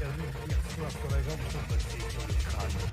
perdu hier soir sur la jambe sont passés sur le crâne.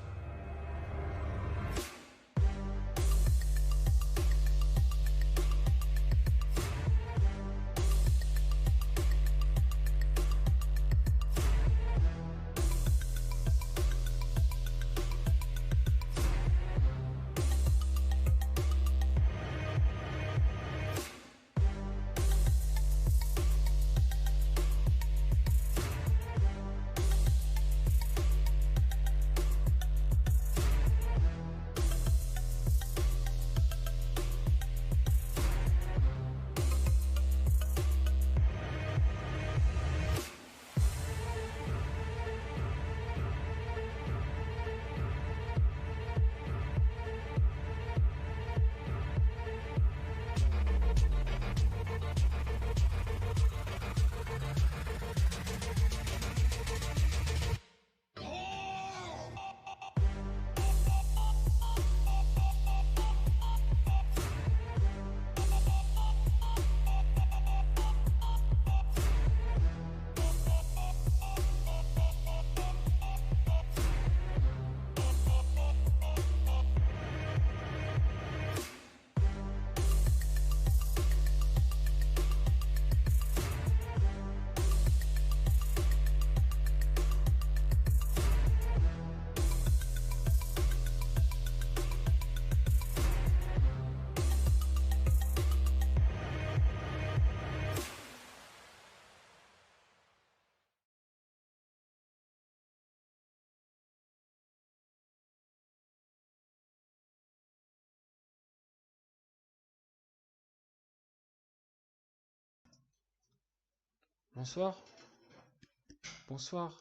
Bonsoir, bonsoir,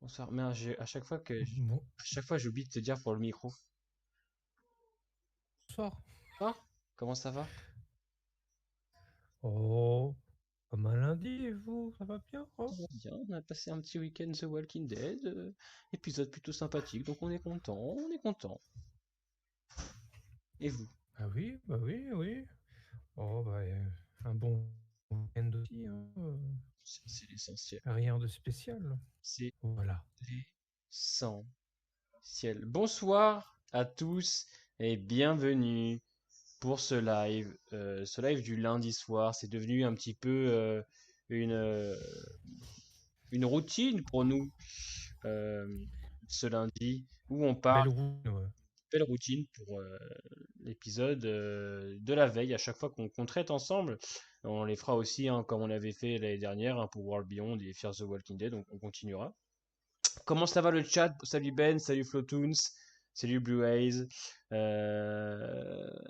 bonsoir. Merde, Bon, à chaque fois j'oublie de te dire pour le micro. bonsoir. Ah, comment ça va? Oh, comme un lundi, et vous, ça va bien, Ça oh? va bien, on a passé un petit week-end The Walking Dead, épisode plutôt sympathique, donc on est content, on est content. Et vous? Bah oui, oui. Oh, bah, un bon week-end aussi, hein, C'est l'essentiel. rien de spécial. C'est Voilà. l'essentiel. Bonsoir à tous et bienvenue pour ce live du lundi soir. C'est devenu un petit peu une, euh, une routine pour nous euh, ce lundi où on parle Belle roue, ouais. belle routine pour l'épisode de la veille à chaque fois qu'on traite ensemble. On les fera aussi hein, comme on avait fait l'année dernière hein, pour World Beyond et Fear the Walking Dead, donc on continuera. Comment ça va le chat? Salut Ben, salut Flotoons, salut Blue Eyes,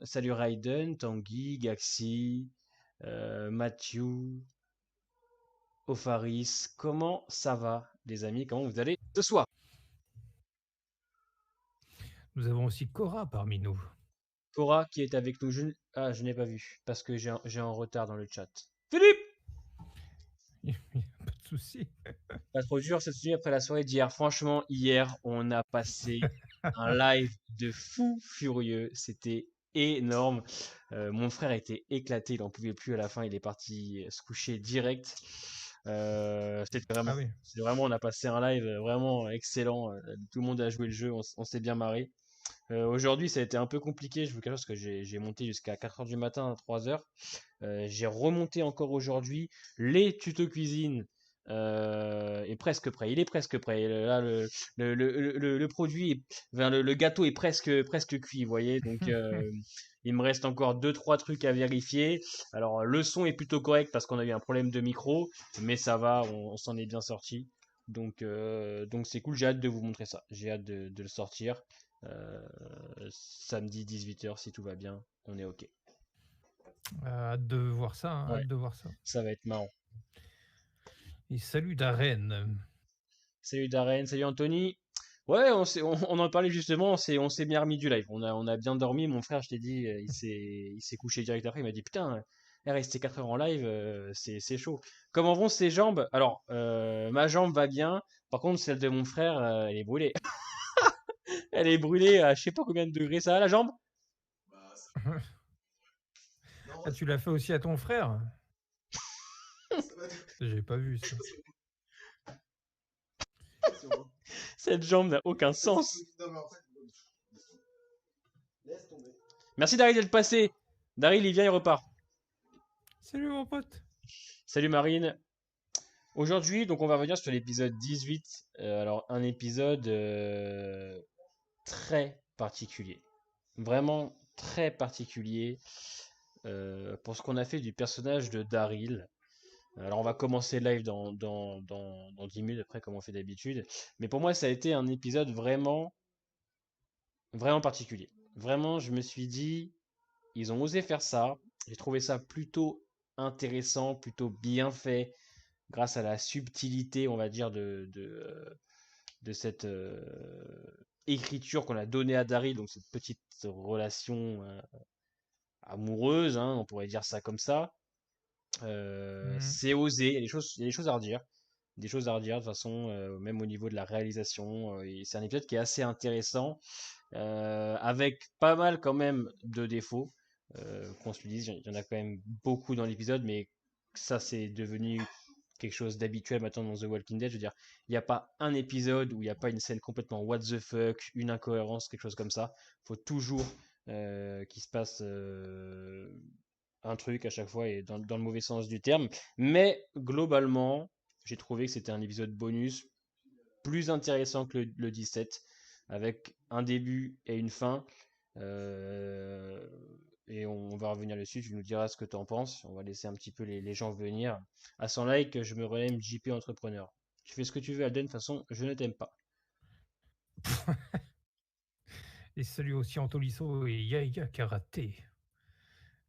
salut Raiden, Tanguy, Gaxi, Matthew, Opharis. Comment ça va les amis? Comment vous allez ce soir? Nous avons aussi Cora parmi nous. Cora qui est avec nous. Ah, je n'ai pas vu parce que j'ai un retard dans le chat. Philippe! Il n'y a pas de souci. Pas trop dur cette nuit après la soirée d'hier. Franchement, hier, on a passé un live de fou furieux. C'était énorme. Mon frère était éclaté, il en pouvait plus à la fin. Il est parti se coucher direct. Ah oui. C'était vraiment, on a passé un live vraiment excellent. Tout le monde a joué le jeu, on s'est bien marré. Aujourd'hui, ça a été un peu compliqué. Je vous cache pas, parce que j'ai monté jusqu'à 4 heures du matin à 3 heures. J'ai remonté encore aujourd'hui les tutos cuisine. Est presque prêt. Il est presque prêt. Là, le produit, enfin, le gâteau est presque cuit, vous voyez. Donc, il me reste encore deux trois trucs à vérifier. Alors, le son est plutôt correct parce qu'on a eu un problème de micro, mais ça va, on s'en est bien sorti. Donc c'est cool. J'ai hâte de vous montrer ça. J'ai hâte de le sortir. Samedi 18h si tout va bien, on est ok. Hâte de voir ça, hein, Ouais, hâte de voir ça. ça va être marrant. Et salut Darren. Salut Darren, salut Anthony. Ouais, on en parlait justement, on s'est bien remis du live. On a bien dormi. Mon frère, je t'ai dit, il s'est couché direct après. Il m'a dit, putain, rester 4 heures en live, c'est chaud. Comment vont ses jambes? Alors, ma jambe va bien. Par contre, celle de mon frère, elle est brûlée. Elle est brûlée à je sais pas combien de degrés ça a la jambe. Ah, tu l'as fait aussi à ton frère? J'ai pas vu ça. Cette jambe n'a aucun sens. Non, mais en fait, laisse tomber. Merci Daryl d'être passé. Daryl, il vient, il repart. Salut mon pote. Salut Marine. Aujourd'hui, donc on va revenir sur l'épisode 18. Alors, un épisode très particulier. Vraiment très particulier pour ce qu'on a fait du personnage de Daryl. Alors, on va commencer live dans 10 minutes après, comme on fait d'habitude. Mais pour moi, ça a été un épisode vraiment, vraiment particulier. Vraiment, je me suis dit, ils ont osé faire ça. J'ai trouvé ça plutôt intéressant, plutôt bien fait, grâce à la subtilité, on va dire, de cette écriture qu'on a donnée à Daryl, donc cette petite relation amoureuse, hein, on pourrait dire ça comme ça. Mhm. C'est osé, il y a des choses à redire. Des choses à redire de toute façon, même au niveau de la réalisation. Et c'est un épisode qui est assez intéressant, avec pas mal quand même de défauts. Qu'on se le dise, il y en a quand même beaucoup dans l'épisode, mais ça c'est devenu quelque chose d'habituel maintenant dans The Walking Dead. Je veux dire, il n'y a pas un épisode où il n'y a pas une scène complètement what the fuck, une incohérence, quelque chose comme ça. Il faut toujours qu'il se passe un truc à chaque fois et dans le mauvais sens du terme. Mais globalement, j'ai trouvé que c'était un épisode bonus plus intéressant que le 17, avec un début et une fin. Euh, et on va revenir dessus, tu nous diras ce que tu en penses. On va laisser un petit peu les gens venir. À 100 likes, je me relève JP Entrepreneur. Tu fais ce que tu veux, Alden, de toute façon, je ne t'aime pas. Et salut aussi Antolisso et Yaya Karaté.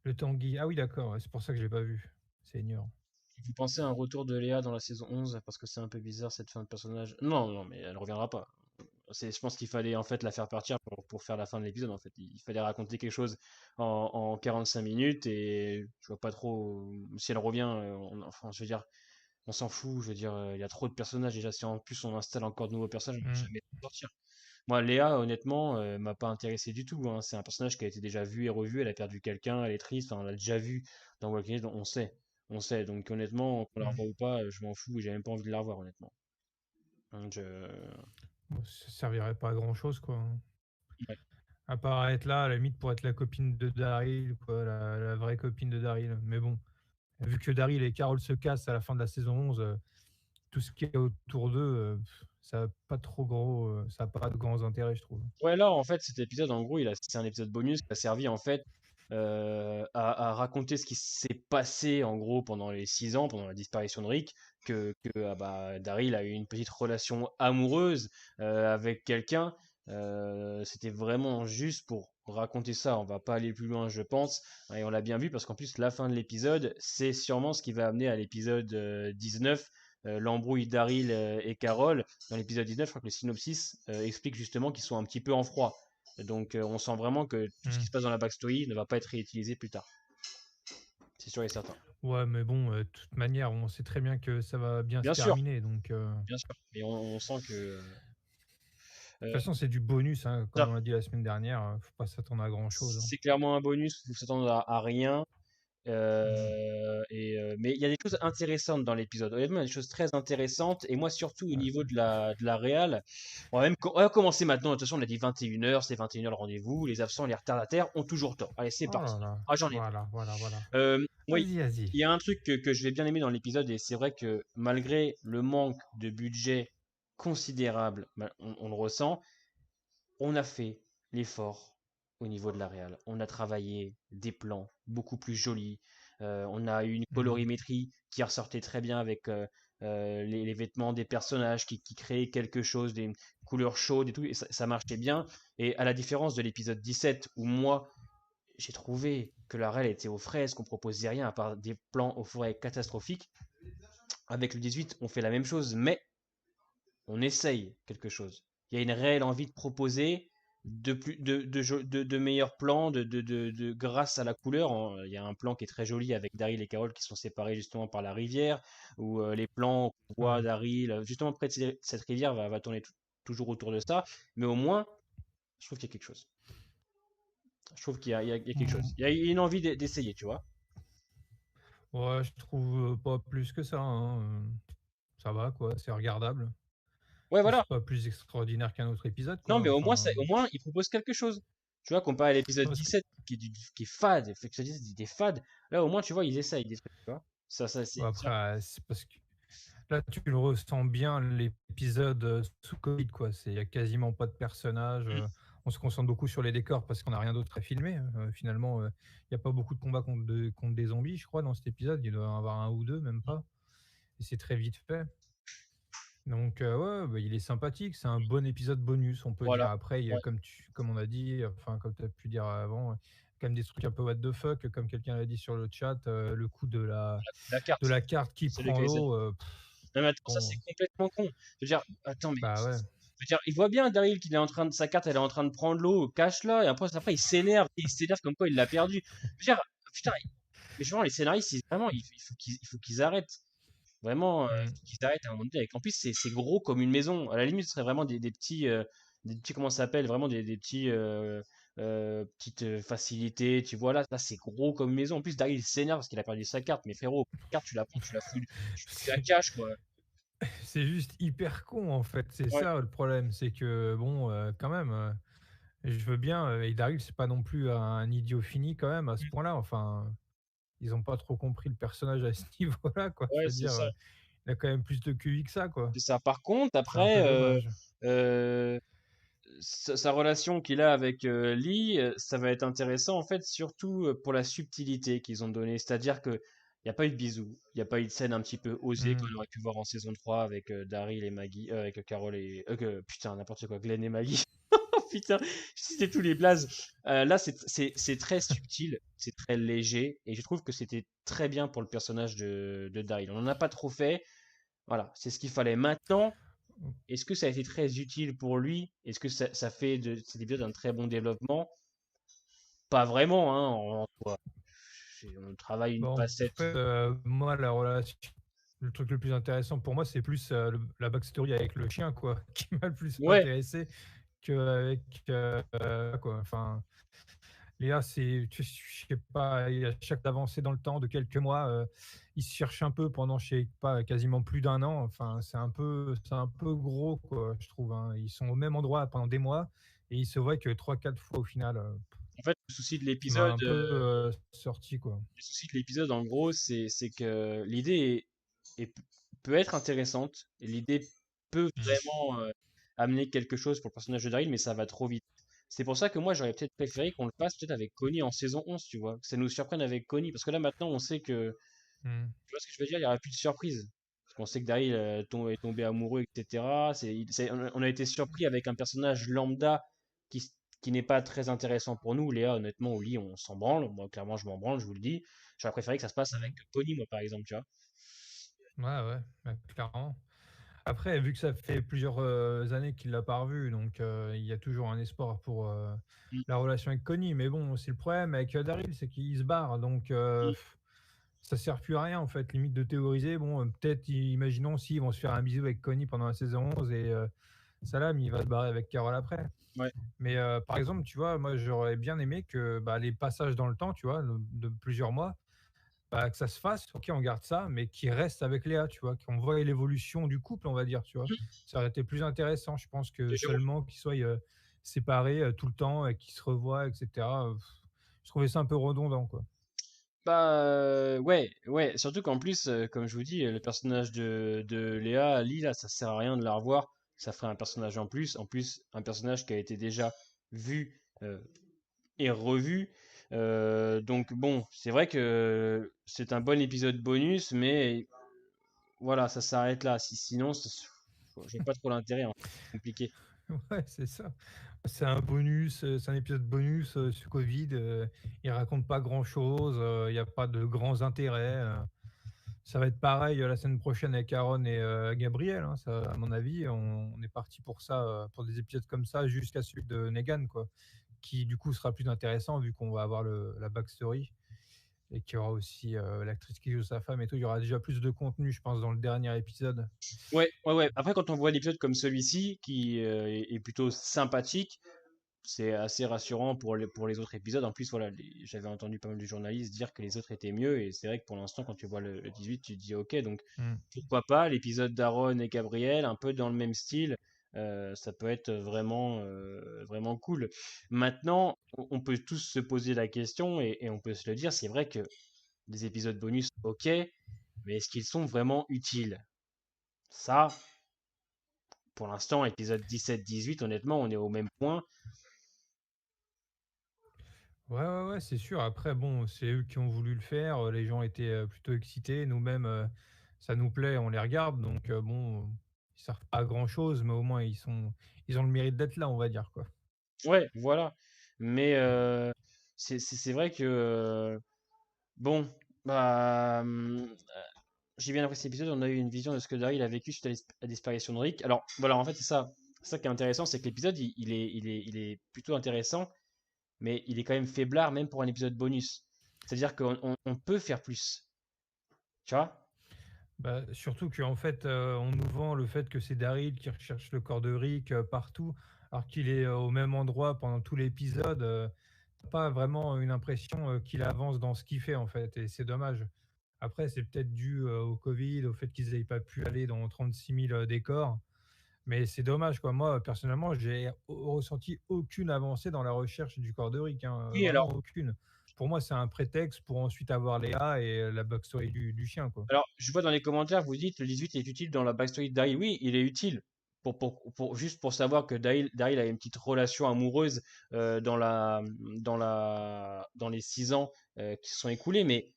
Le Tanguy. Ah oui, d'accord, ouais, c'est pour ça que je l'ai pas vu. Seigneur. Vous pensez à un retour de Léa dans la saison 11 parce que c'est un peu bizarre cette fin de personnage? Non, non, mais elle reviendra pas. Je pense qu'il fallait en fait la faire partir pour faire la fin de l'épisode en fait. Il fallait raconter quelque chose en 45 minutes et je vois pas trop si elle revient. Enfin, je veux dire, on s'en fout. Je veux dire, il y a trop de personnages déjà. Si en plus on installe encore de nouveaux personnages, on va Mhm. jamais sortir. Moi, Léa, honnêtement, m'a pas intéressé du tout, hein. C'est un personnage qui a été déjà vu et revu. Elle a perdu quelqu'un, elle est triste. Enfin, on l'a déjà vu dans Walking Dead, on sait. On sait. Donc, honnêtement, qu'on la Mhm. revoie ou pas, je m'en fous et j'ai même pas envie de la revoir, honnêtement. Donc, Bon, ça servirait pas à grand chose, quoi, hein. ouais. À part être là, à la limite, pour être la copine de Daryl, quoi, la vraie copine de Daryl. Mais bon, vu que Daryl et Carol se cassent à la fin de la saison 11, tout ce qui est autour d'eux, ça a pas trop gros, ça a pas de grands intérêts, je trouve. Ouais, là, en fait, cet épisode, en gros, c'est un épisode bonus qui a servi, en fait, à raconter ce qui s'est passé, en gros, pendant les 6 ans, pendant la disparition de Rick, Daryl a eu une petite relation amoureuse avec quelqu'un. C'était vraiment juste pour raconter ça. On va pas aller plus loin, je pense. Et on l'a bien vu, parce qu'en plus, la fin de l'épisode, c'est sûrement ce qui va amener à l'épisode 19, l'embrouille Daryl et Carol. Dans l'épisode 19, je crois que le synopsis explique justement qu'ils sont un petit peu en froid. Donc on sent vraiment que tout ce qui Mhm. se passe dans la backstory ne va pas être réutilisé plus tard. C'est sûr et certain. Ouais, mais bon, de toute manière, on sait très bien que ça va bien se Bien sûr, terminer. Donc, de bien sûr. Et on sent que toute euh, façon, c'est du bonus, hein, comme ça, on l'a dit la semaine dernière. Faut pas s'attendre à grand chose, hein. c'est clairement un bonus, il faut s'attendre à rien. Mhm. Mais il y a des choses intéressantes dans l'épisode. Honnêtement, il y a des choses très intéressantes. Et moi, surtout au Ouais. niveau de la réal, on va commencer maintenant. De toute façon, on a dit 21h, c'est 21h le rendez-vous. Les absents, les retardataires ont toujours tort. Allez, c'est Oh parti. là là. Ah, j'en ai marre. Voilà, voilà, voilà. Oui, Vas-y, vas-y. il y a un truc que je vais bien aimer dans l'épisode, et c'est vrai que malgré le manque de budget considérable, on le ressent, on a fait l'effort au niveau de la réal. On a travaillé des plans beaucoup plus jolis. On a eu une Mhm. colorimétrie qui ressortait très bien avec les vêtements des personnages qui créaient quelque chose, des couleurs chaudes et tout, et ça marchait bien. Et à la différence de l'épisode 17, où moi, j'ai trouvé que la réal était aux fraises, qu'on proposait rien à part des plans aux forêts catastrophiques. Avec le 18, on fait la même chose, mais on essaye quelque chose. Il y a une réelle envie de proposer de meilleurs plans, grâce à la couleur. Il y a un plan qui est très joli avec Daryl et Carol qui sont séparés justement par la rivière, où les plans qu'on voit Ouais. Daryl justement près de cette rivière va tourner toujours autour de ça. Mais au moins, je trouve qu'il y a quelque chose. Je trouve qu'il y a quelque chose. Mm. Il y a une envie d'essayer, tu vois. Ouais, je trouve pas plus que ça, hein. Ça va, quoi, c'est regardable. Ouais, Mais voilà. c'est pas plus extraordinaire qu'un autre épisode, Non, quoi. mais Enfin, au moins, il propose quelque chose. Tu vois, comparé à l'épisode ouais, 17 qui est fade, fait que je te dis, il est fade. Là, au moins, tu vois, ils essayent des trucs, tu vois. ouais, après, c'est parce que là, tu le ressens bien, l'épisode sous Covid, quoi. Il y a quasiment pas de personnages. On se concentre beaucoup sur les décors parce qu'on n'a rien d'autre à filmer. Finalement, il n'y a pas beaucoup de combats contre des zombies, je crois, dans cet épisode. Il doit y en avoir un ou deux, même pas. Et c'est très vite fait. Donc, ouais, bah, il est sympathique. C'est un bon épisode bonus, on peut Voilà. dire. Après, Ouais. comme on a dit, enfin, comme tu as pu dire avant, quand même des trucs un peu what the fuck, comme quelqu'un l'a dit sur le chat, le coup La de carte, la carte qui c'est le prend Kaizen. l'eau. Non, mais attends, ça, c'est Bon, complètement con. Je veux dire, attends, mais. bah ouais. Je veux dire, il voit bien Daryl qu'il est en train de. Sa carte, elle est en train de prendre l'eau, cache-la, et après, il s'énerve. Il s'énerve comme quoi il l'a perdu. Je veux dire, putain, mais justement, les scénaristes, vraiment, il faut qu'ils arrêtent. Vraiment, Mm. faut qu'ils arrêtent à un moment donné. En plus, c'est gros comme une maison. À la limite, ce serait vraiment des petits, comment ça s'appelle, vraiment des petits, petites facilités. Tu vois, là, c'est gros comme une maison. En plus, Daryl il s'énerve parce qu'il a perdu sa carte. Mais frérot, la carte, tu la prends, tu la C'est caches, quoi. c'est juste hyper con, en fait. C'est Ouais. ça le problème. C'est que, bon, quand même, je veux bien. Et Daryl, c'est pas non plus un idiot fini, quand même, à ce point-là. Enfin, ils ont pas trop compris le personnage à ce niveau-là, quoi. Ouais, c'est C'est-à-dire, ça. il a quand même plus de QI que ça, quoi. C'est ça. Par contre, C'est un peu après, dommage. euh, sa relation qu'il a avec Lee, ça va être intéressant en fait, surtout pour la subtilité qu'ils ont donnée. C'est-à-dire que il n'y a pas eu de bisous, il n'y a pas eu de scène un petit peu osée Mm. qu'on aurait pu voir en saison 3 avec Daryl et Maggie, avec Carol et. Putain, n'importe quoi, Glenn et Maggie. Oh putain, c'était tous les blazes. Là, c'est très subtil, c'est très léger, et je trouve que c'était très bien pour le personnage de Daryl. On n'en a pas trop fait. Voilà, c'est ce qu'il fallait. Maintenant, est-ce que ça a été très utile pour lui? Est-ce que ça fait de cet épisode un très bon développement? Pas vraiment, hein, en soi. On travaille une Bon, en facette. fait, moi, la relation, le truc le plus intéressant pour moi, c'est plus la backstory avec le chien, quoi, qui m'a le plus Ouais, intéressé qu'avec quoi. Enfin, Léa, je sais pas, à chaque avancée dans le temps de quelques mois, ils se cherchent un peu pendant, je sais pas, quasiment plus d'un an. Enfin, c'est un peu gros, quoi, je trouve. Hein. Ils sont au même endroit pendant des mois et ils se voient que trois, quatre fois au final, en fait, le souci de qui m'a l'épisode, un peu sorti, quoi. en gros, c'est que l'idée peut être intéressante, et l'idée peut Mm. vraiment amener quelque chose pour le personnage de Daryl, mais ça va trop vite. C'est pour ça que moi, j'aurais peut-être préféré qu'on le fasse peut-être avec Connie en saison 11, tu vois. Que ça nous surprenne avec Connie, parce que là, maintenant, on sait que. Mm. Tu vois ce que je veux dire? Il n'y aura plus de surprise. Parce qu'on sait que Daryl est tombé amoureux, etc. On a été surpris avec un personnage lambda qui, s- qui n'est pas très intéressant pour nous. Léa, honnêtement, au lit, on s'en branle. Moi, clairement, je m'en branle, je vous le dis. J'aurais préféré que ça se passe avec Mm. Connie, moi, par exemple, tu vois. Ouais, ouais, bah, clairement. Après, vu que ça fait plusieurs années qu'il l'a pas revu, donc il y a toujours un espoir pour Mm, la relation avec Connie. Mais bon, c'est le problème avec Daryl, c'est qu'il se barre. Donc mm. ça sert plus à rien, en fait, limite de théoriser. Bon, peut-être, imaginons s'ils vont se faire un bisou avec Connie pendant la saison 11 et Salam, il va se barrer avec Carole après. Ouais. Mais par exemple, tu vois, moi, j'aurais bien aimé que bah, les passages dans le temps, tu vois, de plusieurs mois, bah, que ça se fasse, OK, on garde ça, mais qu'il reste avec Léa, tu vois? Qu'on voit l'évolution du couple, on va dire, tu vois? Mm. Ça aurait été plus intéressant, je pense, que De Jérôme. seulement qu'ils soient, séparés, tout le temps et qu'ils se revoient et cetera, je trouvais ça un peu redondant, quoi. Bah, ouais, ouais. Surtout qu'en plus, comme je vous dis, le personnage de Léa, Lee, là, ça sert à rien de la revoir. Ça ferait un personnage en plus. En plus, un personnage qui a été déjà vu et revu. Donc bon, c'est vrai que c'est un bon épisode bonus, mais voilà, ça s'arrête là. Sinon, je vois pas trop l'intérêt, en fait. C'est compliqué. Ouais, c'est ça. C'est un bonus, c'est un épisode bonus, sur Covid, il raconte pas grand-chose, il y a pas de grands intérêts, ça va être pareil, la semaine prochaine avec Aaron et Gabriel, hein, ça à mon avis, on est parti pour ça, pour des épisodes comme ça jusqu'à celui de Negan, quoi. Qui du coup sera plus intéressant vu qu'on va avoir la backstory et qu'il y aura aussi l'actrice qui joue sa femme et tout. Il y aura déjà plus de contenu, je pense, dans le dernier épisode. Ouais, ouais, ouais. Après, quand on voit l'épisode comme celui-ci, qui est plutôt sympathique, c'est assez rassurant pour les autres épisodes. En plus, voilà, j'avais entendu pas mal de journalistes dire que les autres étaient mieux. Et c'est vrai que pour l'instant, quand tu vois le 18, tu te dis ok, donc Mm. pourquoi pas l'épisode d'Aaron et Gabriel, un peu dans le même style. Ça peut être vraiment cool. Maintenant, on peut tous se poser la question et on peut se le dire, c'est vrai que des épisodes bonus, ok, mais est-ce qu'ils sont vraiment utiles? Ça, pour l'instant, épisode 17-18, honnêtement, on est au même point. Ouais, c'est sûr. Après, bon, c'est eux qui ont voulu le faire. Les gens étaient plutôt excités. Nous-mêmes, ça nous plaît, on les regarde. Donc, bon, ils servent pas à grand-chose, mais au moins, ils ont le mérite d'être là, on va dire, quoi. Ouais, voilà. Mais c'est vrai que, bon, bah, j'ai bien apprécié cet épisode. On a eu une vision de ce que Daryl a vécu suite à la disparition de Rick. Alors, voilà, en fait, c'est ça. Ça qui est intéressant, c'est que l'épisode, il est plutôt intéressant, mais il est quand même faiblard, même pour un épisode bonus. C'est-à-dire qu'on peut faire plus. Tu vois? Bah, surtout qu'en fait, on nous vend le fait que c'est Daryl qui recherche le corps de Rick partout, alors qu'il est au même endroit pendant tout l'épisode. T'as pas vraiment une impression qu'il avance dans ce qu'il fait, en fait, et c'est dommage. Après, c'est peut-être dû au Covid, au fait qu'ils n'aient pas pu aller dans 36 000 décors. Mais c'est dommage, quoi. Moi, personnellement, j'ai ressenti aucune avancée dans la recherche du corps de Rick, hein, Oui, vraiment alors, aucune. Pour moi, c'est un prétexte pour ensuite avoir Léa et la backstory du chien, quoi. Alors, je vois dans les commentaires, vous dites le 18 est utile dans la backstory de Daryl. Oui, il est utile. Juste pour savoir que Daryl a une petite relation amoureuse dans les 6 ans qui se sont écoulés, mais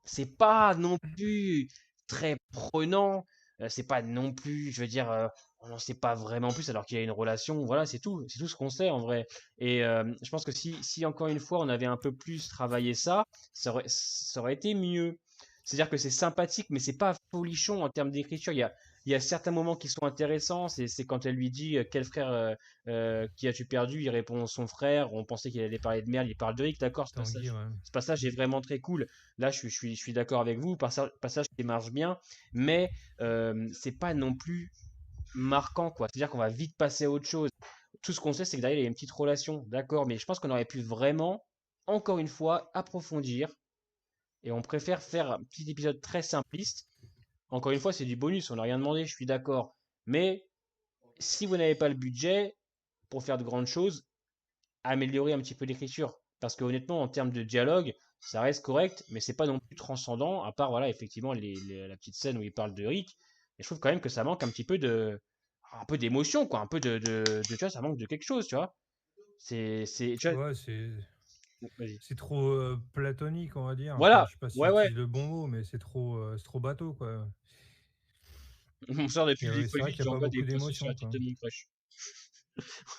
c'est pas non plus très prenant. C'est pas non plus, je veux dire, on n'en sait pas vraiment plus alors qu'il y a une relation. Voilà, c'est tout ce qu'on sait en vrai. Et je pense que si encore une fois on avait un peu plus travaillé ça, ça aurait été mieux. C'est-à-dire que c'est sympathique, mais c'est pas folichon en termes d'écriture. Il y a certains moments qui sont intéressants. C'est quand elle lui dit quel frère qui as-tu perdu? Il répond son frère. On pensait qu'il allait parler de merde, il parle de Rick. D'accord, Tanguy, ouais. ce passage est vraiment très cool. Là, je suis d'accord avec vous. Passage qui marche bien, mais c'est pas non plus marquant, quoi. C'est-à-dire qu'on va vite passer à autre chose. Tout ce qu'on sait, c'est que derrière, il y a une petite relation, d'accord, mais je pense qu'on aurait pu vraiment, encore une fois, approfondir. Et on préfère faire un petit épisode très simpliste. Encore une fois, c'est du bonus, on n'a rien demandé, je suis d'accord. Mais si vous n'avez pas le budget pour faire de grandes choses, améliorer un petit peu l'écriture. Parce que honnêtement, en termes de dialogue, ça reste correct, mais c'est pas non plus transcendant, à part, voilà, effectivement, la petite scène où il parle de Rick. Et je trouve quand même que ça manque un peu d'émotion, quoi, un peu tu vois, ça manque de quelque chose, tu vois. Tu vois, Ouais, vas-y. c'est trop platonique, on va dire. Enfin, Voilà, je sais pas si ouais, ouais. j'utilise le bon mot, mais c'est trop bateau, quoi. On sort depuis Et le ouais, début, c'est vrai qu'il n'y a pas j'envoie des beaucoup posts sur d'émotion, la tête quoi. de mon crush.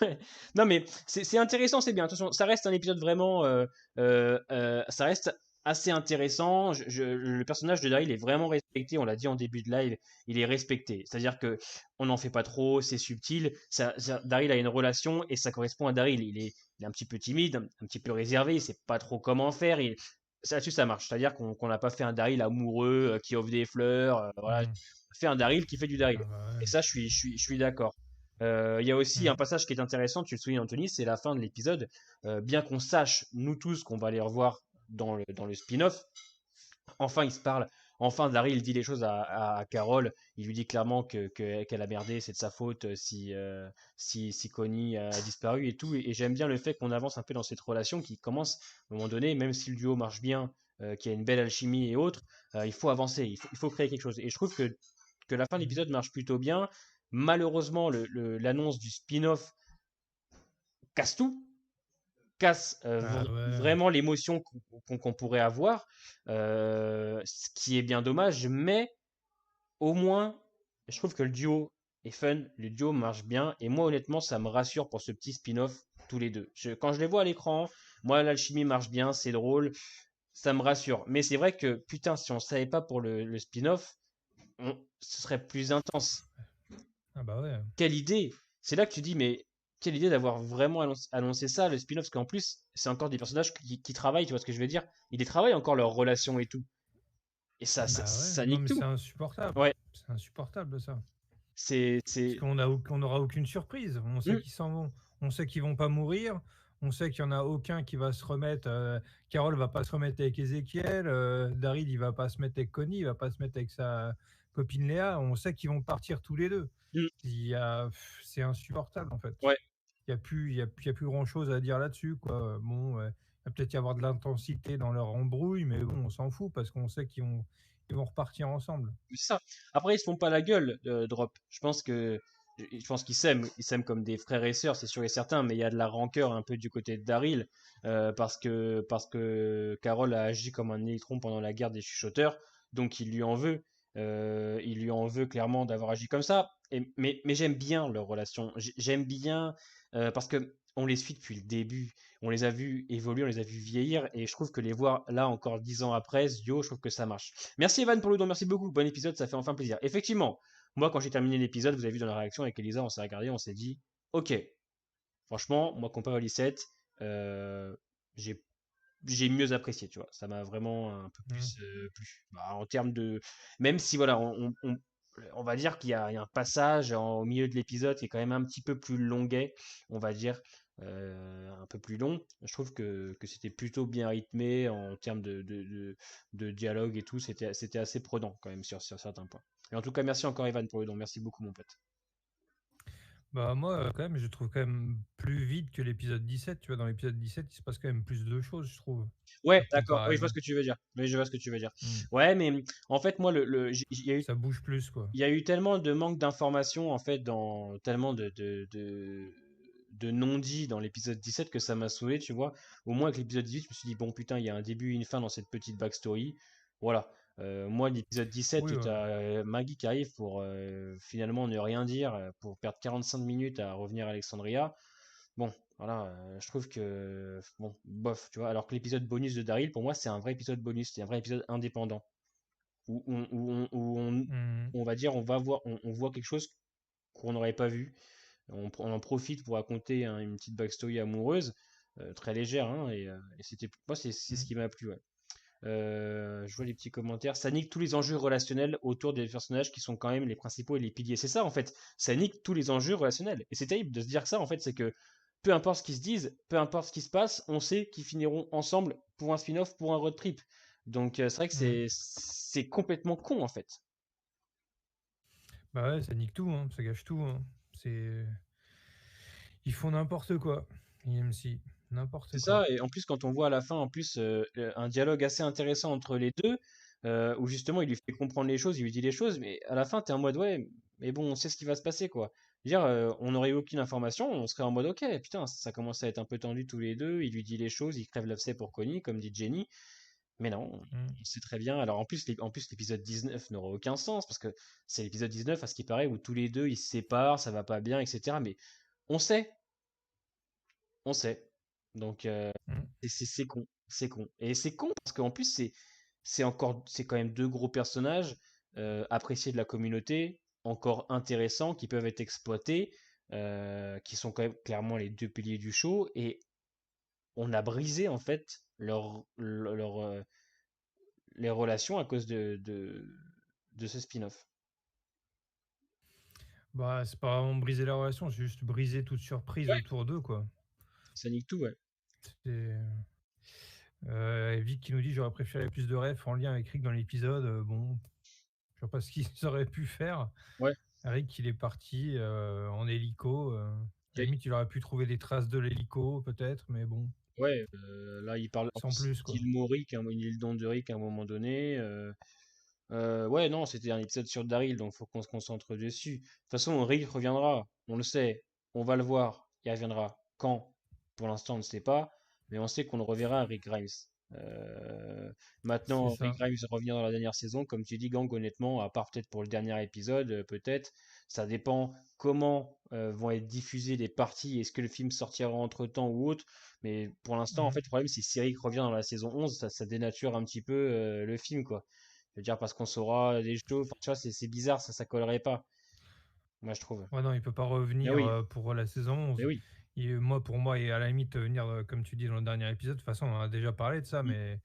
Ouais. Non, mais c'est intéressant, c'est bien. Attention, ça reste un épisode vraiment. Ça reste assez intéressant. Le personnage de Daryl est vraiment respecté. On l'a dit en début de live, il est respecté. C'est-à-dire que on n'en fait pas trop, c'est subtil. Daryl a une relation et ça correspond à Daryl. Il est un petit peu timide, un petit peu réservé. Il sait pas trop comment faire. Là-dessus, ça marche. C'est-à-dire qu'on n'a pas fait un Daryl amoureux qui offre des fleurs. Voilà, Hmm. on a fait un Daryl qui fait du Daryl. Ah bah Et ouais. ça, je suis d'accord. Il y a aussi Hmm. un passage qui est intéressant, tu le soulignes Anthony, c'est la fin de l'épisode. Bien qu'on sache, nous tous, qu'on va les revoir dans le spin-off, enfin il se parle, enfin Daryl dit les choses à Carol, il lui dit clairement qu'elle a merdé, c'est de sa faute si Connie a disparu et tout. Et j'aime bien le fait qu'on avance un peu dans cette relation qui commence à un moment donné, même si le duo marche bien, qu'il y a une belle alchimie et autres, il faut avancer, il faut créer quelque chose. Et je trouve que la fin de Hmm. l'épisode marche plutôt bien. Malheureusement, l'annonce du spin-off casse tout, casse Ah ouais. vraiment l'émotion qu'on pourrait avoir, ce qui est bien dommage, mais au moins, je trouve que le duo est fun, le duo marche bien, et moi honnêtement, ça me rassure pour ce petit spin-off, tous les deux. Quand je les vois à l'écran, moi l'alchimie marche bien, c'est drôle, ça me rassure. Mais c'est vrai que, putain, si on savait pas pour le spin-off, ce serait plus intense. Ah bah ouais. Quelle idée! C'est là que tu dis, mais quelle idée d'avoir vraiment annoncé ça, le spin-off, parce qu'en plus, c'est encore des personnages qui travaillent, tu vois ce que je veux dire? Ils travaillent encore leur relation et tout. Et Bah ouais. ça Non, nique mais tout. c'est insupportable. Ouais, C'est insupportable, ça. Parce c'est. qu'on n'aura aucune surprise. On sait Hmm, qu'ils s'en vont. On sait qu'ils vont pas mourir. On sait qu'il y en a aucun qui va se remettre. Carole va pas se remettre avec Ezekiel. Daryl, il va pas se mettre avec Connie. Il va pas se mettre avec sa copine Léa. On sait qu'ils vont partir tous les deux. Mm. C'est insupportable en fait. Ouais. Il y a plus grand chose à dire là-dessus, quoi. Bon, il va peut-être y avoir de l'intensité dans leur embrouille, mais bon, on s'en fout parce qu'on sait ils vont repartir ensemble. C'est ça. Après, ils se font pas la gueule, Drop. Je pense ils s'aiment comme des frères et sœurs, c'est sûr et certain, mais il y a de la rancœur un peu du côté de Daryl, parce que Carol a agi comme un électron pendant la guerre des chuchoteurs, donc il lui en veut clairement d'avoir agi comme ça. Mais j'aime bien leur relation, j'aime bien parce que on les suit depuis le début, on les a vus évoluer, on les a vus vieillir, et je trouve que les voir là encore 10 ans après, Zio, je trouve que ça marche. Merci Evan pour le don, merci beaucoup. Bon épisode, ça fait enfin plaisir. Effectivement, moi quand j'ai terminé l'épisode, vous avez vu dans la réaction avec Elisa, on s'est regardé, on s'est dit, ok, franchement, moi comparé au Lisette, euh, j'ai j'ai mieux apprécié, tu vois. Ça m'a vraiment un peu Mm. plus plu. Bah, en termes de, même si voilà, on va dire il y a un passage au milieu de l'épisode qui est quand même un petit peu plus longuet, on va dire. Un peu plus long. Je trouve que c'était plutôt bien rythmé en termes de dialogue et tout. C'était assez prenant quand même sur certains points. Et en tout cas, merci encore Evan pour le don. Merci beaucoup mon pote. Bah moi, quand même, je trouve quand même plus vite que l'épisode 17. Tu vois, dans l'épisode 17, il se passe quand même plus de choses, je trouve, Ouais, en d'accord. Oui, je vois ce comparaison. que tu veux dire. Oui, je vois ce que tu veux dire. Mm. Ouais, mais en fait, moi, il y a eu Ça bouge plus, quoi. il y a eu tellement de manque d'informations, en fait, dans tellement de non-dits dans l'épisode 17 que ça m'a saoulé, tu vois. Au moins, avec l'épisode 18, je me suis dit, bon, putain, il y a un début et une fin dans cette petite backstory. Voilà. Moi, l'épisode 17 Oui, où ouais. t'as Maggie qui arrive pour finalement ne rien dire, pour perdre 45 minutes à revenir à Alexandria. Bon, voilà, je trouve que, bon, bof, tu vois. Alors que l'épisode bonus de Daryl, pour moi, c'est un vrai épisode bonus, c'est un vrai épisode indépendant Mm. on va dire, on voit quelque chose qu'on n'aurait pas vu. On en profite pour raconter une petite backstory amoureuse, très légère, hein, et c'était, moi, c'est ce Mm. qui m'a plu, ouais. Je vois les petits commentaires. Ça nique tous les enjeux relationnels autour des personnages qui sont quand même les principaux et les piliers. C'est ça, en fait. Ça nique tous les enjeux relationnels. Et c'est terrible de se dire ça, en fait, c'est que peu importe ce qu'ils se disent, peu importe ce qui se passe, on sait qu'ils finiront ensemble pour un spin-off, pour un road trip. Donc c'est vrai que Mm. c'est complètement con, en fait. Bah ouais, ça nique tout, hein, ça gâche tout, hein. C'est... Ils font n'importe quoi, IMC. C'est N'importe quoi. ça, et en plus, quand on voit à la fin, en plus, un dialogue assez intéressant entre les deux, où justement il lui fait comprendre les choses, il lui dit les choses, mais à la fin, t'es en mode, ouais, mais bon, on sait ce qui va se passer, quoi. Je veux dire, on n'aurait eu aucune information, on serait en mode, ok, putain, ça commence à être un peu tendu tous les deux, il lui dit les choses, il crève l'abcès pour Connie, comme dit Jenny, mais non, Mm. on sait très bien. Alors en plus l'épisode 19 n'aura aucun sens, parce que c'est l'épisode 19, à ce qui paraît, où tous les deux, ils se séparent, ça va pas bien, etc. Mais on sait, on sait. Donc, Mm. c'est con, c'est con. Et c'est con parce qu'en plus, c'est quand même deux gros personnages appréciés de la communauté, encore intéressants, qui peuvent être exploités, qui sont quand même clairement les deux piliers du show. Et on a brisé, en fait, les relations à cause de ce spin-off. Bah, c'est pas vraiment briser la relation, c'est juste briser toute surprise Ouais, autour d'eux, quoi. ça nique tout, ouais. C'est... Vic qui nous dit j'aurais préféré plus de refs en lien avec Rick dans l'épisode. Bon, je sais pas ce qu'ils auraient pu faire. Ouais. Rick, il est parti en hélico. À la limite, il aurait pu trouver des traces de l'hélico, peut-être, mais bon, Ouais, là il parle en sans plus plus, quoi. d'île Moric, une île don de Rick à un moment donné. Ouais, non, c'était un épisode sur Daryl, donc faut qu'on se concentre dessus. De toute façon, Rick reviendra, on le sait, on va le voir, il reviendra. Quand? Pour l'instant, on ne sait pas, mais on sait qu'on le reverra, Rick Grimes. C'est Maintenant, Rick ça. Grimes revient dans la dernière saison, comme tu dis, Gang, honnêtement, à part peut-être pour le dernier épisode, peut-être, ça dépend comment vont être diffusées les parties, est-ce que le film sortira entre-temps ou autre, mais pour l'instant, en Mm. fait, le problème, c'est si Rick revient dans la saison 11, ça dénature un petit peu le film, quoi. Je veux dire, parce qu'on saura des choses. Enfin, tu vois, c'est bizarre, ça collerait pas. Moi, je trouve. Ouais, non, il peut pas Mais revenir oui, pour la saison mais 11. oui. Moi, pour moi, et à la limite, venir, comme tu dis dans le dernier épisode, de toute façon, on en a déjà parlé de ça, Mm.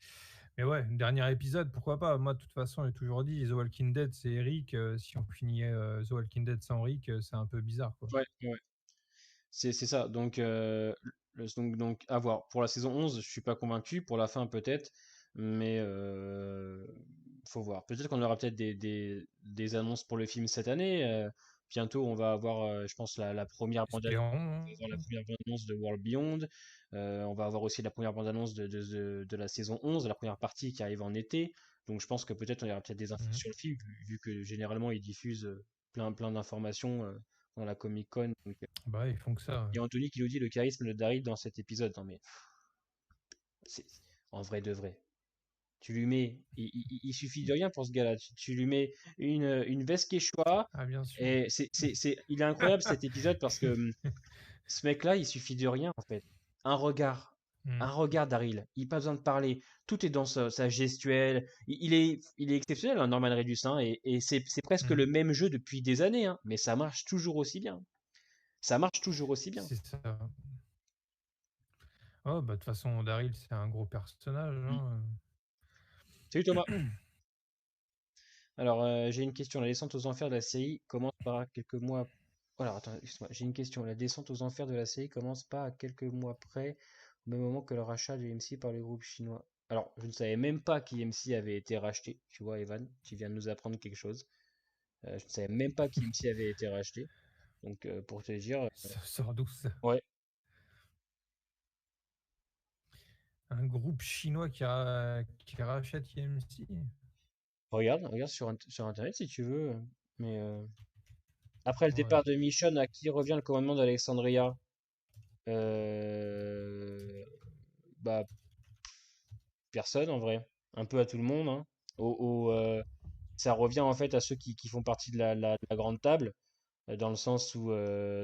mais ouais, dernier épisode, pourquoi pas? Moi, de toute façon, j'ai toujours dit, The Walking Dead, c'est Eric. Si on finit The Walking Dead sans Rick, c'est un peu bizarre, quoi. Ouais, ouais. C'est ça. Donc, à voir. Pour la saison 11, je suis pas convaincu. Pour la fin, peut-être. Mais faut voir. Peut-être qu'on aura peut-être des annonces pour le film cette année. Bientôt, on va avoir, je pense, la première bande-annonce. Espérons, On va avoir la hein. première bande-annonce de World Beyond. On va avoir aussi la première bande-annonce de la saison 11, la première partie qui arrive en été. Donc je pense que peut-être on aura peut-être des infos Mhm. sur le film, vu que généralement ils diffusent plein d'informations dans la Comic Con. Bah, ils font que ça. Il y a Anthony qui nous dit le charisme de Daryl dans cet épisode. Non mais c'est en vrai de vrai. Tu lui mets, il suffit de rien pour ce gars-là. Tu lui mets une veste Quechua Ah, bien sûr. et il est incroyable cet épisode parce que ce mec-là, il suffit de rien en fait. Un regard, Mm. un regard Daryl. Il n'a pas besoin de parler. Tout est dans sa gestuelle. Il est exceptionnel, hein, Norman Reedus, hein, et c'est presque Mm. le même jeu depuis des années, hein, mais ça marche toujours aussi bien. Ça marche toujours aussi bien. C'est ça. Oh, bah, de toute façon, Daryl, c'est un gros personnage, Mm. hein. Salut Thomas. Alors, j'ai une question. La descente aux enfers de la série commence par quelques mois. Alors, attends, excuse-moi. J'ai une question. La descente aux enfers de la série commence pas à quelques mois près, au même moment que le rachat de AMC par le groupe chinois. Alors, je ne savais même pas qu'AMC avait été racheté. Tu vois, Evan, tu viens de nous apprendre quelque chose. Je ne savais même pas qu'AMC avait été racheté. Donc, pour te dire, Ça sort d'où ça? ouais. Un groupe chinois qui rachète IMC. Regarde sur Internet si tu veux. Mais après le Ouais. départ de Michonne, à qui revient le commandement d'Alexandria? Euh, Bah, personne en vrai. Un peu à tout le monde, hein. Ça revient en fait à ceux qui font partie de la grande table, dans le sens où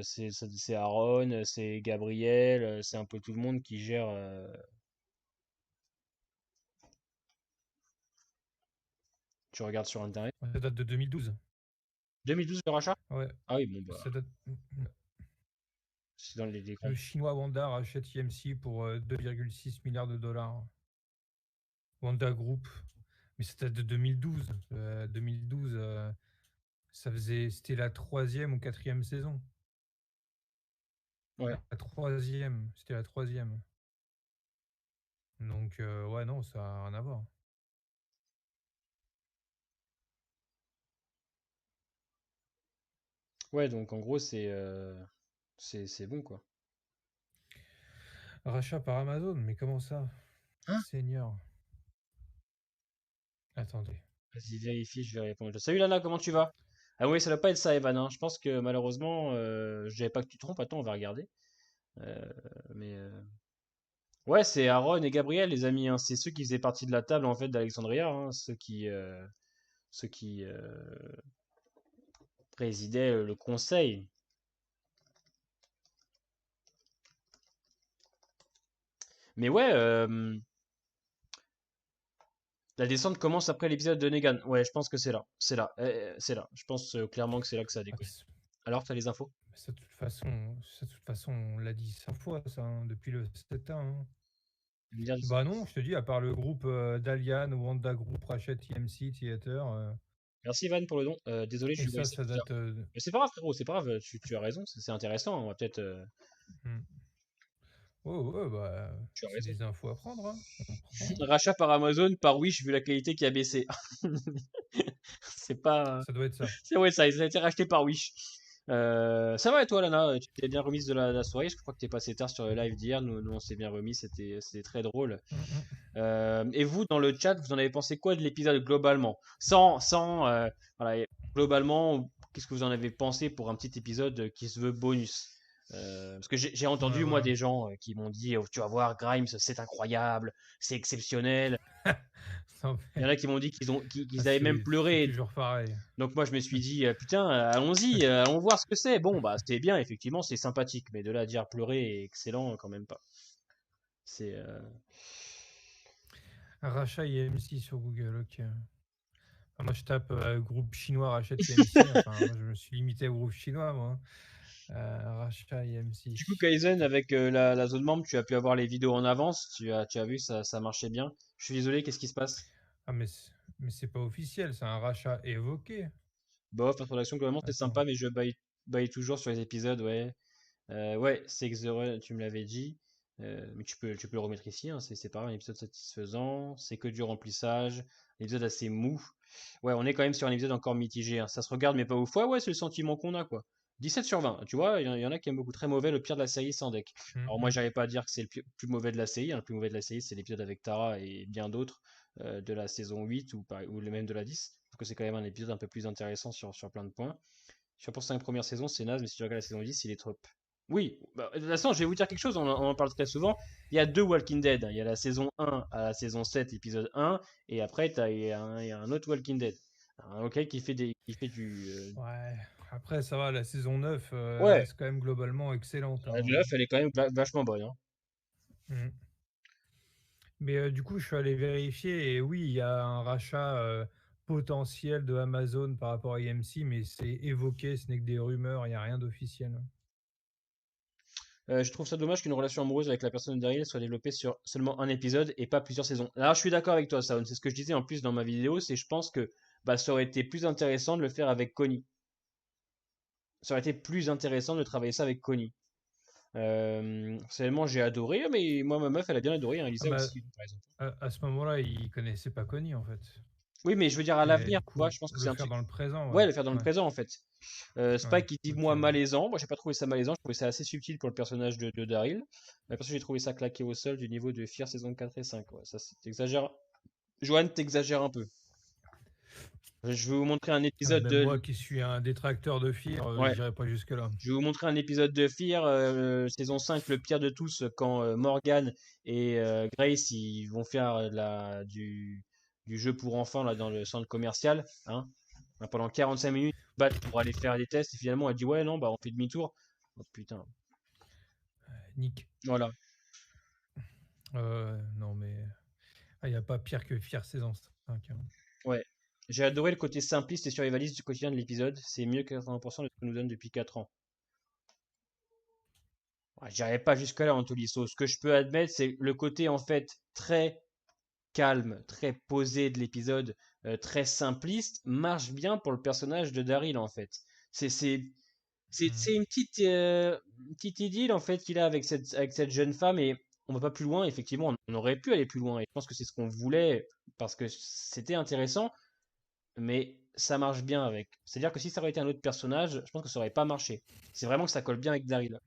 c'est Aaron, c'est Gabriel, c'est un peu tout le monde qui gère. Tu regardes sur Internet. Ça date de 2012. 2012 le rachat? Ouais. Ah oui, bon bah, Ça date... c'est dans les grands. Le chinois Wanda rachète IMC pour 2,6 milliards de dollars. Wanda Group. Mais ça date de 2012. 2012, c'était la troisième ou quatrième saison. Ouais. La troisième. C'était la troisième. Donc, ouais, non, ça n'a rien à voir. Ouais, donc en gros, c'est bon quoi. Rachat par Amazon, mais comment ça? Hein? Seigneur. Attendez. Vas-y, vérifie, je vais répondre. Salut Lana, comment tu vas? Ah oui, ça doit pas être ça, Evan, hein. Je pense que malheureusement, je dirais pas que tu te trompes. Attends, on va regarder. Euh, mais ouais, c'est Aaron et Gabriel, les amis, hein. C'est ceux qui faisaient partie de la table en fait d'Alexandria, hein. Ceux qui présidaient le conseil. Mais ouais, la descente commence après l'épisode de Negan. Ouais, je pense que c'est là. C'est là. C'est là. Je pense clairement que c'est là que ça Ah, décolle. Alors, t'as les infos? ça, de toute façon, on l'a dit 100 fois, ça, hein, depuis le 7-1, hein. Tu veux me dire Bah non, je te dis, à part le groupe Dalian ou Wanda Group rachète IMC Theater, Merci Van pour le don. Désolé, je et suis voyé ça, ça ça bizarre. date. Mais c'est pas grave, frérot, c'est pas grave. Tu as raison, c'est intéressant, hein. On va peut-être. Hmm. Oh, ouais, bah, Tu as c'est raison. des infos à prendre, hein. On prend. Rachat par Amazon, par Wish, vu la qualité qui a baissé. C'est pas. Ça doit être ça. C'est ouais, ça a été racheté par Wish. Ça va et toi, Lana? Tu t'es bien remise de la soirée? Je crois que t'es passé tard sur le live d'hier. Nous on s'est bien remis. C'était très drôle. Et vous, dans le chat, vous en avez pensé quoi de l'épisode globalement? Voilà, globalement, qu'est-ce que vous en avez pensé pour un petit épisode qui se veut bonus? Parce que j'ai Ouais, entendu, moi, voilà. des gens qui m'ont dit, oh, tu vas voir, Grimes, c'est incroyable, c'est exceptionnel. Non, Il y en mais- a qui m'ont dit ah, qu'ils avaient même c'est pleuré. toujours pareil. Donc moi je me suis dit putain allons-y, allons voir ce que c'est. Bon bah c'était bien effectivement, c'est sympathique, mais de là à dire pleurer est excellent quand même pas. C'est Un rachat IMC sur Google, ok. Ah, moi, je tape groupe chinois rachète IMC. Enfin, moi, je me suis limité au groupe chinois, moi. Rachat IMC. du coup Kaizen avec la zone membre, tu as pu avoir les vidéos en avance, tu as vu ça marchait bien. Je suis désolé, qu'est-ce qui se passe? Ah, mais c'est pas officiel, c'est un rachat évoqué. Bof, introduction globalement c'est Attends. sympa, mais je baille toujours sur les épisodes, ouais. Ouais, c'est The Run, tu me l'avais dit. Mais tu peux le remettre ici, hein, c'est pas un épisode satisfaisant, c'est que du remplissage, un épisode assez mou. Ouais, on est quand même sur un épisode encore mitigé, hein. Ça se regarde, mais pas ouf. Ouais, ouais, c'est le sentiment qu'on a, quoi. 17 sur 20, tu vois, il y en a qui aiment beaucoup. Très mauvais, le pire de la série sans deck. Alors moi, Mhm. j'arrive pas à dire que c'est le plus mauvais de la série, hein. Le plus mauvais de la série, c'est l'épisode avec Tara et bien d'autres de la saison 8 ou même de la 10. Je trouve que c'est quand même un épisode un peu plus intéressant sur plein de points. Pour 5 premières saisons, c'est naze, mais si tu regardes la saison 10, il est top. Oui, bah, de toute façon, je vais vous dire quelque chose, on en parle très souvent. Il y a deux Walking Dead, hein. Il y a la saison 1 à la saison 7, épisode 1, et après, il y a un autre Walking Dead. Ok, qui fait du. Ouais. Après, ça va, la saison 9, elle Ouais, reste quand même globalement excellente, la hein. 9, elle est quand même vachement bonne, hein. Mhm. Mais du coup, je suis allé vérifier et oui, il y a un rachat potentiel de Amazon par rapport à AMC, mais c'est évoqué, ce n'est que des rumeurs, il n'y a rien d'officiel. Je trouve ça dommage qu'une relation amoureuse avec la personne de Daryl soit développée sur seulement un épisode et pas plusieurs saisons. Alors, je suis d'accord avec toi, Saon. C'est ce que je disais en plus dans ma vidéo, c'est je pense que bah, ça aurait été plus intéressant de le faire avec Connie. Ça aurait été plus intéressant de travailler ça avec Connie. Personnellement, j'ai adoré, mais moi, ma meuf, elle a bien adoré, hein, Ah Elisa bah, aussi, par exemple. à ce moment-là, il connaissait pas Connie en fait. Oui, mais je veux dire à Et l'avenir, du tu vois, coup, je pense que c'est le un faire truc. dans le présent, ouais. Ouais, le faire dans le Ouais, présent, en fait. ouais, Spike, il dit ok, moi ouais. malaisant. Moi, j'ai pas trouvé ça malaisant, je trouvais ça assez subtil pour le personnage de Daryl. Mais parce que j'ai trouvé ça claqué au sol du niveau de Fear saison 4 et 5. Ouais, ça, t'exagères. Johan, t'exagères un peu. Je vais vous montrer un épisode Même de. moi qui suis un détracteur de Fear, Ouais. j'irai pas jusque-là. Je vais vous montrer un épisode de Fear, saison 5, le pire de tous, quand Morgan et Grace ils vont faire du jeu pour enfants là, dans le centre commercial. Hein. Pendant 45 minutes, ils se battent pour aller faire des tests et finalement elle dit ouais, non, bah on fait demi-tour. Oh putain. Nick. Voilà. Non, mais il n'y a pas pire que Fear saison 5, hein. Ouais. J'ai adoré le côté simpliste et survivaliste du quotidien de l'épisode. C'est mieux que 80% de ce qu'on nous donne depuis 4 ans. Ouais, j'irai pas jusque-là, Antolisso. Ce que je peux admettre, c'est le côté en fait très calme, très posé de l'épisode, très simpliste, marche bien pour le personnage de Daryl en fait. C'est c'est Mhm. c'est une petite idylle en fait qu'il a avec cette jeune femme et on va pas plus loin. Effectivement, on aurait pu aller plus loin et je pense que c'est ce qu'on voulait parce que c'était intéressant, mais ça marche bien avec. C'est-à-dire que si ça aurait été un autre personnage, je pense que ça aurait pas marché. C'est vraiment que ça colle bien avec Daryl.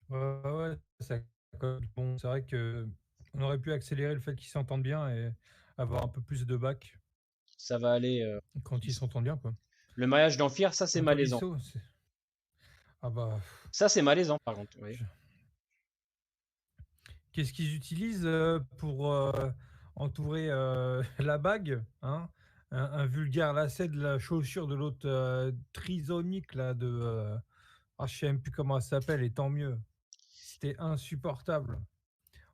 Ouais, ouais, ouais, ça colle. Bon, c'est vrai que on aurait pu accélérer le fait qu'ils s'entendent bien et avoir un peu plus de bac Ça va aller. quand ils s'entendent bien, quoi. Le mariage d'Amphier, ça c'est Un malaisant. Tolisso, ah bah, Ça c'est malaisant par contre. Oui. je- qu'est-ce qu'ils utilisent pour entourer la bague, hein? Un vulgaire lacet de la chaussure de l'autre trisomique là je sais même plus comment ça s'appelle et tant mieux. C'était insupportable.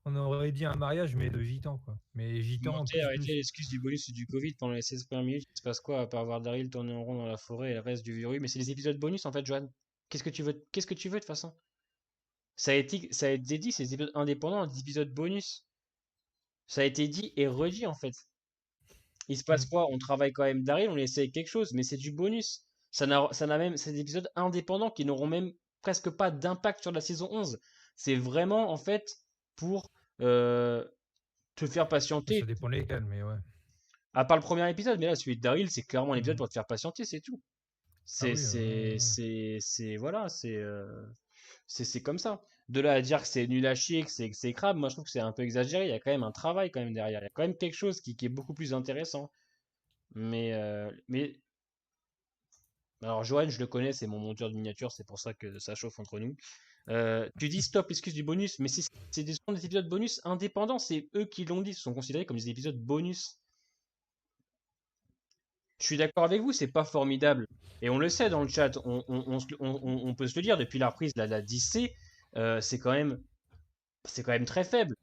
On aurait dit un mariage mais de gitan quoi. Mais gitan Commenter, plus arrêter plus. l'excuse du bonus ou du Covid pendant les 16 premières minutes. Il se passe quoi à part voir Daryl tourner en rond dans la forêt et le reste du verru? Mais c'est les épisodes bonus en fait, Johan. Qu'est-ce que tu veux de toute façon? Ça a été dit, c'est des épisodes indépendants, des épisodes bonus. Ça a été dit et redit en fait. Il se passe Mm. quoi? On travaille quand même Daryl, on essaie quelque chose, mais c'est du bonus. Ça n'a même, c'est des épisodes indépendants qui n'auront même presque pas d'impact sur la saison 11. C'est vraiment en fait pour euh, te faire Ça patienter. dépend lesquels mais ouais. À part le premier épisode, mais là, celui de Daryl, c'est clairement un épisode Mm. pour te faire patienter, c'est tout. Ah C'est, oui, c'est, c'est, voilà, c'est comme ça. De là à dire que c'est nul à chier, que c'est crabe, moi je trouve que c'est un peu exagéré. Il y a quand même un travail quand même derrière. Il y a quand même quelque chose qui est beaucoup plus intéressant. Mais alors Johan, je le connais, c'est mon monteur de miniatures, c'est pour ça que ça chauffe entre nous. Tu dis stop, excuse du bonus, mais c'est des épisodes bonus indépendants, c'est eux qui l'ont dit, ils sont considérés comme des épisodes bonus. Je suis d'accord avec vous, c'est pas formidable. Et on le sait dans le chat, on peut se le dire, depuis la reprise de la 10C, c'est quand même très faible.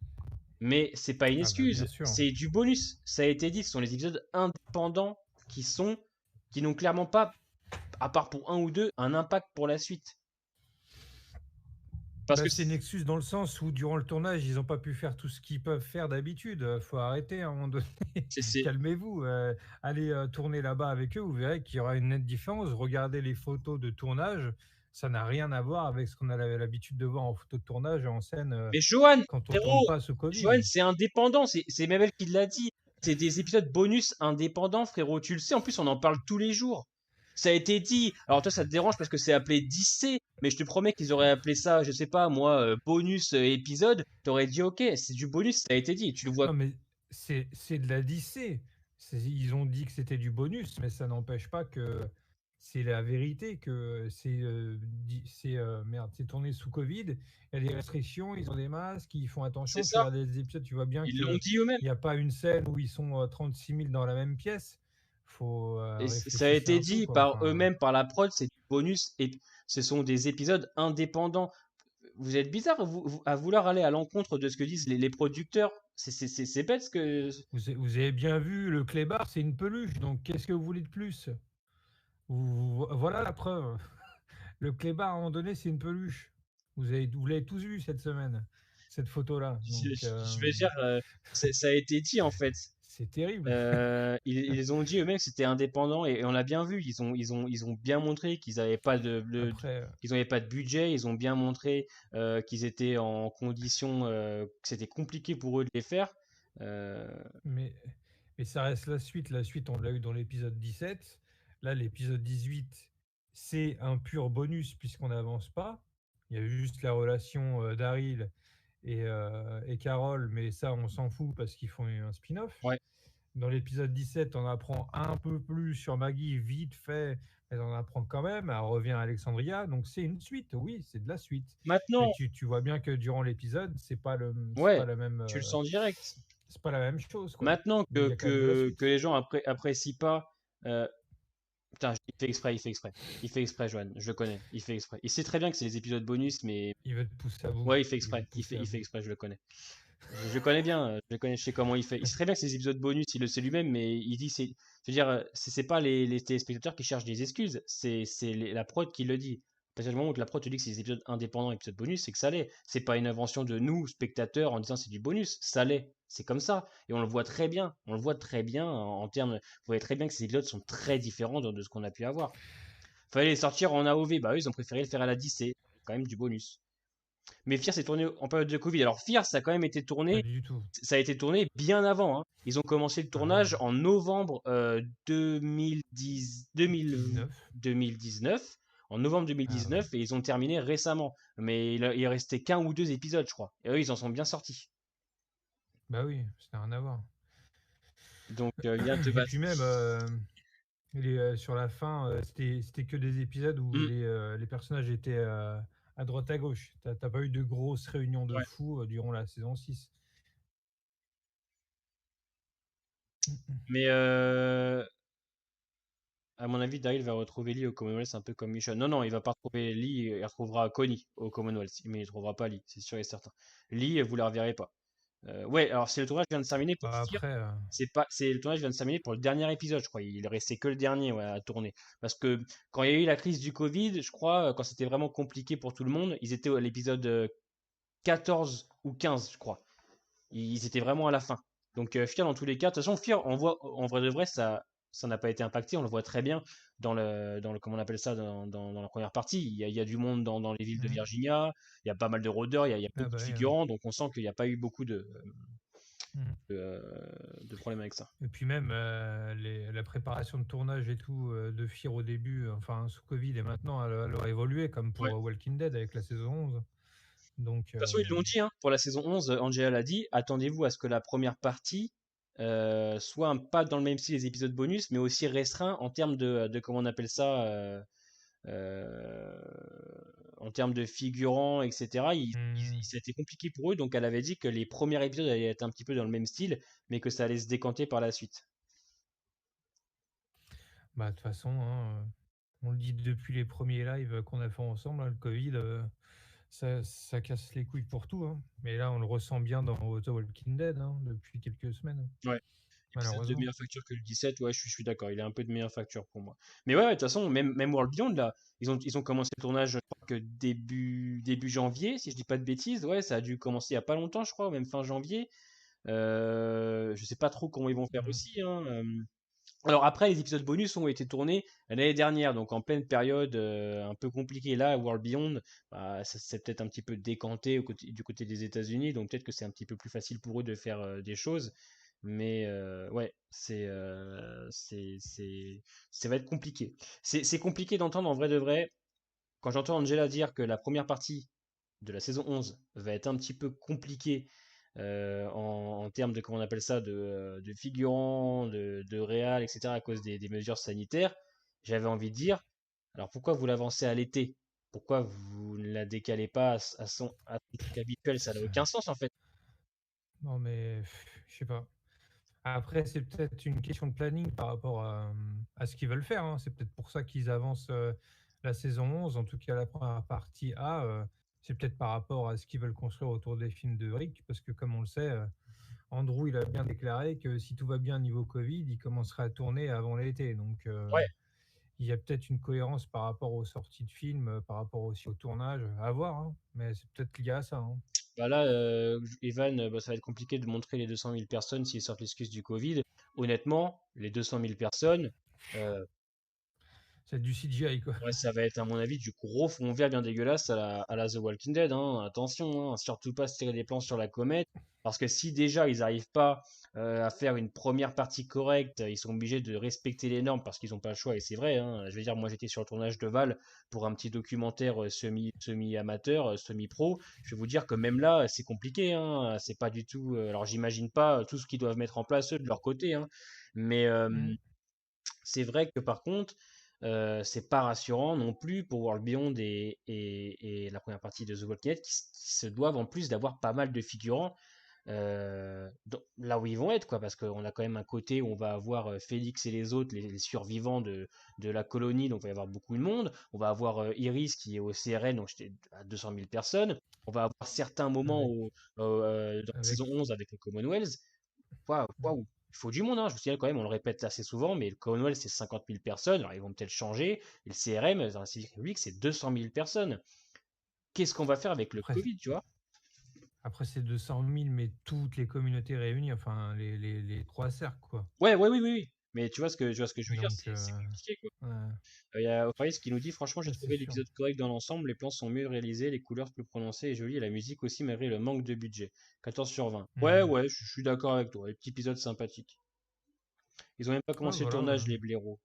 Mais c'est pas une ah bah bien excuse, sûr. c'est du bonus. Ça a été dit, ce sont les épisodes indépendants qui n'ont clairement pas, à part pour un ou deux, un impact pour la suite. Parce Bah, que c'est une excuse dans le sens où durant le tournage, ils n'ont pas pu faire tout ce qu'ils peuvent faire d'habitude. Faut arrêter à un moment donné. c'est Calmez-vous. Allez tourner là-bas avec eux, vous verrez qu'il y aura une nette différence. Regardez les photos de tournage. ça n'a rien à voir avec ce qu'on a l'habitude de voir en photo de tournage et en scène Mais Johan, quand on tourne frérot, pas sous Johan, Covid. c'est indépendant. C'est même elle qui l'a dit. C'est des épisodes bonus indépendants, frérot. Tu le sais, en plus, on en parle tous les jours. Ça a été dit. Alors toi, ça te dérange parce que c'est appelé 10C, mais je te promets qu'ils auraient appelé ça, je sais pas, moi, bonus épisode. T'aurais dit, ok, c'est du bonus, ça a été dit. Tu le vois. Non, mais c'est de la DC. Ils ont dit que c'était du bonus, mais ça n'empêche pas que c'est la vérité que merde, c'est tourné sous Covid. Il y a des restrictions, ils ont des masques, ils font C'est attention. Tu ça. regardes les épisodes, tu vois bien Ils l'ont que dit eux-mêmes. il n'y a pas une scène où ils sont 36 000 dans la même pièce. Faut Et ça a réfléchir été un peu, dit quoi. par Enfin, eux-mêmes, par la prod, c'est du bonus et ce sont des épisodes indépendants. Vous êtes bizarre à vouloir aller à l'encontre de ce que disent les producteurs. C'est bête ce que. vous avez bien vu, le clébard, c'est une peluche. Donc, qu'est-ce que vous voulez de plus? Voilà la preuve. Le clébard, à un moment donné, c'est une peluche. Vous l'avez tous vu cette semaine, cette photo-là. Je, Donc, je veux dire, ça a été dit en fait. c'est terrible. Ils ont dit eux-mêmes que c'était indépendant et on l'a bien vu. Ils ont bien montré qu'ils n'avaient pas Après, qu'ils n'avaient pas de budget. Ils ont bien montré qu'ils étaient en condition, que c'était compliqué pour eux de les faire. Euh, mais, mais ça reste la suite. La suite, on l'a eu dans l'épisode 17. Là, l'épisode 18, c'est un pur bonus puisqu'on n'avance pas. Il y a juste la relation Daryl et Carol, mais ça, on s'en fout parce qu'ils font un spin-off. ouais. Dans l'épisode 17, on apprend un peu plus sur Maggie, vite fait, mais on apprend quand même. Elle revient à Alexandria, donc c'est une suite, oui, c'est de la suite. Mais Maintenant, tu vois bien que durant l'épisode, c'est pas ouais, la même, tu le sens direct. c'est pas la même chose, quoi. Maintenant Mais il y a quand même de la suite. que les gens apprécient pas. euh, Putain, il fait exprès, il fait exprès. Il fait exprès, Johan, je le connais. Il fait exprès. Il sait très bien que c'est les épisodes bonus, mais Il veut te pousser à bout. ouais, il fait Il veut exprès. te pousser à Il fait bout. exprès, je le connais. Je le connais bien, je le connais, je sais comment il fait. Il sait très bien que c'est des épisodes bonus, il le sait lui-même, mais il dit c'est. Je veux dire, c'est pas les téléspectateurs qui cherchent des excuses, c'est la prod qui le dit. À partir du moment où la prod te dit que c'est des épisodes indépendants, épisodes bonus, c'est que ça l'est. C'est pas une invention de nous, spectateurs, en disant c'est du bonus. Ça l'est. C'est comme ça. Et on le voit très bien. On le voit très bien en termes. Vous voyez très bien que ces épisodes sont très différents de ce qu'on a pu avoir. Fallait les sortir en AOV. Bah eux, ils ont préféré le faire à la 10C. Quand même du bonus. Mais Fear s'est tourné en période de Covid. Alors Fear, ça a quand même été Pas tourné. du tout. Ça a été tourné bien avant, hein. Ils ont commencé le Ah ouais. tournage en novembre 2010, 19. 2019. En novembre Ah ouais. 2019 et ils ont terminé récemment. Mais il restait qu'un ou deux épisodes, je crois. Et eux, ils en sont bien sortis. Bah oui, ça n'a rien à voir. Donc viens te Et battre. puis même, sur la fin, c'était que des épisodes où Hmm, les personnages étaient à droite à gauche. T'as pas eu de grosses réunions de ouais. fous durant la saison 6. Mais à mon avis, Daryl va retrouver Lee au Commonwealth un peu comme Michonne. Non, non, il va pas retrouver Lee, il retrouvera Connie au Commonwealth, mais il ne trouvera pas Lee, c'est sûr et certain. Lee, vous la reverrez pas. Ouais, alors c'est le tournage qui vient de se terminer pour Bah Fear. après, C'est le tournage qui vient de se terminer pour le dernier épisode, je crois. Il restait que le dernier, ouais, à tourner. Parce que quand il y a eu la crise du Covid, je crois, quand c'était vraiment compliqué pour tout le monde, ils étaient à l'épisode 14 ou 15, je crois. Ils étaient vraiment à la fin. Donc Fear dans tous les cas. De toute façon, Fear, on voit en vrai de vrai, ça n'a pas été impacté. On le voit très bien dans le comment on appelle ça, dans la première partie. Il y a du monde dans les villes de hmm. Virginia. Il y a pas mal de rôdeurs. Il y a Ah beaucoup bah de oui, figurants. Donc on sent qu'il n'y a pas eu beaucoup hmm. de problèmes avec ça. Et puis même la préparation de tournage et tout de FIR au début, enfin sous Covid et maintenant, elle aura évolué comme Ouais. pour Walking Dead avec la saison 11. Donc, De toute façon, ils l'ont dit, hein, pour la saison 11, Angela l'a dit, attendez-vous à ce que la première partie soit pas dans le même style les épisodes bonus, mais aussi restreint en termes de comment on appelle ça, euh, en termes de figurants, etc. hmm, Ça a été compliqué pour eux, donc elle avait dit que les premiers épisodes allaient être un petit peu dans le même style, mais que ça allait se décanter par la suite. bah de toute façon, hein, on le dit depuis les premiers lives qu'on a fait ensemble, hein, le Covid, ça casse les couilles pour tout, hein. Mais là, on le ressent bien dans The Walking Dead hein, depuis quelques semaines, Ouais. Épisode de malheureusement. meilleure facture que le 17, ouais, je suis d'accord, il est un peu de meilleure facture pour moi. Mais ouais, de toute façon, même World Beyond, là, ils ont commencé le tournage, je crois que début janvier, si je dis pas de bêtises, ouais, ça a dû commencer il y a pas longtemps, je crois, même fin janvier. Je sais pas trop comment ils vont faire Hmm. aussi, hein. Alors après, les épisodes bonus ont été tournés l'année dernière, donc en pleine période un peu compliquée. Là, World Beyond, bah, ça s'est peut-être un petit peu décanté du côté des États-Unis, donc peut-être que c'est un petit peu plus facile pour eux de faire des choses. Mais ouais, ça va être compliqué. C'est compliqué d'entendre en vrai de vrai. Quand j'entends Angela dire que la première partie de la saison 11 va être un petit peu compliquée en termes de, comment on appelle ça, de figurants, de réal, etc., à cause des mesures sanitaires, j'avais envie de dire, alors pourquoi vous l'avancez à l'été? Pourquoi vous ne la décalez pas à son truc habituel? Ça n'a aucun sens en fait. Non, mais je sais pas. Après, c'est peut-être une question de planning par rapport à ce qu'ils veulent faire, hein. C'est peut-être pour ça qu'ils avancent la saison 11, en tout cas la première partie A. C'est peut-être par rapport à ce qu'ils veulent construire autour des films de Rick, parce que comme on le sait, Andrew, il a bien déclaré que si tout va bien niveau Covid, il commencerait à tourner avant l'été. Donc, Ouais, il y a peut-être une cohérence par rapport aux sorties de films, par rapport aussi au tournage, à voir, hein. Mais c'est peut-être lié à ça, hein. bah là, Evan, bah, ça va être compliqué de montrer les 200 000 personnes s'ils sortent l'excuse du Covid. Honnêtement, les 200 000 personnes, euh, C'est du CGI, quoi. ouais, ça va être, à mon avis, du gros fond vert bien dégueulasse à la The Walking Dead, hein. Attention, hein, surtout pas se tirer des plans sur la comète. Parce que si déjà ils n'arrivent pas à faire une première partie correcte, ils sont obligés de respecter les normes parce qu'ils n'ont pas le choix. Et c'est vrai, hein. Je veux dire, moi j'étais sur le tournage de Val pour un petit documentaire semi-amateur, semi-pro. Je vais vous dire que même là, c'est compliqué, hein. C'est pas du tout. Alors j'imagine pas tout ce qu'ils doivent mettre en place eux de leur côté, hein. Mais Mm. c'est vrai que par contre, c'est pas rassurant non plus pour World Beyond et la première partie de The Walking Dead qui se doivent en plus d'avoir pas mal de figurants là où ils vont être, quoi, parce qu'on a quand même un côté où on va avoir Félix et les autres, les survivants de la colonie, donc il va y avoir beaucoup de monde. On va avoir Iris qui est au CRN, donc j'étais à 200 000 personnes. On va avoir certains moments Avec, dans la avec, saison 11 avec le Commonwealth. Waouh, waouh, il faut du monde, hein. Je vous signale quand même, on le répète assez souvent, mais le Commonwealth, c'est 50 000 personnes. Alors, ils vont peut-être changer. Et le CRM, dans la Civic Republic, c'est 200 000 personnes. Qu'est-ce qu'on va faire avec le après, Covid, tu vois? après, c'est 200 000, mais toutes les communautés réunies, enfin, les trois cercles, quoi. Ouais, ouais, oui, oui, oui. Mais tu vois ce que je veux dire, Donc, c'est compliqué, quoi. ouais, Il y a Opharis qui nous dit, franchement, j'ai ça, c'est trouvé sûr. l'épisode correct dans l'ensemble, les plans sont mieux réalisés, les couleurs plus prononcées et jolies, et la musique aussi, malgré le manque de budget. 14 sur 20. Ouais, Mhm. ouais, je suis d'accord avec toi. Les petits épisodes sympathiques. Ils ont même pas Ouais, commencé le voilà. tournage, les blaireaux.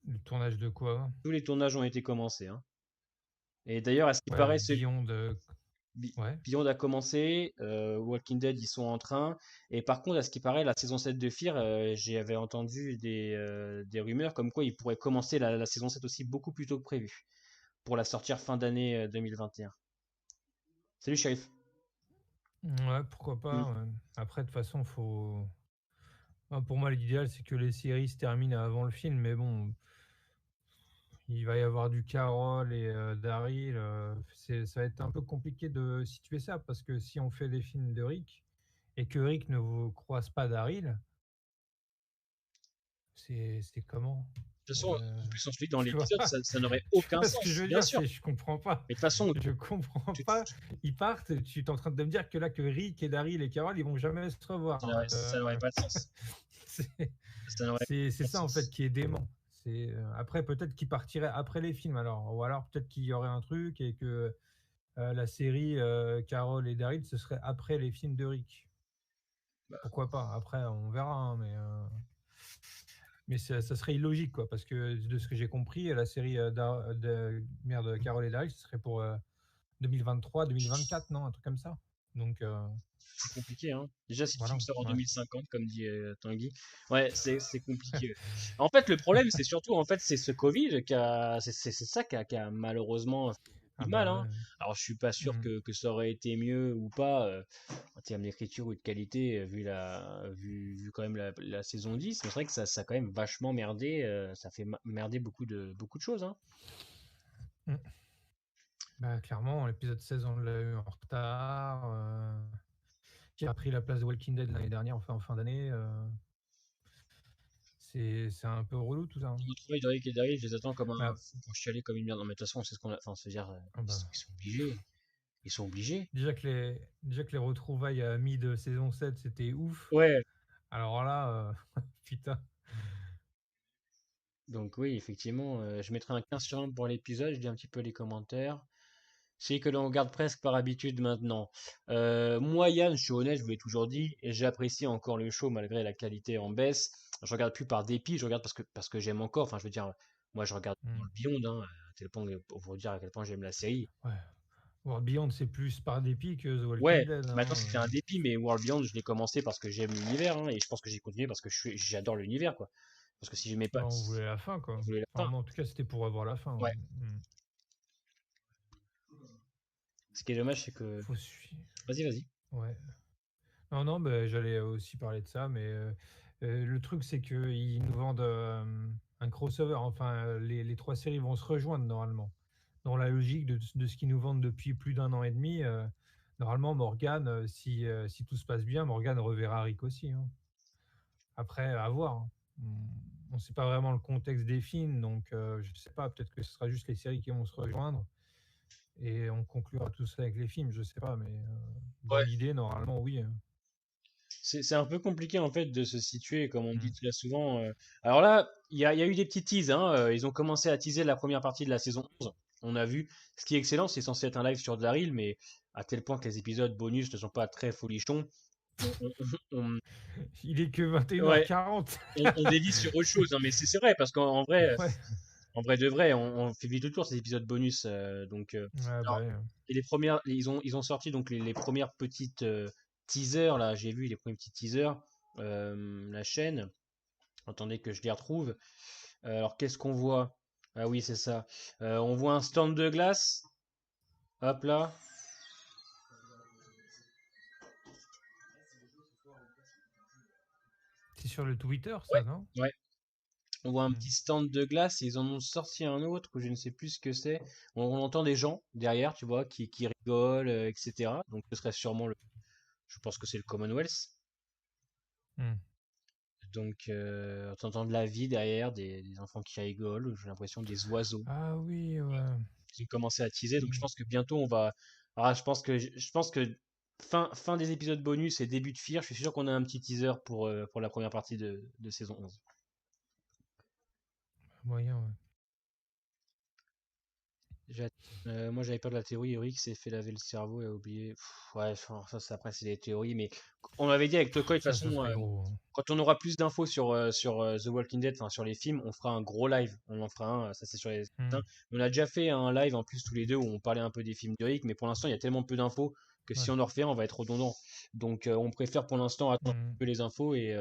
Le tournage de quoi? Tous les tournages ont été commencés, hein. Et d'ailleurs, à ce qui Ouais, paraît, Beyond. Ouais. Beyond a commencé, Walking Dead, ils sont en train. Et par contre, à ce qui paraît, la saison 7 de Fear, j'avais entendu des rumeurs comme quoi ils pourraient commencer la saison 7 aussi beaucoup plus tôt que prévu, pour la sortir fin d'année 2021. Salut, shérif. Ouais, pourquoi Mm. pas. Ouais. Après, de toute façon, faut. Enfin, pour moi, l'idéal, c'est que les séries se terminent avant le film, mais bon, il va y avoir du Carol et Daryl. Ça va être un peu compliqué de situer ça, parce que si on fait des films de Rick et que Rick ne vous croise pas Daryl, c'est comment? De toute façon, Euh, en plus, on se dit dans tu vois, l'épisode, ça n'aurait tu aucun vois ce que je sens, veux bien dire? sûr. Je comprends pas. Mais de toute façon, Je comprends tu- pas. Ils partent. Tu es en train de me dire que là, que Rick et Daryl et Carol, ils vont jamais se revoir. ça n'aurait pas de sens. C'est Ça n'aurait c'est pas de ça en fait sens. qui est dément. Après peut-être qu'ils partiraient après les films alors, ou alors peut-être qu'il y aurait un truc et que la série Carol et Daryl ce serait après les films de Rick. Bah, Pourquoi pas? Après on verra, hein, mais ça serait illogique quoi, parce que de ce que j'ai compris, la série merde, Carol et Daryl ce serait pour 2023, 2024, non, un truc comme ça. Donc c'est compliqué, hein. Déjà, si le film voilà. sort en Ouais. 2050, comme dit Tanguy, ouais, c'est compliqué. En fait, le problème, c'est surtout, en fait, c'est ce Covid c'est ça qui a malheureusement fait Ah du mal, bah hein. ouais. Alors, je suis pas sûr Mm. que ça aurait été mieux ou pas en termes d'écriture ou de qualité, vu quand même la saison 10, mais c'est vrai que ça a quand même vachement merdé, ça fait merder beaucoup de choses, hein. Mm. Bah, clairement, l'épisode 16, on l'a eu en retard. Qui a pris la place de Walking Dead l'année dernière, enfin en fin d'année. C'est un peu relou tout ça, hein. Le travail d'Eric et Daryl, je les attends comme un Bah, fou pour chialer comme une merde. Non, mais de toute façon, c'est ce qu'on a. Enfin, c'est-à-dire, ah bah, ils sont obligés. Ils sont obligés. déjà que les retrouvailles à mi de saison 7 c'était ouf. Ouais, Alors là, putain. Donc oui, effectivement, je mettrai un 15 sur 20 pour l'épisode, je dis un petit peu les commentaires. C'est que l'on regarde presque par habitude maintenant. Moi, Yann, je suis honnête, je vous l'ai toujours dit, et j'apprécie encore le show malgré la qualité en baisse. Je regarde plus par dépit, je regarde parce que j'aime encore. Enfin, je veux dire, moi, je regarde dans Hmm. le Beyond, hein, à tel point pour vous dire à quel point j'aime la série. Ouais. World Beyond, c'est plus par dépit que The Walking Ouais, Dead, maintenant hein. c'était un dépit, mais World Beyond, je l'ai commencé parce que j'aime l'univers, hein, et je pense que j'ai continué parce que j'adore l'univers, quoi. Parce que si j'aimais pas, Bah, on voulait la fin, je quoi. voulais la Enfin, fin. moi, en tout cas, c'était pour avoir la fin. Ouais. Hmm. Ce qui est dommage, c'est que. Faut suivre. Vas-y, vas-y. Ouais. Non, non, bah, j'allais aussi parler de ça, mais le truc, c'est qu'ils nous vendent un crossover. Enfin, les trois séries vont se rejoindre normalement. Dans la logique de ce qu'ils nous vendent depuis plus d'un an et demi, normalement, Morgan, si tout se passe bien, Morgan reverra Rick aussi, hein. Après, à voir, hein. On ne sait pas vraiment le contexte des films, donc je ne sais pas, peut-être que ce sera juste les séries qui vont se rejoindre et on conclura tout ça avec les films, je sais pas, mais dans Ouais. l'idée, normalement, oui, hein. C'est un peu compliqué en fait de se situer, comme on dit Mm. très souvent. Alors là, il y a eu des petits teases, hein, ils ont commencé à teaser la première partie de la saison 11. On a vu. Ce qui est excellent, c'est censé être un live sur Daryl, mais à tel point que les épisodes bonus ne sont pas très folichons. On, on- on- Il est que ouais, 21h40. on dévie sur autre chose, hein, mais c'est vrai, parce qu'en vrai, Ouais. en vrai de vrai, on fait vite le tour ces épisodes bonus. Donc, Ouais, bah, alors, ouais. et les premières, ils ont sorti donc les premières petites teasers là. J'ai vu les premiers petits teasers. La chaîne. Attendez que je les retrouve. Alors qu'est-ce qu'on voit? Ah oui, c'est ça. On voit un stand de glace. Hop là. C'est sur le Twitter, Ouais. ça, non? Ouais. On voit un Mm. petit stand de glace et ils en ont sorti un autre que je ne sais plus ce que c'est. On entend des gens derrière, tu vois, qui rigolent, etc. Donc ce serait sûrement le. Je pense que c'est le Commonwealth. Mm. Donc, on entend de la vie derrière, des enfants qui rigolent, j'ai l'impression des oiseaux. Ah oui, ouais. Ils ont commencé à teaser, donc je Mm. pense que bientôt on va. Ah, je pense que fin des épisodes bonus et début de Fear, je suis sûr qu'on a un petit teaser pour la première partie de saison 11. Moyen, ouais. J'ai- Moi j'avais peur de la théorie, Eric s'est fait laver le cerveau et a oublié. Ouais, enfin, ça après c'est des théories, mais on avait dit avec Toko, de toute Ça, ce façon, serait gros, hein. quand on aura plus d'infos sur The Walking Dead, enfin sur les films, on fera un gros live. On en fera un, ça c'est sur les. Mm. On a déjà fait un live en plus tous les deux où on parlait un peu des films d'Eric, mais pour l'instant il y a tellement peu d'infos que si Ouais. on en refait un, on va être redondant. Donc on préfère pour l'instant attendre un Mm. peu les infos et.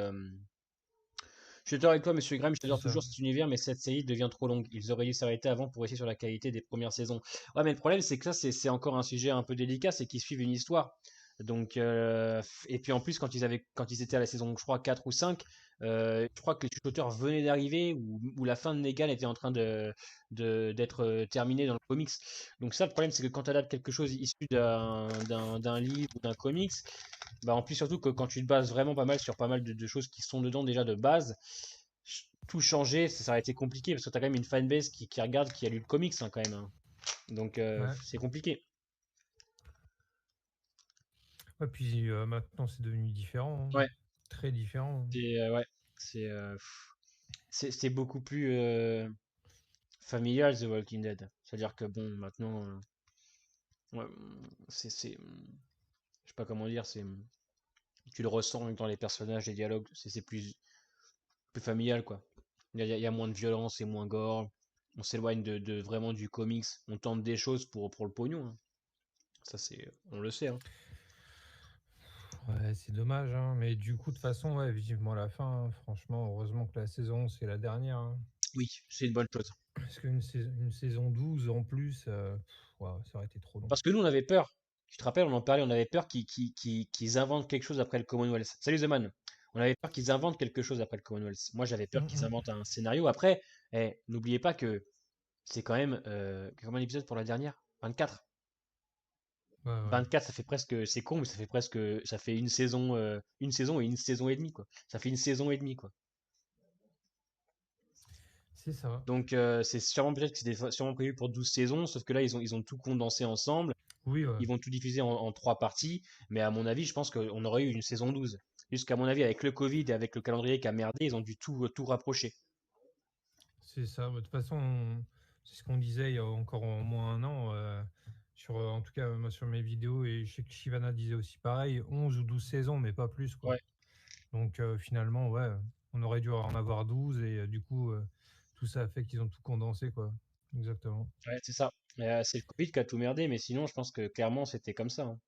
Je suis d'accord avec toi, Monsieur Graham, je C'est t'adore ça. toujours cet univers, mais cette série devient trop longue. Ils auraient dû s'arrêter avant pour essayer sur la qualité des premières saisons. Ouais, mais le problème, c'est que ça, c'est encore un sujet un peu délicat, c'est qu'ils suivent une histoire. Donc, et puis en plus, quand ils étaient à la saison, je crois, 4 ou 5, je crois que les shooters venaient d'arriver, ou la fin de Negan était en train d'être terminée dans le comics. Donc ça, le problème, c'est que quand tu adaptes quelque chose issu d'un livre ou d'un comics, bah en plus surtout que quand tu te bases vraiment pas mal sur pas mal de choses qui sont dedans déjà de base, tout changer, ça aurait été compliqué parce que t'as quand même une fanbase qui regarde, qui a lu le comics, hein, quand même, hein. Donc Ouais. c'est compliqué. Ouais, puis maintenant, c'est devenu différent, hein. Ouais, Très différent, hein. ouais, c'est euh, c'est beaucoup plus familial The Walking Dead. C'est-à-dire que bon, maintenant, ouais, je sais pas comment dire, tu le ressens dans les personnages, les dialogues, c'est plus familial, quoi. Il y a moins de violence et moins gore. On s'éloigne de vraiment du comics. On tente des choses pour le pognon, hein. Ça, on le sait, hein. Ouais, c'est dommage, hein. Mais du coup, de toute façon, ouais, vivement la fin, hein. Franchement, heureusement que la saison, c'est la dernière, hein. Oui, c'est une bonne chose. Parce une saison 12 en plus, ouah, ça aurait été trop long. Parce que nous, on avait peur. Tu te rappelles, on en parlait, on avait peur qu'ils inventent quelque chose après le Commonwealth. Salut The Man. On avait peur qu'ils inventent quelque chose après le Commonwealth. Moi, j'avais peur qu'ils Mm, inventent un scénario. Après, n'oubliez pas que c'est quand même. Combien d'épisodes pour la dernière? 24. ouais, ouais. 24, ça fait presque. C'est con, mais ça fait presque. Ça fait une saison et une saison et demie, quoi. Ça fait une saison et demie, quoi. C'est ça. Donc, c'est sûrement peut-être que c'était sûrement prévu pour 12 saisons, sauf que là, ils ont tout condensé ensemble. Oui, ouais. Ils vont tout diffuser en 3 parties, mais à mon avis, je pense qu'on aurait eu une saison 12. Juste qu'à mon avis, avec le Covid et avec le calendrier qui a merdé, ils ont dû tout rapprocher. C'est ça. De toute façon, c'est ce qu'on disait il y a encore au moins un an. En tout cas, moi, sur mes vidéos, et je sais que Shivana disait aussi pareil, 11 ou 12 saisons, mais pas plus, quoi. Ouais, Donc finalement, ouais, on aurait dû en avoir 12 et du coup, tout ça a fait qu'ils ont tout condensé, quoi. Exactement. ouais, c'est ça. C'est le Covid qui a tout merdé, mais sinon, je pense que clairement, c'était comme ça, hein.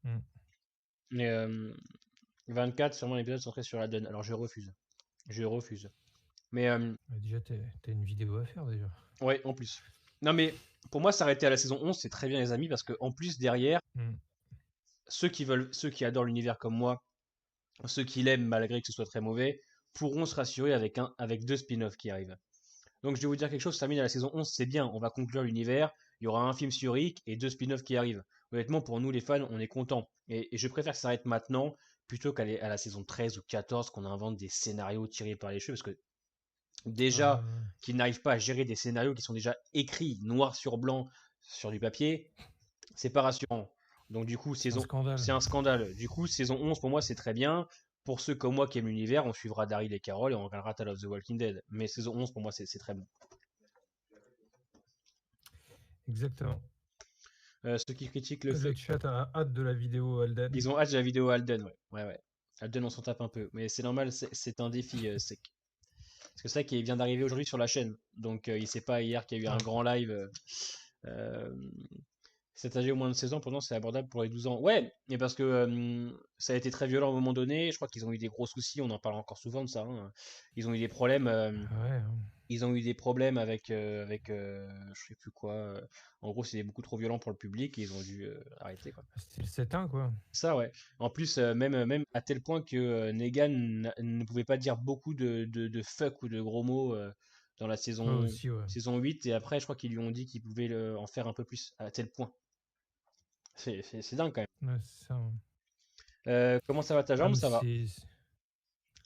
Mm. Mais 24, sûrement l'épisode centré sur Alden. Alors je refuse. Je refuse. Mais Déjà, t'as une vidéo à faire, déjà. ouais, en plus. Non, mais pour moi, s'arrêter à la saison 11, c'est très bien, les amis, parce que en plus, derrière, Mm. ceux qui adorent l'univers comme moi, ceux qui l'aiment malgré que ce soit très mauvais, pourront se rassurer avec 2 spin-offs qui arrivent. Donc je vais vous dire quelque chose, ça termine à la saison 11, c'est bien, on va conclure l'univers, il y aura un film sur Rick et 2 spin-offs qui arrivent. Honnêtement, pour nous les fans, on est contents. Et je préfère que ça s'arrête maintenant, plutôt qu'à la saison 13 ou 14, qu'on invente des scénarios tirés par les cheveux, parce que déjà, Ah, qu'ils n'arrivent pas à gérer des scénarios qui sont déjà écrits noir sur blanc sur du papier, c'est pas rassurant. Donc du coup, c'est un scandale. c'est un scandale. Du coup, saison 11 pour moi c'est très bien. Pour ceux comme moi qui aiment l'univers, on suivra Daryl et Carol et on regardera Tale of the Walking Dead. Mais saison 11 pour moi c'est très bon. Exactement. Ceux qui critiquent le Le fait, chat a hâte de la vidéo Alden. ils ont hâte de la vidéo Alden, ouais. Ouais, ouais. Alden on s'en tape un peu, mais c'est normal, c'est un défi sec. Parce que c'est ça qui vient d'arriver aujourd'hui sur la chaîne. Donc il sait pas hier qu'il y a eu un Ah, grand live. Euh, Cet âgé au moins de 16 ans, pourtant c'est abordable pour les 12 ans. Ouais, mais parce que ça a été très violent à un moment donné. Je crois qu'ils ont eu des gros soucis, on en parle encore souvent de ça, hein. Ils ont eu des problèmes. ouais, hein. Ils ont eu des problèmes avec je sais plus quoi. En gros, c'était beaucoup trop violent pour le public et ils ont dû arrêter, quoi. C'était le 7-1, quoi. Ça, ouais. En plus, même à tel point que Negan ne pouvait pas dire beaucoup de fuck ou de gros mots dans la Ouais, aussi, ouais. saison 8. Et après, je crois qu'ils lui ont dit qu'ils pouvaient en faire un peu plus, à tel point. C'est dingue quand même. Ouais, c'est ça, hein. Comment ça va ta Ah, jambe? mais Ça va.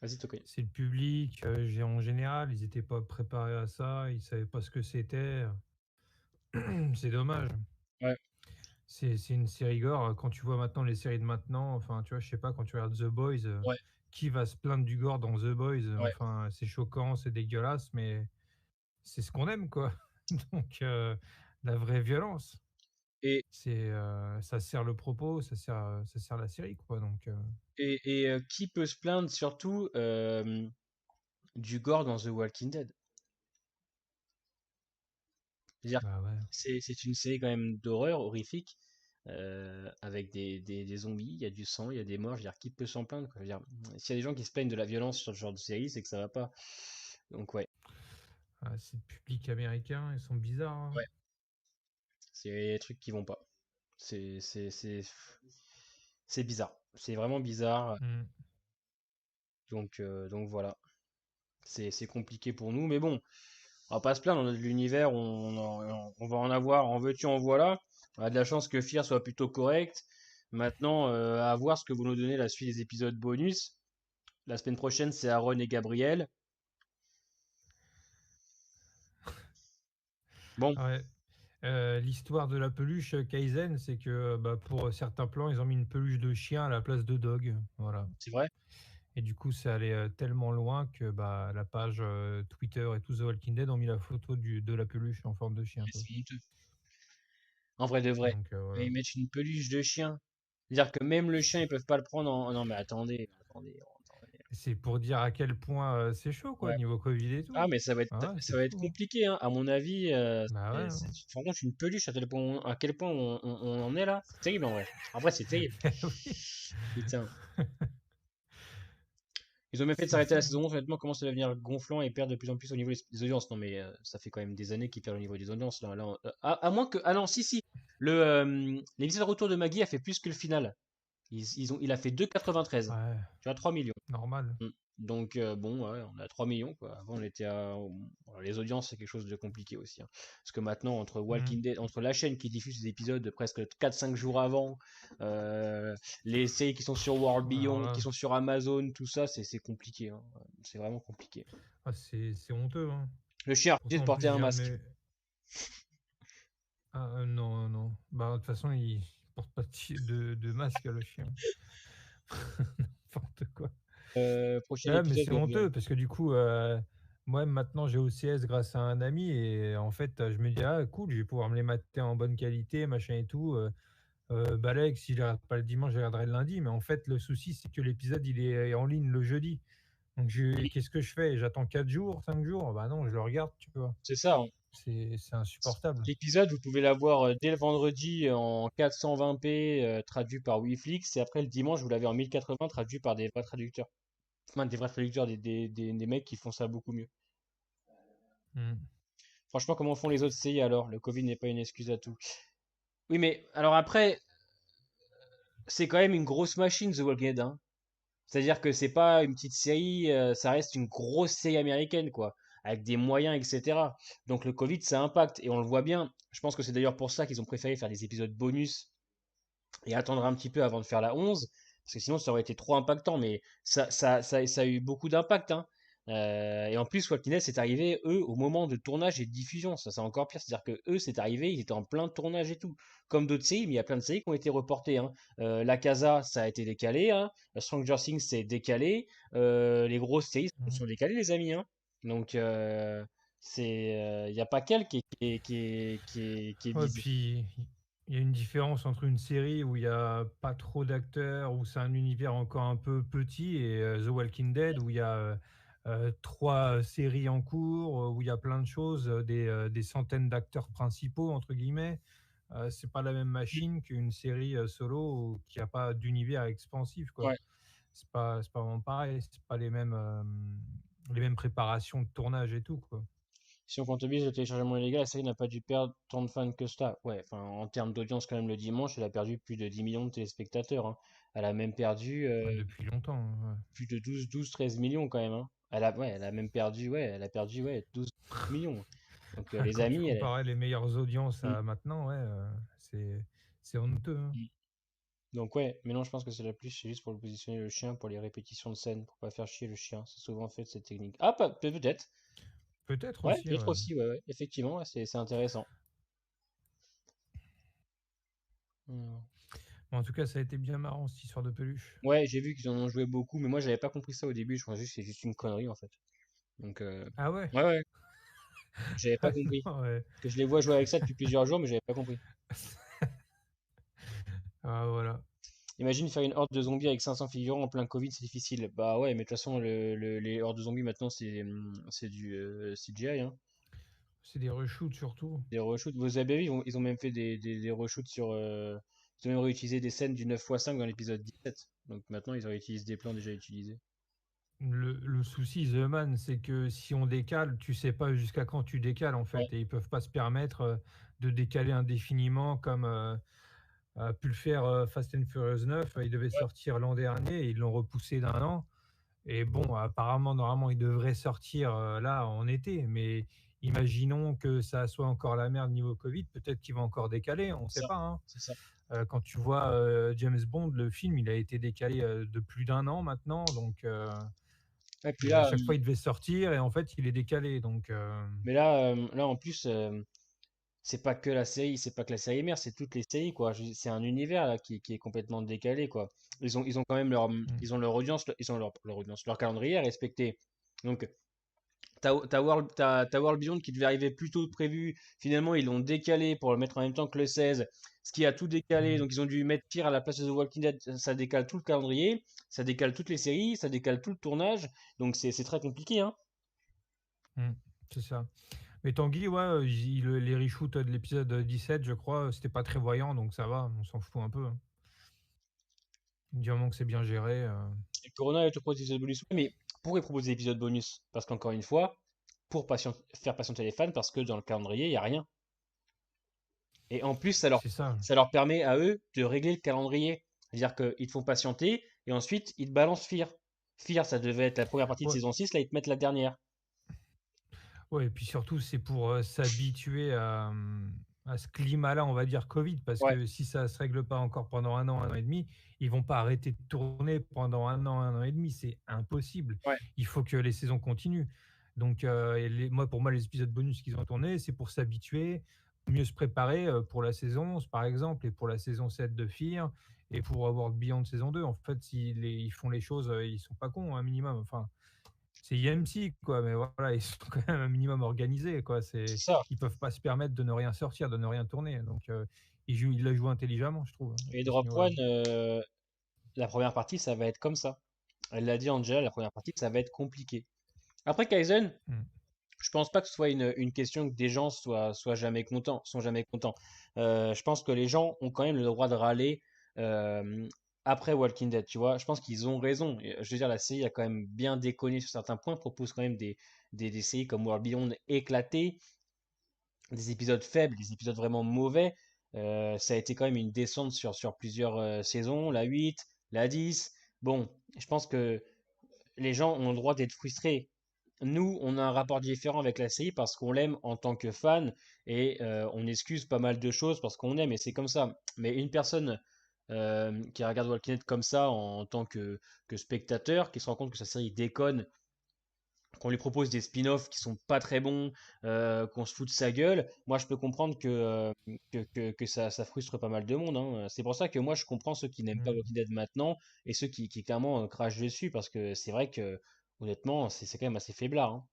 Vas-y, Tokyo. c'est le public, en général, ils étaient pas préparés à ça, ils savaient pas ce que c'était. C'est dommage. Ouais, C'est une série gore. Quand tu vois maintenant les séries de maintenant, enfin, tu vois, je sais pas, quand tu regardes The Boys, ouais, qui va se plaindre du gore dans The Boys? ouais. Enfin, c'est choquant, c'est dégueulasse, mais c'est ce qu'on aime, quoi. Donc, la vraie violence, Et, ça sert le propos, ça sert la série, quoi. Donc, qui peut se plaindre surtout du gore dans The Walking Dead? C'est-à-dire, bah ouais. c'est une série quand même d'horreur, horrifique, avec des zombies, il y a du sang, il y a des morts. Je veux dire, qui peut s'en plaindre, quoi? Je veux dire, s'il y a des gens qui se plaignent de la violence sur ce genre de série, c'est que ça va pas. Donc ouais, Ah, c'est le public américain, ils sont bizarres, hein. ouais, c'est des trucs qui vont pas. C'est c'est c'est c'est bizarre. C'est vraiment bizarre. Mm. Donc voilà, c'est compliqué pour nous, mais bon. On va pas se plaindre, on a de l'univers, on va en avoir, en veux-tu, en voilà. On a de la chance que Fear soit plutôt correct. Maintenant, à voir ce que vous nous donnez la suite des épisodes bonus. La semaine prochaine, c'est Aaron et Gabriel. Bon, Ouais. L'histoire de la peluche Kaizen, c'est que bah, pour certains plans, ils ont mis une peluche de chien à la place de dog. Voilà. c'est vrai. Et du coup, ça allait tellement loin que bah, la page Twitter et tout The Walking Dead ont mis la photo de la peluche en forme de chien, quoi. C'est honteux. En vrai de vrai. Donc Et voilà. ils mettent une peluche de chien. C'est-à-dire que même le chien, ils peuvent pas le prendre en. Non, mais attendez. C'est pour dire à quel point c'est chaud, quoi, Ouais. niveau Covid et Ah, tout. mais Ah ouais, ça c'est va être fou, hein. compliqué, hein. À mon avis, Bah ouais, hein. tu te rends compte une peluche à quel point on en est là? C'est terrible en vrai. Après, c'est terrible. Oui. Putain. Ils ont bien fait de C'est s'arrêter à ça, la hein. saison 11, honnêtement, commence à devenir gonflant et perdre de plus en plus au niveau des audiences. Non, mais ça fait quand même des années qu'ils perdent au niveau des audiences. À moins que. Ah non, si. L'épisode retour de Maggie a fait plus que le final. Il a fait 2,93. Ouais, Tu vois, 3 millions. normal. Mm. Donc, bon, ouais, on a 3 millions, quoi. Avant, on était à. Voilà, les audiences, c'est quelque chose de compliqué aussi, hein. Parce que maintenant, entre Mm. Walking Dead, entre la chaîne qui diffuse des épisodes presque 4-5 jours avant, euh, les séries qui sont sur World Alors Beyond, qui là, sont sur Amazon, tout ça, c'est compliqué, hein. C'est vraiment compliqué. ah, c'est honteux, hein. Le chien a refusé de Pourtant, en porter plus, un j'ai un de masque. mes. Ah non, non. Bah, de toute façon, il porte pas de masque, le chien. prochain Ouais, mais épisode c'est doit durer. honteux parce que du coup, moi maintenant j'ai OCS grâce à un ami et en fait, je me dis: «Ah cool, je vais pouvoir me les mater en bonne qualité, machin et tout, balèque, si je les regarde pas le dimanche, je les regarderai le lundi». Mais en fait, le souci, c'est que l'épisode, il est en ligne le jeudi. Donc qu'est-ce que je fais? J'attends 4 jours, 5 jours? Bah non, je le regarde, tu vois? C'est ça, hein. C'est insupportable. L'épisode, vous pouvez l'avoir dès le vendredi en 420p traduit par Wiflix et après le dimanche, vous l'avez en 1080 traduit par des vrais traducteurs. Enfin, des vrais traducteurs, des mecs qui font ça beaucoup mieux. Mmh. Franchement, comment font les autres CI alors? Le Covid n'est pas une excuse à tout. Oui, mais alors après, c'est quand même une grosse machine, The Walking Dead, hein. C'est-à-dire que c'est pas une petite série, ça reste une grosse série américaine, quoi, avec des moyens, etc. Donc le Covid, ça impacte, et on le voit bien. Je pense que c'est d'ailleurs pour ça qu'ils ont préféré faire des épisodes bonus et attendre un petit peu avant de faire la 11, parce que sinon ça aurait été trop impactant, mais ça a eu beaucoup d'impact, hein. Et en plus, Walking Dead, c'est arrivé, eux, au moment de tournage et de diffusion. Ça, c'est encore pire. C'est-à-dire que eux, c'est arrivé, ils étaient en plein tournage et tout. Comme d'autres séries, mais il y a plein de séries qui ont été reportées, hein. La Casa, ça a été décalé, hein. Stranger Things, c'est décalé. Les grosses séries Mmh. sont décalées, les amis, hein. Donc, il n'y a pas qu'elle qui est Ouais, visée. puis il y a une différence entre une série où il y a pas trop d'acteurs, où c'est un univers encore un peu petit et The Walking Dead où il y a, 3 séries en cours, où il y a plein de choses, des centaines d'acteurs «principaux» entre guillemets. C'est pas la même machine qu'une série, solo qui a pas d'univers expansif, quoi. Ouais. C'est pas vraiment pareil, c'est pas les mêmes préparations de tournage et tout, quoi. Si on comptabilise le téléchargement illégal, la série n'a pas dû perdre tant de fans que ça. Ouais, enfin, en termes d'audience, quand même, le dimanche, elle a perdu plus de 10 millions de téléspectateurs, hein. Elle a même perdu Depuis longtemps, ouais. plus de 13 millions, quand même, hein. Elle a même perdu, ouais, elle a perdu, ouais, 12 millions. Donc, les Quand tu amis, comparais les meilleures audiences Mm, à maintenant, ouais, c'est honteux, hein. mm. Donc, ouais, mais non, je pense que c'est la plus, c'est juste pour le positionner le chien, pour les répétitions de scène, pour pas faire chier le chien. C'est souvent fait, cette technique. Ah, peut-être. Peut-être Ouais, aussi, peut-être ouais. aussi, ouais, ouais. Effectivement, ouais, c'est intéressant. Mm. Mais en tout cas, ça a été bien marrant cette histoire de peluche. Ouais, j'ai vu qu'ils en ont joué beaucoup, mais moi j'avais pas compris ça au début. Je pensais juste que c'est juste une connerie en fait. Donc, Ah ouais? ouais, ouais, j'avais pas Ah compris. non, ouais. Parce que je les vois jouer avec ça depuis plusieurs jours, mais j'avais pas compris. Ah voilà. Imagine faire une horde de zombies avec 500 figurants en plein Covid, c'est difficile. Bah ouais, mais de toute façon, les hordes de zombies maintenant c'est du CGI, hein. C'est des reshoots surtout. Des reshoots. Vous avez vu, ils ont même fait des reshoots sur. Ils ont même réutilisé des scènes du 9x5 dans l'épisode 17. Donc maintenant, ils réutilisent des plans déjà utilisés. Le souci, The Man, c'est que si on décale, tu sais pas jusqu'à quand tu décales en Ouais, fait, et ils peuvent pas se permettre de décaler indéfiniment comme a pu le faire Fast and Furious 9. Il devait ouais, sortir l'an dernier et ils l'ont repoussé d'un an. Et bon, apparemment, normalement, il devrait sortir là en été, mais imaginons que ça soit encore la merde niveau Covid, peut-être qu'il va encore décaler, on ne c'est sait ça. pas, hein. C'est ça. Quand tu vois James Bond, le film, il a été décalé de plus d'un an maintenant, donc Et puis et à là, chaque fois il devait sortir et en fait il est décalé, donc mais là en plus. C'est pas que la série, c'est pas que la série mère, c'est toutes les séries, quoi. C'est un univers là qui est complètement décalé, quoi. Ils ont quand même mm, ils ont leur audience, ils ont leur audience, leur calendrier à respecter. Donc, t'as World Beyond qui devait arriver plus tôt que prévu. Finalement, ils l'ont décalé pour le mettre en même temps que le 16, ce qui a tout décalé. mm, Donc, ils ont dû mettre pire à la place de The Walking Dead. Ça décale tout le calendrier, ça décale toutes les séries, ça décale tout le tournage. Donc, c'est très compliqué, hein. mm, c'est ça. Mais Tanguy, ouais, les reshoots de l'épisode 17, je crois, c'était pas très voyant, donc ça va, on s'en fout un peu, hein. Du moment que c'est bien géré. Et Corona te propose des épisodes bonus. Ouais, mais pourquoi ils proposent des épisodes bonus? Parce qu'encore une fois, pour faire patienter les fans, parce que dans le calendrier, il n'y a rien. Et en plus, C'est ça. ça leur permet à eux de régler le calendrier. C'est-à-dire qu'ils te font patienter et ensuite ils te balancent Fear. Fear, ça devait être la première partie de Ouais, saison 6, là ils te mettent la dernière. ouais, et puis surtout, c'est pour s'habituer à ce climat-là, on va dire Covid, parce Ouais, que si ça se règle pas encore pendant un an et demi, ils vont pas arrêter de tourner pendant un an et demi, c'est impossible. ouais, Il faut que les saisons continuent. Donc, pour moi, les épisodes bonus qu'ils ont tournés, c'est pour s'habituer, mieux se préparer pour la saison 11, par exemple, et pour la saison 7 de Fear, et pour avoir Beyond saison 2. En fait, ils font les choses, ils sont pas cons, un minimum. Enfin, c'est IMC, quoi, mais voilà, ils sont quand même un minimum organisés, quoi. C'est ça. Ils peuvent pas se permettre de ne rien sortir, de ne rien tourner. Donc, ils la jouent intelligamment, je trouve, Et à ce Drop niveau-là. One, la première partie, ça va être comme ça. Elle l'a dit, Angela, la première partie, ça va être compliqué. Après Kaizen, Mm. je pense pas que ce soit une question que des gens soient jamais contents, sont jamais contents. Je pense que les gens ont quand même le droit de râler euh, après Walking Dead, tu vois. Je pense qu'ils ont raison. Et, je veux dire, la série a quand même bien déconné sur certains points, propose quand même des séries comme World Beyond éclatées, des épisodes faibles, des épisodes vraiment mauvais. Ça a été quand même une descente sur plusieurs saisons, la 8, la 10. Bon, je pense que les gens ont le droit d'être frustrés. Nous, on a un rapport différent avec la série parce qu'on l'aime en tant que fan et on excuse pas mal de choses parce qu'on aime et c'est comme ça. Mais une personne qui regarde Walking Dead comme ça en tant que spectateur, qui se rend compte que sa série déconne, qu'on lui propose des spin-offs qui sont pas très bons, qu'on se fout de sa gueule, moi je peux comprendre que ça frustre pas mal de monde, hein. C'est pour ça que moi je comprends ceux qui n'aiment pas Mm. Walking Dead maintenant et ceux qui clairement crachent dessus parce que c'est vrai que honnêtement c'est quand même assez faiblard, hein.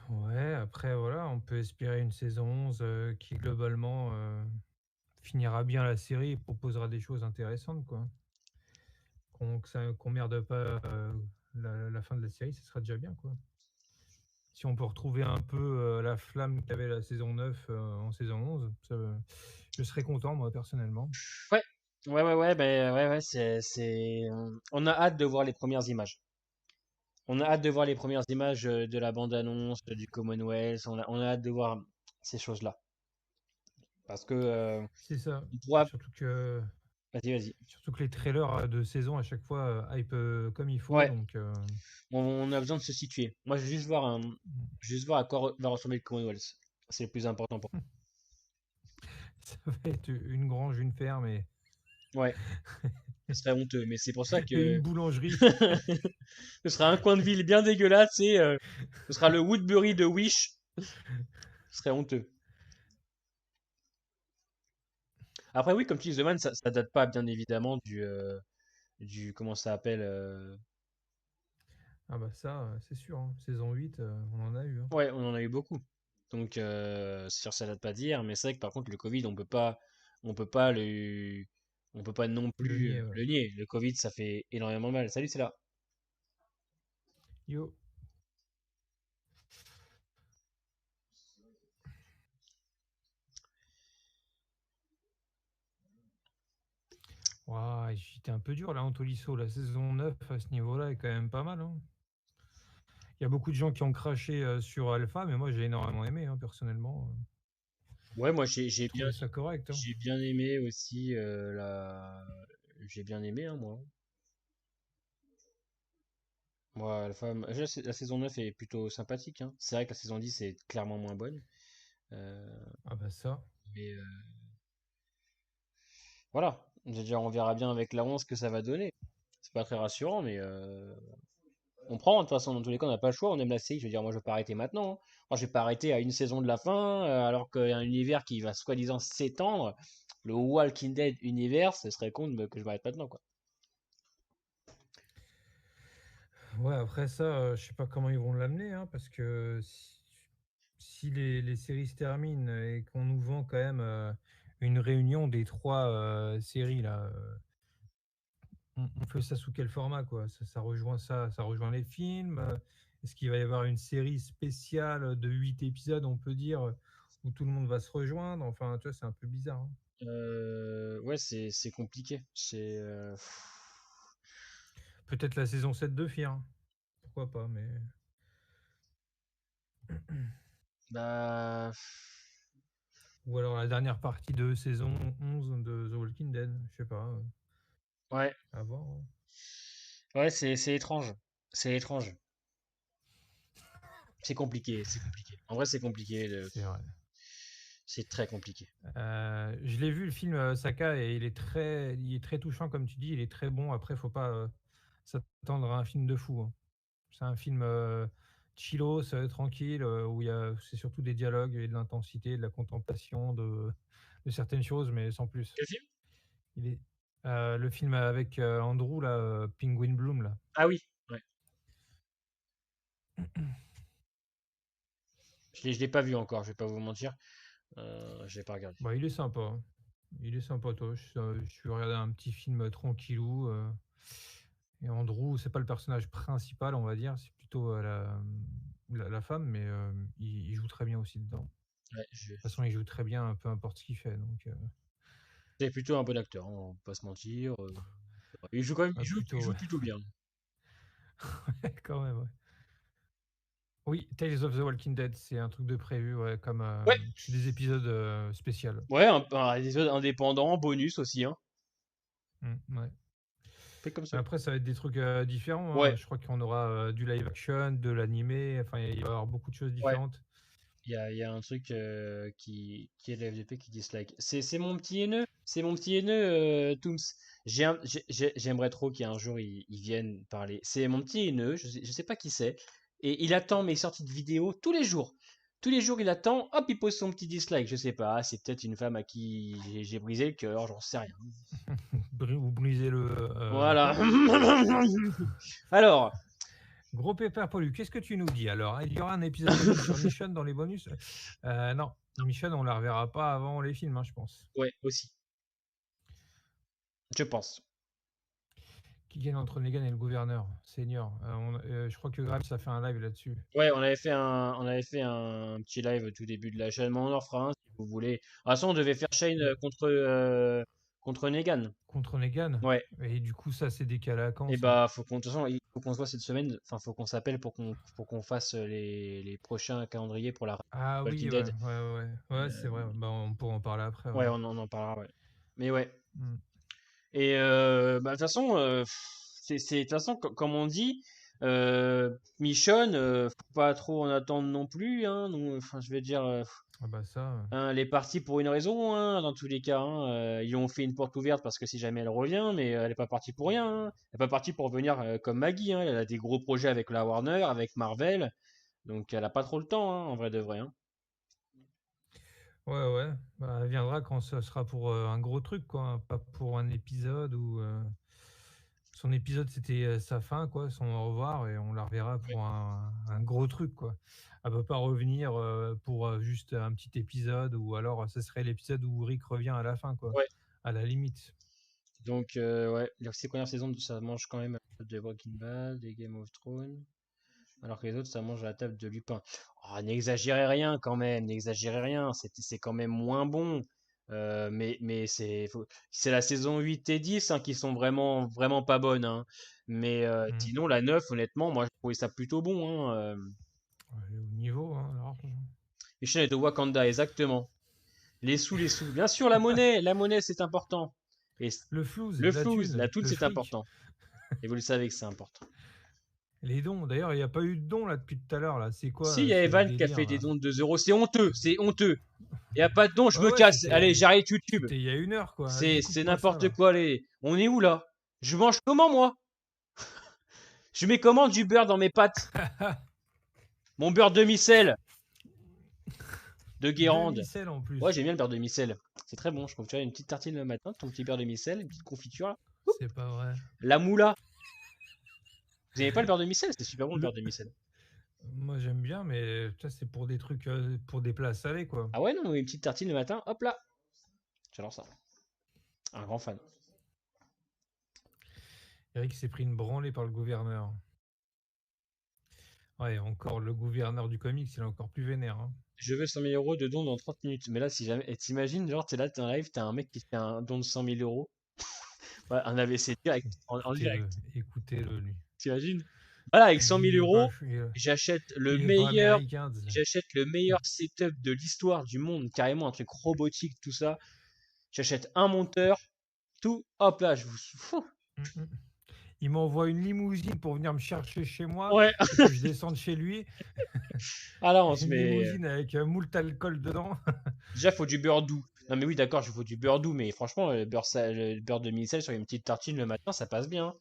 Ouais, après, voilà, on peut espérer une saison 11 qui, globalement, finira bien la série et proposera des choses intéressantes, quoi. Qu'on merde pas la fin de la série, ce sera déjà bien, quoi. Si on peut retrouver un peu la flamme qu'avait la saison 9 en saison 11, je serais content, moi, personnellement. Ouais, ouais, ben ouais, on a hâte de voir les premières images. On a hâte de voir les premières images de la bande-annonce, du Commonwealth, on a hâte de voir ces choses-là. Parce que C'est ça. on pourra... Surtout que, Vas-y, vas-y. surtout que les trailers de saison, à chaque fois, hype comme il faut. Ouais, Donc, on a besoin de se situer. Moi, je veux juste voir à quoi va ressembler le Commonwealth. C'est le plus important pour ça va être une grange, une ferme moi. Ouais, ce serait honteux, mais c'est pour ça et que une boulangerie. ce sera un coin de ville bien dégueulasse et ce sera le Woodbury de Wish. Ce serait honteux. Après, oui, comme tu dis, The Man, ça date pas bien évidemment du comment ça s'appelle. Ah bah ça, c'est sûr, hein. Saison 8, on en a eu, hein. Ouais, on en a eu beaucoup. Donc, c'est sûr, ça date pas d'hier, mais c'est vrai que par contre, le Covid, on peut pas on peut pas non Le plus nier, ouais. le nier. Le Covid, ça fait énormément mal. Salut, c'est là. Yo. Ouah, j'étais un peu dur là, Antolisso. La saison 9 à ce niveau-là est quand même pas mal, hein. Il y a beaucoup de gens qui ont craché sur Alpha, mais moi j'ai énormément aimé, hein, personnellement. Ouais, moi, J'ai trouvé ça correct, hein. j'ai bien aimé aussi j'ai bien aimé, hein, moi. Moi, la saison 9 est plutôt sympathique, hein. C'est vrai que la saison 10 est clairement moins bonne. Euh, Ah bah ça. mais voilà. Je veux dire, on verra bien avec la 11 ce que ça va donner. C'est pas très rassurant, mais on prend, de toute façon, dans tous les cas, on n'a pas le choix, on aime la série. Je veux dire, moi, je vais pas arrêter maintenant, hein. Moi, je vais pas arrêter à une saison de la fin, alors qu'il y a un univers qui va soi-disant s'étendre. Le Walking Dead univers, ce serait con que je m'arrête maintenant, quoi. Ouais, après ça, je sais pas comment ils vont l'amener, hein, parce que si les séries se terminent et qu'on nous vend quand même une réunion des trois séries là, on fait ça sous quel format, quoi? Ça rejoint ça rejoint les films. Est-ce qu'il va y avoir une série spéciale de 8 épisodes, on peut dire, où tout le monde va se rejoindre? Enfin, tu vois, c'est un peu bizarre, hein. Ouais, c'est compliqué. Peut-être la saison 7 de Fear, hein. Pourquoi pas, mais Bah, ou alors la dernière partie de saison 11 de The Walking Dead, je sais pas, ouais, à voir, hein. ouais, c'est étrange. C'est étrange. C'est compliqué, c'est compliqué. En vrai, c'est compliqué. C'est vrai. C'est très compliqué. Je l'ai vu le film Saka et il est très touchant comme tu dis, il est très bon. Après, faut pas s'attendre à un film de fou, hein. C'est un film chillos, tranquille, où c'est surtout des dialogues et de l'intensité, de la contemplation, de certaines choses, mais sans plus. Quel film? Il est le film avec Andrew là, Penguin Bloom là. Ah oui, ouais. Je l'ai pas vu encore, je vais pas vous mentir. Je l'ai pas regardé. Bah, il est sympa, hein. Il est sympatoche. Je suis regardé un petit film tranquillou. Et Andrew, c'est pas le personnage principal, on va dire, c'est plutôt la femme, mais il joue très bien aussi dedans. Ouais, De toute façon, il joue très bien, peu importe ce qu'il fait. Donc, c'est plutôt un bon acteur, hein, on va pas se mentir. Il joue quand même, il plutôt, joue ouais. plutôt bien. Quand même, ouais. Oui, Tales of the Walking Dead, c'est un truc de prévu, ouais, comme Ouais, c'est des épisodes spéciaux. ouais, un épisode indépendant, bonus aussi, hein. Ouais. Fait comme ça. Mais après, ça va être des trucs différents, hein. Ouais, Je crois qu'on aura du live action, de l'animé. Enfin, il va y avoir beaucoup de choses ouais. différentes. Il y a un truc qui est de la FDP qui dislike. C'est mon petit haineux, c'est mon petit haineux, Tooms. J'aimerais trop qu'un jour il vienne parler. C'est mon petit haineux, je sais pas qui c'est. Et il attend mes sorties de vidéos tous les jours. Tous les jours, il attend, hop, il pose son petit dislike. Je sais pas, c'est peut-être une femme à qui j'ai brisé le cœur, j'en sais rien. Vous brisez le Voilà. cœur. Alors, Gros pépère pollu, qu'est-ce que tu nous dis alors? Il y aura un épisode bonus sur Mission dans les bonus? Non, Mission, on la reverra pas avant les films, hein, je pense. ouais, aussi, je pense. Qui gagne entre Negan et le gouverneur? Senior. Je crois que Grabs a fait un live là-dessus. Ouais, on avait fait un petit live au tout début de la chaîne, mais on en refera un si vous voulez. De toute façon, on devait faire Shane contre Negan. Contre Negan? Ouais. Et du coup, ça s'est décalé à quand Et ça? bah, de toute façon, il faut qu'on se voit cette semaine. Enfin, faut qu'on s'appelle pour qu'on fasse les prochains calendriers pour la Ah Walking oui, Dead. ouais, c'est vrai. Bah, on pourra en parler après, Ouais, ouais. on en parlera, ouais. Mais ouais. Hmm. Et bah, de toute façon, de toute façon, comme on dit, Michonne, faut pas trop en attendre non plus, hein. Enfin, je vais dire. Ah bah ça. Hein, elle est partie pour une raison, hein, dans tous les cas, hein. Ils lui ont fait une porte ouverte parce que si jamais elle revient, mais elle n'est pas partie pour rien, hein. Elle n'est pas partie pour venir comme Maggie, hein. Elle a des gros projets avec la Warner, avec Marvel, donc elle a pas trop le temps, hein, en vrai de vrai, hein. Ouais. Bah, elle viendra quand ce sera pour un gros truc, quoi, hein, pas pour un épisode où son épisode c'était sa fin, quoi, son au revoir, et on la reverra pour un gros truc, quoi. Elle peut pas revenir pour juste un petit épisode, ou alors ce serait l'épisode où Rick revient à la fin, quoi, Ouais. à la limite. Donc ouais, ces premières saisons, ça mange quand même de Breaking Bad, des Game of Thrones, alors que les autres, ça mange à la table de Lupin. Oh, n'exagérez rien quand même, n'exagérez rien, c'est quand même moins bon. Mais c'est la saison 8 et 10 hein, qui sont vraiment, vraiment pas bonnes, hein. Mais Mm. sinon, la 9 honnêtement, moi, je trouvais ça plutôt bon, hein. Ouais, au niveau, hein, large. Michel est au Wakanda, exactement. Les sous. Bien sûr, la monnaie, c'est important. Et Le flouze, le la flouze, thune, la thune, le c'est fric, important. Et vous le savez que c'est important. les dons. D'ailleurs, il n'y a pas eu de dons là depuis tout à l'heure, là. C'est quoi Si, il y a ce Evan qui a délire fait des là? dons de 2 euros, c'est honteux, c'est honteux. Il n'y a pas de don, je me Ouais, casse. Allez, j'arrête YouTube. c'était il y a une heure, quoi. Vas-y, C'est coupe-moi ça n'importe là. quoi, allez. On est où là? Je mange comment moi? Je mets comment du beurre dans mes pâtes? Mon beurre demi-sel de Guérande. Demi-sel en plus. Ouais, j'aime bien le beurre demi-sel. C'est très bon, je trouve. Tu vois, une petite tartine le matin, ton petit beurre demi-sel, une petite confiture là. C'est pas vrai. La moula. Vous aimez pas le beurre demi-sel? C'est super bon le Le... beurre demi-sel. Moi j'aime bien, mais ça c'est pour des trucs, pour des plats salés, quoi. Ah ouais, non, une petite tartine le matin, hop là. J'adore ça. Un grand fan. Eric s'est pris une branlée par le gouverneur. Ouais, encore le gouverneur du comics, il est encore plus vénère, hein. Je veux 100 000 euros de don dans 30 minutes. Mais là, si jamais. Et t'imagines, genre, t'es là, t'es en live, t'as un mec qui fait un don de 100 000 euros. Ouais, un AVC direct, en Écoutez-le, direct. écoutez-le lui. T'imagines? Voilà, avec 100 000 Il est pas, euros, j'achète le il est pas meilleur. américain. J'achète le meilleur setup de l'histoire du monde, carrément un truc robotique, tout ça. J'achète un monteur, tout, hop là, je vous fous. Mm, mm. Il m'envoie une limousine pour venir me chercher chez moi Ouais, et que je descende chez lui. ah là, on se Une met. limousine avec moult alcool dedans. Déjà, faut du beurre doux. Non, mais oui, d'accord, il faut du beurre doux, mais franchement, le beurre de micelle sur une petite tartine le matin, ça passe bien, hein.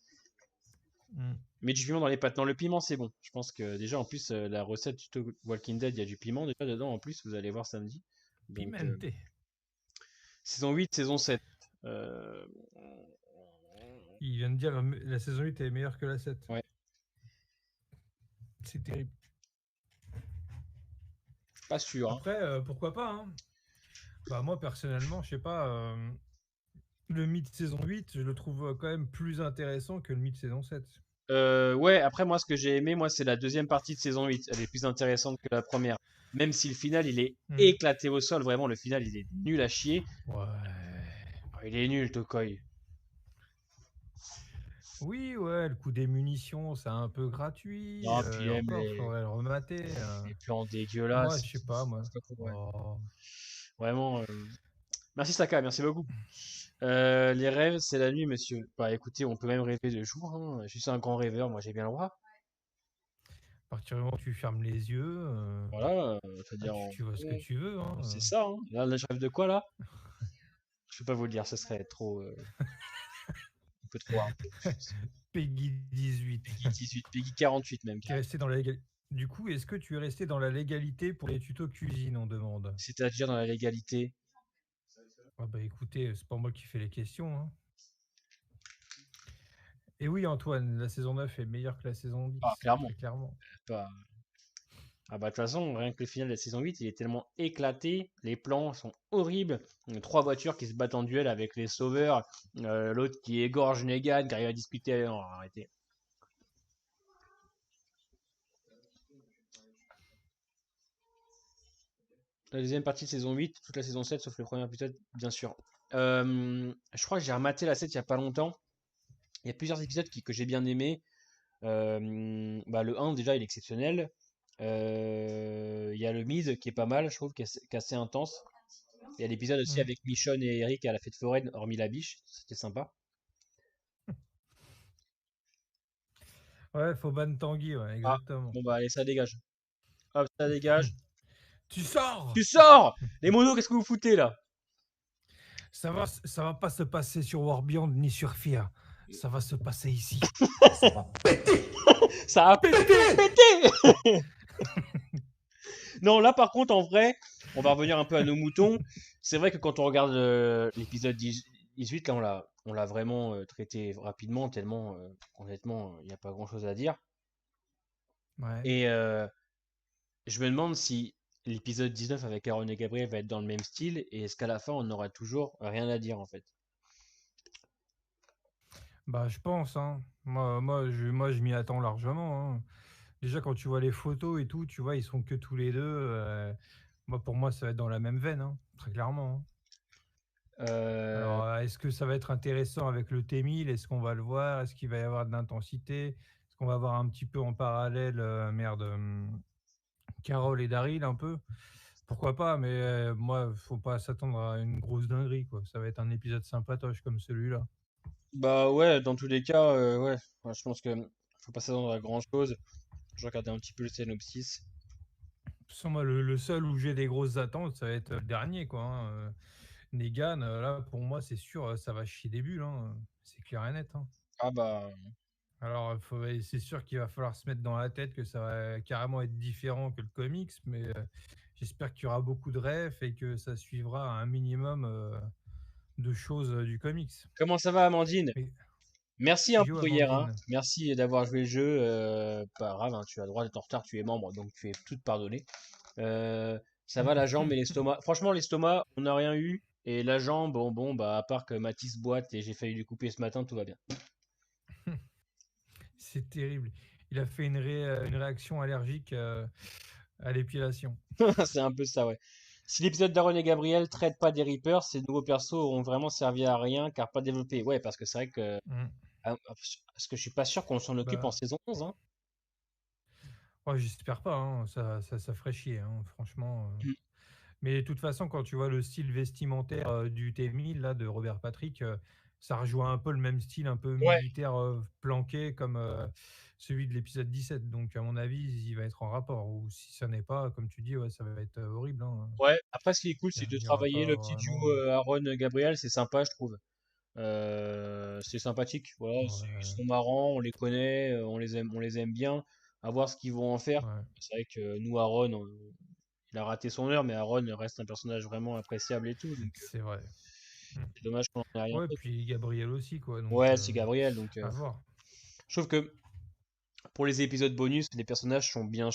Mm. Mets du piment dans les pâtes. Non, le piment, c'est bon. Je pense que déjà, en plus, la recette tuto Walking Dead, il y a du piment déjà dedans. En plus, vous allez voir samedi. Donc, Pimenté. Saison 8, saison 7. Euh, Il vient de dire la saison 8 est meilleure que la 7. Ouais. C'est terrible. Pas sûr. Hein. Après, pourquoi pas, hein. Bah, moi, personnellement, je sais pas. Le mythe saison 8, je le trouve quand même plus intéressant que le mythe saison 7. Ouais, après, moi, ce que j'ai aimé, moi, c'est la deuxième partie de saison 8. Elle est plus intéressante que la première. Même si le final, il est éclaté au sol. Vraiment, le final, il est nul à chier. Ouais. Oh, il est nul, Tokoi. Oui, ouais, le coup des munitions, c'est un peu gratuit. Non, puis Et même encore, faudrait le remater. les plans Moi, dégueulasses. je sais pas, moi. C'est pas cool, ouais. Oh. Vraiment. Merci, Saka, merci beaucoup. Les rêves, c'est la nuit, monsieur. Bah écoutez, on peut même rêver de jour. Hein. Je suis un grand rêveur, moi, j'ai bien le droit. À partir du moment où tu fermes les yeux, Voilà, c'est-à-dire, tu vois ce que tu veux. Hein. c'est ça. Hein. Là, je rêve de quoi, là? Je peux pas vous le dire, ce serait trop. Un peu trop. Peggy 18. Peggy 18, Peggy 48 même. T'es resté dans la Du coup, est-ce que tu es resté dans la légalité pour les tutos cuisine, on demande? C'est-à-dire dans la légalité. Ah bah écoutez, c'est pas moi qui fais les questions. Hein. Et oui, Antoine, la saison 9 est meilleure que la saison 10, Ah, clairement. très clairement. Pas... Ah bah de toute façon, rien que le final de la saison 8, il est tellement éclaté, les plans sont horribles. Il y a 3 voitures qui se battent en duel avec les sauveurs, l'autre qui égorge Negan, qui arrive à discuter. Non, arrêtez. La deuxième partie de saison 8, toute la saison 7, sauf le premier épisode, bien sûr. Je crois que j'ai rematé la 7 il y a pas longtemps. Il y a plusieurs épisodes que j'ai bien aimés. Bah, le 1, déjà, il est exceptionnel. Il y a le mid qui est pas mal, je trouve, qui est assez intense. Il y a l'épisode aussi avec Michonne et Eric à la fête foraine, hormis la biche. C'était sympa. Ouais, faut ban Tanguy, ouais, Ah, exactement. bon bah allez, ça dégage. Hop, ça dégage. Tu sors! Tu sors! Les monos, qu'est-ce que vous foutez là? Ça va pas se passer sur Warbeyond ni sur Fear. Ça va se passer ici. Ça va péter! Ça a pété! Non, là par contre, en vrai, on va revenir un peu à nos moutons. C'est vrai que quand on regarde l'épisode 18, là, on l'a vraiment traité rapidement, tellement, honnêtement, il n'y a pas grand-chose à dire. Ouais. Et je me demande si l'épisode 19 avec Aaron et Gabriel va être dans le même style, et est-ce qu'à la fin, on n'aura toujours rien à dire, en fait. Bah, je pense, hein. Je m'y attends largement. Hein. Déjà, quand tu vois les photos et tout, tu vois, ils sont que tous les deux. Pour moi, ça va être dans la même veine, hein, très clairement. Hein. Alors, est-ce que ça va être intéressant avec le T1000? Est-ce qu'on va le voir? Est-ce qu'il va y avoir de l'intensité? Est-ce qu'on va voir un petit peu en parallèle, Carole et Daryl un peu? Pourquoi pas, mais moi, faut pas s'attendre à une grosse dinguerie, quoi. Ça va être un épisode sympatoche comme celui-là. Bah ouais, dans tous les cas, ouais. Enfin, je pense que faut pas s'attendre à grand-chose. Je regardais un petit peu le synopsis. Sans moi, le seul où j'ai des grosses attentes, ça va être le dernier, quoi. Hein. Negan, là, pour moi, c'est sûr, ça va chier des bulles. Hein. C'est clair et net. Hein. Ah bah... Alors, c'est sûr qu'il va falloir se mettre dans la tête que ça va carrément être différent que le comics, mais j'espère qu'il y aura beaucoup de refs et que ça suivra un minimum de choses du comics. Comment ça va, Amandine? Mais, Merci hein, yo, pour hier. Hein. Amandine. Merci d'avoir joué le jeu. Pas grave, hein, tu as le droit d'être en retard, tu es membre, donc tu es tout pardonné. Ça va la jambe et l'estomac. Franchement, l'estomac, on n'a rien eu. Et la jambe, bon, bah, à part que Mathis boite et j'ai failli lui couper ce matin, tout va bien. C'est terrible. Il a fait une réaction allergique à l'épilation. C'est un peu ça, ouais. Si l'épisode d'Aaron et Gabriel traite pas des Reapers, ces nouveaux persos auront vraiment servi à rien car pas développés. Ouais, parce que c'est vrai que. Parce que je suis pas sûr qu'on s'en occupe en saison 11. Hein. Ouais, j'espère pas. Hein. Ça ferait chier, hein, franchement. Mais de toute façon, quand tu vois le style vestimentaire du T1000 là, de Robert Patrick, ça rejoint un peu le même style, un peu militaire planqué comme celui de l'épisode 17. Donc, à mon avis, il va être en rapport. Ou si ça n'est pas, comme tu dis, ouais, ça va être horrible. Hein. Ouais, après, ce qui est cool, c'est de Il y aura travailler pas le petit vraiment. duo Aaron-Gabriel, c'est sympa, je trouve. C'est sympathique, voilà, ils sont marrants, on les connaît, on les aime bien. À voir ce qu'ils vont en faire. Ouais. C'est vrai que nous, Aaron, il a raté son heure, mais Aaron reste un personnage vraiment appréciable et tout. C'est vrai. C'est dommage qu'on en ait rien Ouais, fait. puis Gabriel aussi, quoi. Donc, Ouais, c'est Gabriel, donc à voir. je trouve que pour les épisodes bonus, les personnages sont bien.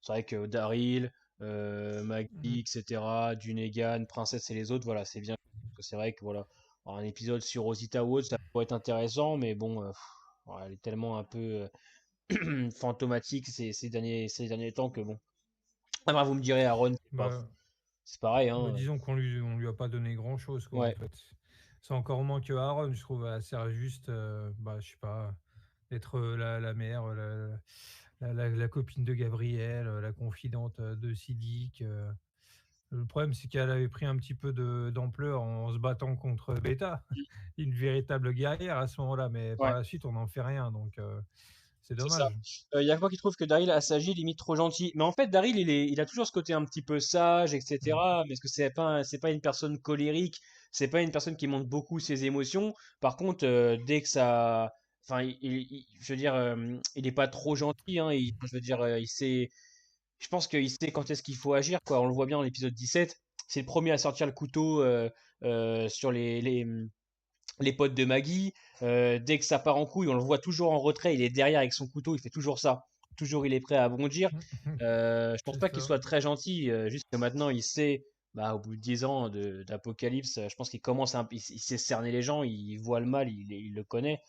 C'est vrai que Daryl, Maggie, etc., Dunegan, Princesse et les autres, voilà, c'est bien. Parce que c'est vrai que voilà, alors, un épisode sur Rosita ou autre, ça pourrait être intéressant, mais bon, elle est tellement un peu fantomatique ces derniers temps que bon. Ah bah, vous me direz, Aaron, Bah, c'est pareil, hein. disons on lui a pas donné grand-chose, quoi, en Ouais, fait. C'est encore moins que Aaron, je trouve. Elle sert juste, bah, je sais pas, d'être la mère, la copine de Gabriel, la confidente de Siddiq. Le problème, c'est qu'elle avait pris un petit peu d'ampleur en se battant contre Beta, une véritable guerrière à ce moment-là, mais par ouais. la suite, on n'en fait rien, donc c'est C'est ça. dommage. Il y a que moi qui trouve que Daryl s'agit limite trop gentil. Mais en fait, Daryl, il a toujours ce côté un petit peu sage, Mm. etc. Mais est-ce que c'est pas une personne colérique, c'est pas une personne qui montre beaucoup ses émotions. Par contre, dès que ça, enfin, je veux dire, il est pas trop gentil, hein. Je veux dire, je pense qu'il sait quand est-ce qu'il faut agir, quoi. On le voit bien dans l'épisode 17. C'est le premier à sortir le couteau sur les potes de Maggie. Dès que ça part en couille, on le voit toujours en retrait. Il est derrière avec son couteau, il fait toujours ça. Toujours, il est prêt à bondir. Je pense C'est pas qu'il ça. soit très gentil, juste que maintenant il sait, bah, au bout de 10 ans d'Apocalypse, je pense qu'il commence il sait cerner les gens, il voit le mal, il le connaît.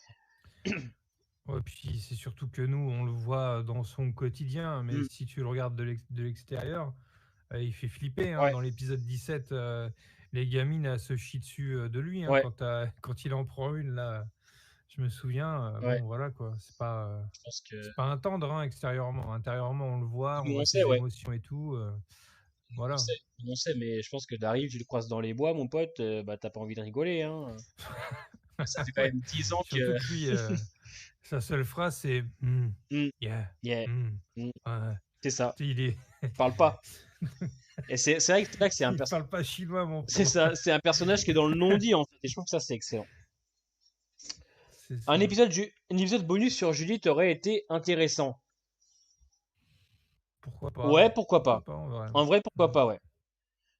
Ouais, puis c'est surtout que nous, on le voit dans son quotidien, mais Mm. si tu le regardes de l'extérieur, il fait flipper, hein. Ouais, Dans l'épisode 17, les gamines elles se chient dessus de lui, hein, ouais, quand il en prend une, là. Je me souviens, ouais. bon, voilà, quoi. Je pense que C'est pas un tendre, hein, extérieurement. Intérieurement, on le voit, on nous on voit sait, ses ouais. émotions et tout. Nous on Voilà. sait, nous on sait, mais je pense que d'arrive, tu le croises dans les bois, mon pote, bah t'as pas envie de rigoler, hein. Ça fait quand Ouais. même 10 ans que. Surtout que lui, sa seule phrase, c'est Mm, yeah, yeah, hmm, mm, ouais. c'est ça. Tu sais, il est. Parle pas. Et c'est vrai que c'est un Il personnage. parle pas chinois, mon C'est pauvre. ça, c'est un personnage qui est dans le non-dit en fait, et je trouve que ça c'est excellent. C'est ça. Un épisode bonus sur Judith aurait été intéressant. Pourquoi Ouais, pas? pourquoi Pourquoi pas. pas, en vrai. En vrai, pourquoi Hmm. pas, ouais.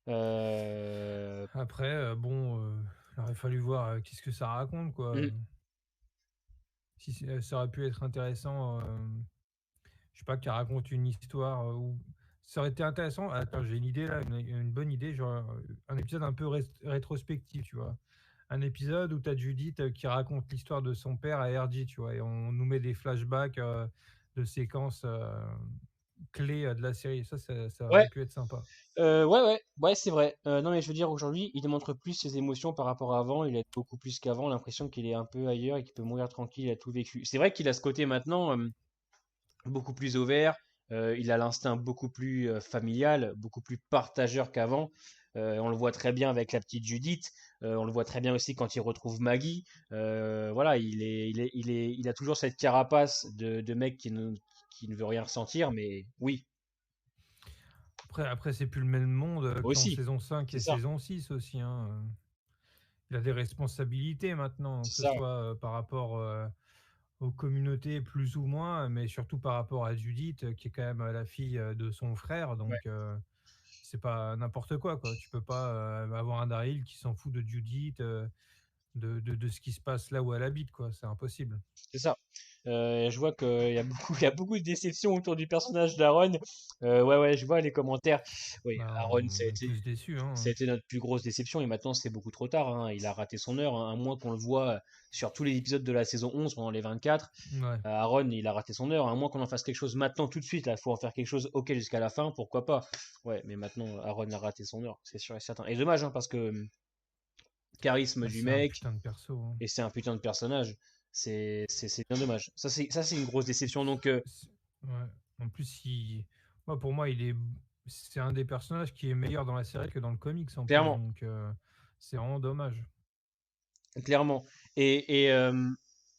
Euh... Après, bon, il aurait fallu voir qu'est-ce que ça raconte, quoi. mm, Si ça aurait pu être intéressant, je sais pas, qu'elle raconte une histoire ou ça aurait été intéressant. Attends, j'ai une idée là, une bonne idée, genre un épisode un peu rétrospectif, tu vois. Un épisode où tu as Judith qui raconte l'histoire de son père à RG, tu vois, et on nous met des flashbacks de séquences clés de la série. Ça Ouais, aurait pu être sympa. ouais, c'est vrai. Non, mais je veux dire, aujourd'hui, il démontre plus ses émotions par rapport à avant. Il est beaucoup plus qu'avant. L'impression qu'il est un peu ailleurs et qu'il peut mourir tranquille. Il a tout vécu. C'est vrai qu'il a ce côté maintenant beaucoup plus ouvert. Il a l'instinct beaucoup plus familial, beaucoup plus partageur qu'avant. On le voit très bien avec la petite Judith. On le voit très bien aussi quand il retrouve Maggie. Voilà, il a toujours cette carapace de mec qui ne veut rien ressentir. Mais oui, Après c'est plus le même monde qu'en aussi, saison 5 c'est et ça, saison 6 aussi, hein. Il a des responsabilités maintenant, que c'est ce ça. soit par rapport aux communautés plus ou moins, mais surtout par rapport à Judith, qui est quand même la fille de son frère. Ouais, Donc, c'est pas n'importe quoi, quoi. Tu peux pas avoir un Daryl qui s'en fout de Judith, de ce qui se passe là où elle habite, quoi. C'est impossible. c'est ça. Je vois qu'il y a il y a beaucoup de déceptions autour du personnage d'Aaron. Ouais, ouais, je vois les commentaires. Oui, Bah, Aaron, on est tous déçus, ça a hein. été notre plus grosse déception et maintenant c'est beaucoup trop tard, hein. Il a raté son heure, hein. À moins qu'on le voit sur tous les épisodes de la saison 11 pendant les 24. Ouais. Aaron, il a raté son heure. À moins qu'on en fasse quelque chose maintenant tout de suite. Là, il faut en faire quelque chose ok jusqu'à la fin, pourquoi pas. Ouais, mais maintenant Aaron a raté son heure, c'est sûr et certain. Et dommage, hein, parce que charisme Bah, du c'est un mec putain de perso, hein. et c'est un putain de personnage. C'est bien dommage. Ça c'est une grosse déception. Donc, Ouais. En plus, pour moi, c'est un des personnages qui est meilleur dans la série que dans le comics en plus. clairement, Donc, c'est vraiment dommage. clairement. Et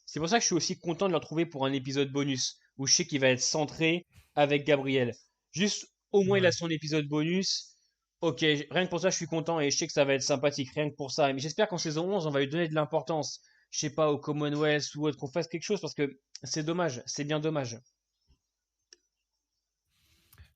c'est pour ça que je suis aussi content de le retrouver pour un épisode bonus où je sais qu'il va être centré avec Gabriel. Juste, au moins, il a Ouais. son épisode bonus. Ok, rien que pour ça, je suis content et je sais que ça va être sympathique, rien que pour ça. Mais j'espère qu'en saison 11, on va lui donner de l'importance. Je sais pas, au Commonwealth ou autre, qu'on fasse quelque chose parce que c'est dommage, c'est bien dommage.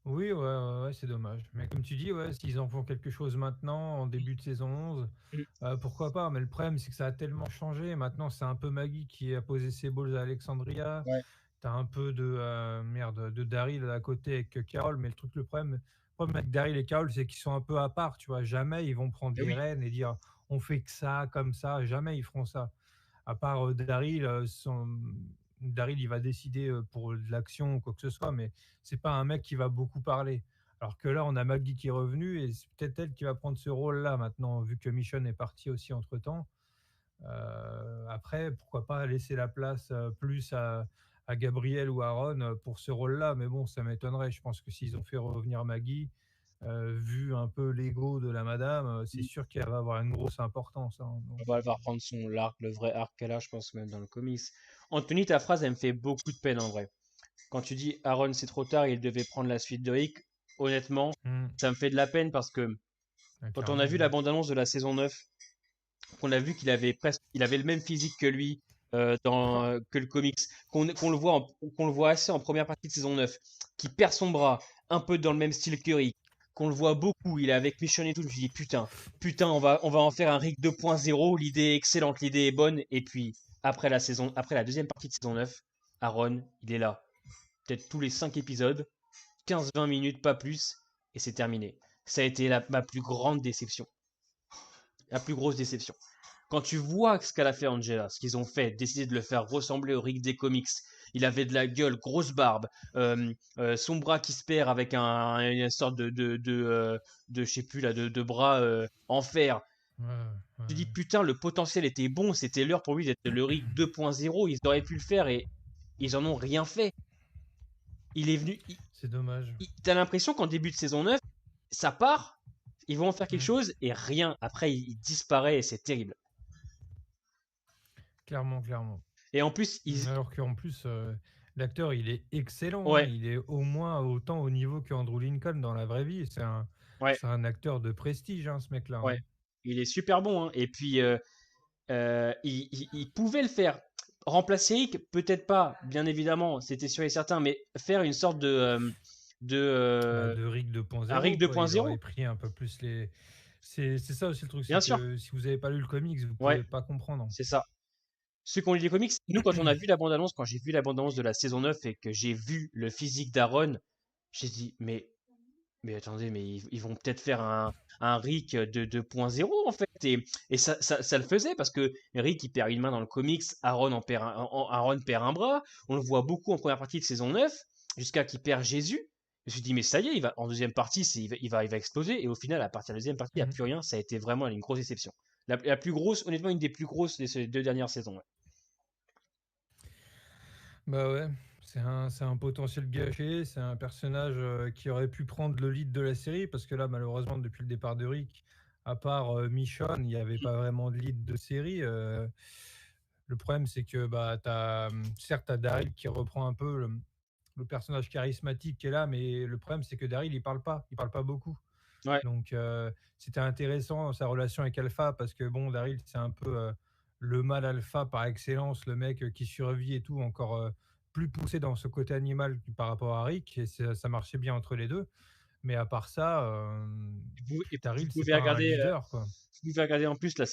Oui, ouais, c'est dommage. Mais comme tu dis, ouais, s'ils en font quelque chose maintenant, en début de saison 11, Mm. pourquoi pas? Mais le problème, c'est que ça a tellement changé. Maintenant, c'est un peu Maggie qui a posé ses balls à Alexandria. Ouais, T'as un peu de Daryl à côté avec Carole, mais le problème avec Daryl et Carole, c'est qu'ils sont un peu à part, tu vois. Jamais ils vont prendre mais les oui, rênes et dire on fait que ça, comme ça. Jamais ils feront ça. À part Daryl, Daryl, il va décider pour de l'action ou quoi que ce soit, mais c'est pas un mec qui va beaucoup parler. Alors que là, on a Maggie qui est revenue et c'est peut-être elle qui va prendre ce rôle-là maintenant, vu que Michonne est parti aussi entre-temps. Après, pourquoi pas laisser la place plus à Gabriel ou Aaron pour ce rôle-là, mais bon, ça m'étonnerait. Je pense que s'ils ont fait revenir Maggie, vu un peu l'ego de la madame, c'est mm, sûr qu'elle va avoir une grosse importance, hein. on Donc, va elle va reprendre son arc, le vrai arc qu'elle a, je pense, même dans le comics. Anthony, ta phrase, elle me fait beaucoup de peine en vrai. Quand tu dis Aaron, c'est trop tard, il devait prendre la suite de Rick, honnêtement, ça me fait de la peine parce que quand on a vu clairement. la bande-annonce de la saison 9, qu'on a vu qu'il avait presque, il avait le même physique que lui que le comics, qu'on le voit assez en première partie de saison 9, qui perd son bras, un peu dans le même style que Rick, qu'on le voit beaucoup, il est avec Michonne et tout, je me suis dit putain, on va en faire un Rick 2.0, l'idée est excellente, l'idée est bonne, et puis après la deuxième partie de saison 9, Aaron, il est là, peut-être tous les 5 épisodes, 15-20 minutes, pas plus, et c'est terminé. Ça a été ma plus grande déception, la plus grosse déception. Quand tu vois ce qu'elle a fait Angela, ce qu'ils ont fait, décider de le faire ressembler au Rick des comics, il avait de la gueule, grosse barbe, son bras qui se perd avec une sorte je sais plus là, de bras en fer. Ouais, Tu dis ouais. putain, le potentiel était bon, c'était l'heure pour lui d'être le Rick 2.0, ils auraient pu le faire et ils en ont rien fait. Il est venu, C'est dommage. t'as l'impression qu'en début de saison 9, ça part, ils vont en faire quelque Mm. chose et rien. Après, il disparaît et c'est terrible. Clairement, clairement. Et en plus, Alors qu'en plus, l'acteur, il est excellent, hein. ouais, Il est au moins autant au niveau que Andrew Lincoln dans la vraie vie. ouais, C'est un acteur de prestige, hein, ce mec-là, ouais. hein. Il est super bon, hein. Et puis, il pouvait le faire. Remplacer Rick, peut-être pas, bien évidemment, c'était sûr et certain, mais faire une sorte de De Rick un Rick 2.0, quoi. Il aurait 2.0, pris un peu plus les. C'est ça aussi le truc, c'est bien sûr. que si vous n'avez pas lu le comics, vous Ouais, pouvez pas comprendre. c'est ça. Ceux qui ont lu les comics, nous, quand on a vu la bande-annonce, quand j'ai vu la bande-annonce de la saison 9 et que j'ai vu le physique d'Aaron, j'ai dit, mais attendez, mais ils vont peut-être faire un Rick de 2.0 en fait. Et ça le faisait parce que Rick il perd une main dans le comics, Aaron perd un bras. On le voit beaucoup en première partie de saison 9 jusqu'à qu'il perd Jésus. Je me suis dit, mais ça y est, en deuxième partie, il va exploser. Et au final, à partir de la deuxième partie, il n'y a Mhm. plus rien. Ça a été vraiment une grosse déception. La plus grosse, honnêtement, une des plus grosses de ces 2 dernières saisons. Ouais. Bah ouais, c'est un potentiel gâché, c'est un personnage qui aurait pu prendre le lead de la série, parce que là, malheureusement, depuis le départ de Rick, à part Michonne, il n'y avait pas vraiment de lead de série. Le problème, c'est que bah, certes, t'as Daryl qui reprend un peu le personnage charismatique qui est là, mais le problème, c'est que Daryl, il parle pas beaucoup. Ouais. Donc, c'était intéressant sa relation avec Alpha parce que bon, Daryl, c'est un peu le mâle alpha par excellence, le mec qui survit et tout, encore plus poussé dans ce côté animal par rapport à Rick, et ça marchait bien entre les deux. Mais à part ça, Et vous Daryl, c'est pouvez pas un regarder leader, quoi. vous pouvez regarder en plus la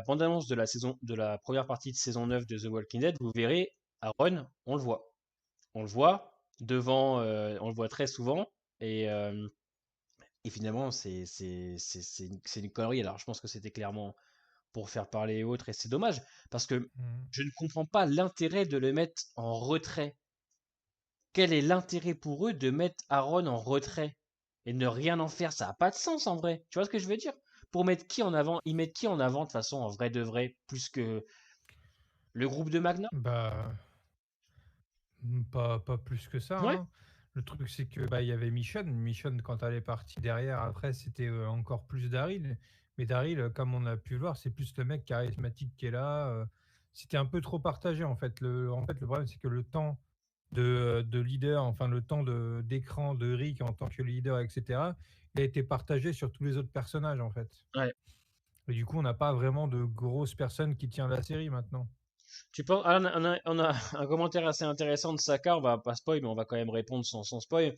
bande-annonce de la saison, de la première partie de saison 9 de The Walking Dead, vous verrez, Aaron, on le voit. On le voit devant, on le voit très souvent, et finalement, c'est une connerie. Alors, je pense que c'était clairement pour faire parler et autres, et c'est dommage, parce que Mm. je ne comprends pas l'intérêt de le mettre en retrait. Quel est l'intérêt pour eux de mettre Aaron en retrait et ne rien en faire? Ça n'a pas de sens en vrai. Tu vois ce que je veux dire? Pour mettre qui en avant? Ils mettent qui en avant de façon en vrai de vrai plus que le groupe de Magna? Bah, pas plus que ça, Ouais, hein. Le truc, c'est que bah, il y avait Michonne. Michonne, quand elle est partie derrière, après, c'était encore plus Daryl. Mais Daryl, comme on a pu le voir, c'est plus le mec charismatique qui est là. C'était un peu trop partagé, en fait. Le problème, c'est que le temps de leader, enfin, le temps d'écran de Rick en tant que leader, etc., il a été partagé sur tous les autres personnages, en fait. ouais. Et du coup, on n'a pas vraiment de grosses personnes qui tiennent la série maintenant. Tu penses, ah, on a un commentaire assez intéressant de Saka, on va pas spoil, mais on va quand même répondre sans spoil.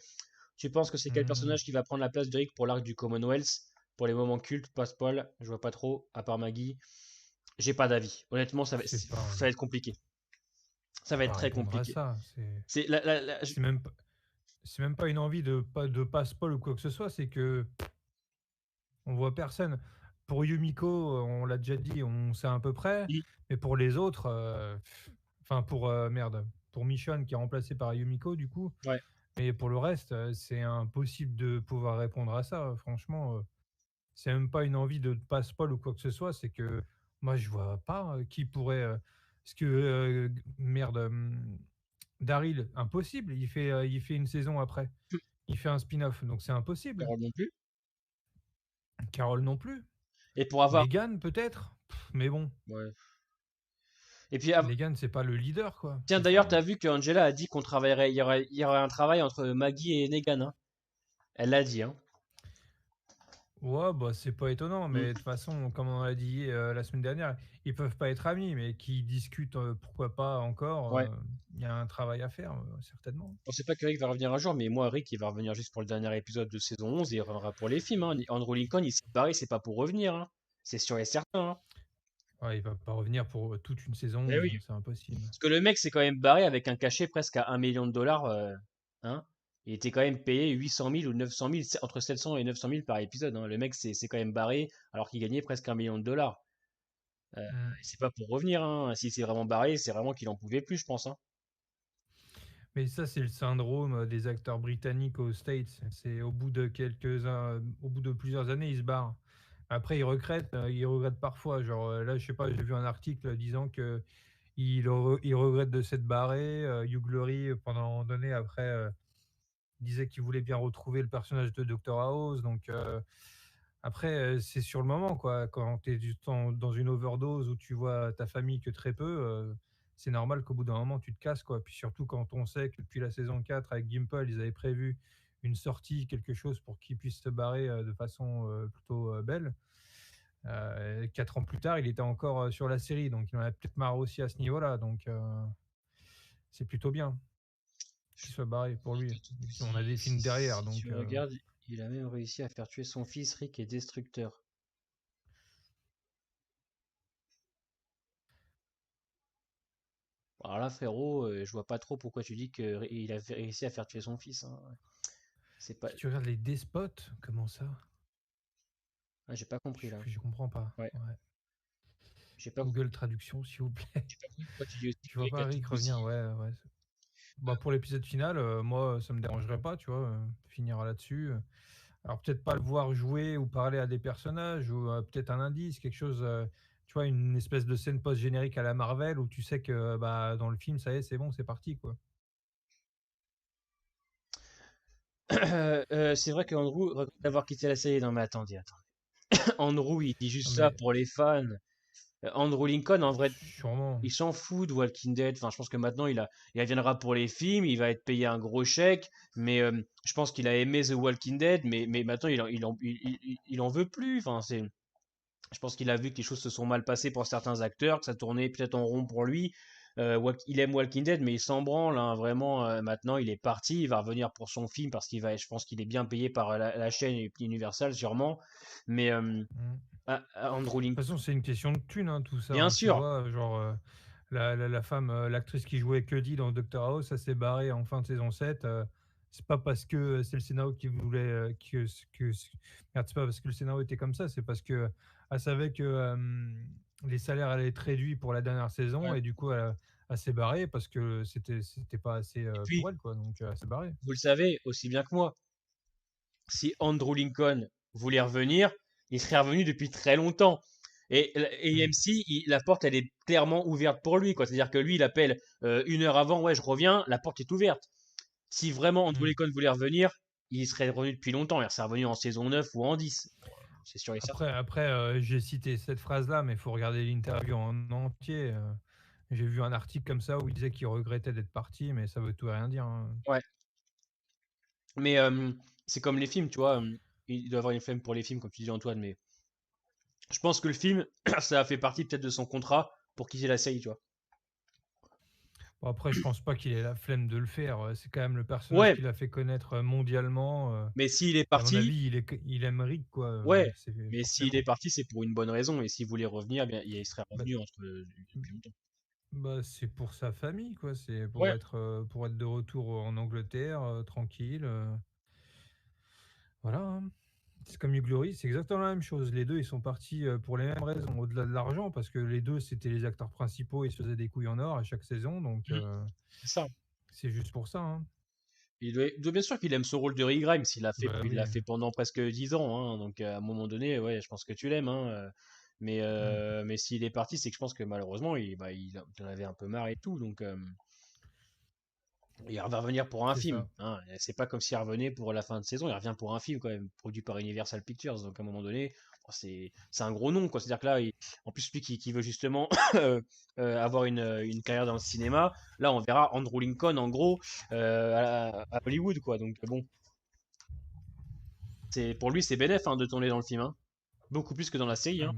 Tu penses que c'est quel Hmm, personnage qui va prendre la place de Rick pour l'arc du Commonwealth? Pour les moments cultes, pas spoil, je vois pas trop, à part Maggie. J'ai pas d'avis. Honnêtement, je sais pas. ça va être compliqué. Ça Je va peux être pas très répondre à compliqué. ça. C'est C'est même pas, c'est même pas une envie de pas spoil ou quoi que ce soit. C'est que on voit personne. Pour Yumiko, on l'a déjà dit, on sait à peu près. Mm, Mais pour les autres, enfin pour merde, pour Michonne qui est remplacé par Yumiko du coup. ouais. Mais pour le reste, c'est impossible de pouvoir répondre à ça. Franchement, c'est même pas une envie de pas spoil ou quoi que ce soit. C'est que moi, je vois pas qui pourrait. Parce que merde, Daryl, impossible. Il fait une saison après. Il fait un spin-off, donc c'est impossible. Carole non plus. Carole non plus. Et pour avoir. Megan peut-être. Mais bon, Ouais. Et puis, Megan c'est pas le leader quoi. tiens, C'est ça, d'ailleurs, hein. t'as vu qu'Angela a dit qu'on travaillerait, il y aurait un travail entre Maggie et Negan, hein. Elle l'a dit, hein. Ouais, bah c'est pas étonnant, Mm. mais de toute façon, comme on l'a dit la semaine dernière, ils peuvent pas être amis, mais qui discutent, pourquoi pas encore. Ouais. Il y a un travail à faire, certainement. On sait pas que Rick va revenir un jour, mais moi, Rick, il va revenir juste pour le dernier épisode de saison 11 et il reviendra pour les films, hein. Andrew Lincoln, il s'est barré, c'est pas pour revenir, hein. C'est sûr et certain, hein. Ouais, il va pas revenir pour toute une saison Eh 11, oui. c'est impossible. Parce que le mec s'est quand même barré avec un cachet presque à 1 million de dollars, hein. Il était quand même payé 800 000 ou 900 000, entre 700 et 900 000 par épisode, hein. Le mec s'est quand même barré alors qu'il gagnait presque 1 million de dollars. Mm. C'est pas pour revenir, hein. Si c'est vraiment barré, c'est vraiment qu'il en pouvait plus, je pense, hein. Mais ça, c'est le syndrome des acteurs britanniques aux States. C'est au bout de plusieurs années, ils se barrent. Après, ils regrettent parfois. Genre, là, je sais pas, j'ai vu un article disant que il regrette de s'être barré. Hugh Laurie, pendant donné, après, disait qu'il voulait bien retrouver le personnage de Dr House. Donc, après, c'est sur le moment, quoi. Quand tu es dans une overdose où tu vois ta famille que très peu, c'est normal qu'au bout d'un moment, tu te casses, quoi. Puis surtout quand on sait que depuis la saison 4 avec Gimple, ils avaient prévu une sortie, quelque chose pour qu'il puisse se barrer de façon plutôt belle. 4 ans plus tard, il était encore sur la série, donc il en avait peut-être marre aussi à ce niveau-là. Donc, c'est plutôt bien qu'il soit barré pour lui. Attends, Et puis, on a des films derrière, si donc tu regardes, il a même réussi à faire tuer son fils. Rick est destructeur. Alors là, frérot, je vois pas trop pourquoi tu dis qu'il a réussi à faire tuer son fils, hein. C'est pas. si tu regardes les despotes, comment ça? Ah, j'ai pas compris là. Je comprends pas. Ouais, Ouais. j'ai pas, Google Traduction, s'il vous plaît. j'ai pas compris pourquoi tu dis aussi Tu que vois Rick a pas tout Rick bousillé. revenir, ouais, ouais. Bah, pour l'épisode final, moi, ça me dérangerait pas, tu vois, finir là-dessus. Alors peut-être pas le voir jouer ou parler à des personnages, ou peut-être un indice, quelque chose, tu vois, une espèce de scène post-générique à la Marvel où tu sais que bah, dans le film, ça y est, c'est bon, c'est parti, quoi. C'est vrai qu'Andrew regrette d'avoir quitté la série. Non, mais attendez. Andrew, il dit Non, juste ça mais pour les fans. Andrew Lincoln, en vrai, sûrement. il s'en fout de Walking Dead. Enfin, je pense que maintenant, il reviendra pour les films, il va être payé un gros chèque. Mais je pense qu'il a aimé The Walking Dead, mais maintenant, il en veut plus. Enfin, je pense qu'il a vu que les choses se sont mal passées pour certains acteurs, que ça tournait peut-être en rond pour lui. Il aime Walking Dead, mais il s'en branle, hein, vraiment. Maintenant, il est parti. Il va revenir pour son film parce je pense qu'il est bien payé par la chaîne Universal, sûrement. Mais Mm. Andrew De Lincoln, toute façon, c'est une question de thune, hein, tout ça, bien hein, tu sûr. vois, genre, la femme, l'actrice qui jouait Cuddy dans Doctor House, ça s'est barré en fin de saison 7. C'est pas parce que c'est le scénario qui voulait merde, c'est pas parce que le scénario était comme ça, c'est parce que elle savait que les salaires allaient être réduits pour la dernière saison Ouais. et du coup elle s'est barrée parce que c'était pas assez Et puis, pour elle, quoi, donc elle s'est barrée. vous le savez aussi bien que moi, si Andrew Lincoln voulait revenir, il serait revenu depuis très longtemps. Et Mm. AMC, la porte, elle est clairement ouverte pour lui, quoi. C'est-à-dire que lui, il appelle 1 heure avant, ouais, je reviens, la porte est ouverte. Si vraiment Andrew Mm. Lincoln voulait revenir, il serait revenu depuis longtemps. Il serait revenu en saison 9 ou en 10. C'est sûr et certain. Après j'ai cité cette phrase-là, mais il faut regarder l'interview en entier. J'ai vu un article comme ça où il disait qu'il regrettait d'être parti, mais ça veut tout et rien dire, hein. Ouais. Mais c'est comme les films, tu vois. Il doit avoir une flemme pour les films, comme tu dis Antoine, mais je pense que le film, ça a fait partie peut-être de son contrat pour quitter la série, tu vois. Bon, après, je pense pas qu'il ait la flemme de le faire. C'est quand même le personnage Ouais, qui l'a fait connaître mondialement. mais s'il est Et à mon parti, avis, il aime Rick, quoi. ouais, C'est mais s'il est forcément. parti, c'est pour une bonne raison. Et s'il voulait revenir, bien, il serait Bah, revenu depuis longtemps. bah, c'est pour sa famille, quoi. C'est Ouais. pour être de retour en Angleterre, tranquille. Voilà, hein. C'est comme Hugh Laurie, c'est exactement la même chose. Les deux, ils sont partis pour les mêmes raisons, au-delà de l'argent, parce que les deux, c'était les acteurs principaux, ils se faisaient des couilles en or à chaque saison, donc Mm, c'est ça. c'est juste pour ça, hein. Bien sûr qu'il aime ce rôle de Rick Grimes. Bah Il l'a oui. fait pendant presque 10 ans, hein. Donc à un moment donné, ouais, je pense que tu l'aimes, hein. Mm. Mais s'il est parti, c'est que je pense que malheureusement, il en avait un peu marre et tout. Donc il va revenir pour un C'est film, ça. hein. C'est pas comme s'il revenait pour la fin de saison. Il revient pour un film quand même, produit par Universal Pictures. Donc à un moment donné, bon, c'est un gros nom, quoi. C'est-à-dire que là, en plus lui qui veut justement avoir une carrière dans le cinéma, là on verra Andrew Lincoln en gros à Hollywood, quoi. Donc bon, c'est pour lui c'est bénéf, hein, de tourner dans le film, hein. Beaucoup plus que dans la série, Ah hein.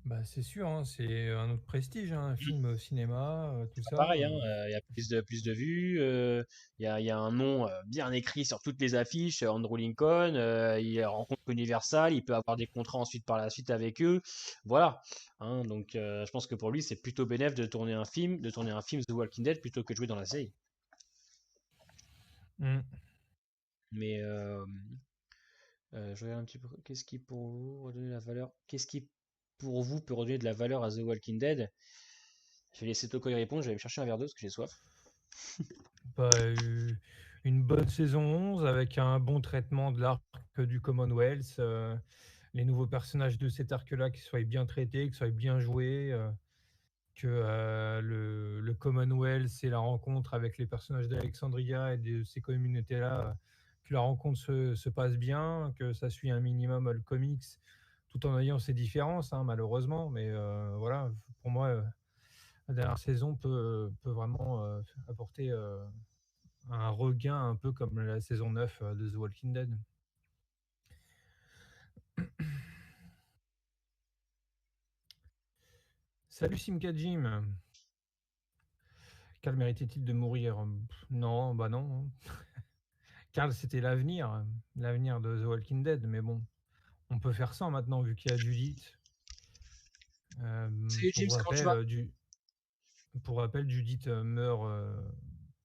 bah, c'est sûr, hein, c'est un autre prestige, hein, un film au cinéma, tout Pas ça. pareil, hein. Il y a plus de vues, il y a un nom bien écrit sur toutes les affiches, Andrew Lincoln, il rencontre Universal, il peut avoir des contrats ensuite par la suite avec eux, voilà, hein. Donc je pense que pour lui c'est plutôt bénéf de tourner un film The Walking Dead plutôt que de jouer dans la série. Mm. Mais je regarde un petit peu, qu'est-ce qui pour vous redonner la valeur, qu'est-ce qui pour vous peut redonner de la valeur à The Walking Dead? Je vais laisser Toko y répondre, je vais me chercher un verre d'eau parce que j'ai soif. Bah, une bonne saison 11 avec un bon traitement de l'arc du Commonwealth, les nouveaux personnages de cet arc-là qui soient bien traités, qui soient bien joués, que le Commonwealth et la rencontre avec les personnages d'Alexandria et de ces communautés-là, que la rencontre se passe bien, que ça suit un minimum le comics, tout en ayant ses différences, hein, malheureusement. Mais voilà, pour moi, la dernière saison peut vraiment apporter un regain un peu comme la saison 9 de The Walking Dead. Salut Simka Jim. Carl méritait-il de mourir? Non, bah non, hein. Carl, c'était l'avenir de The Walking Dead, mais bon, on peut faire ça maintenant vu qu'il y a Judith. Salut James, comment tu vas? Pour rappel, Judith meurt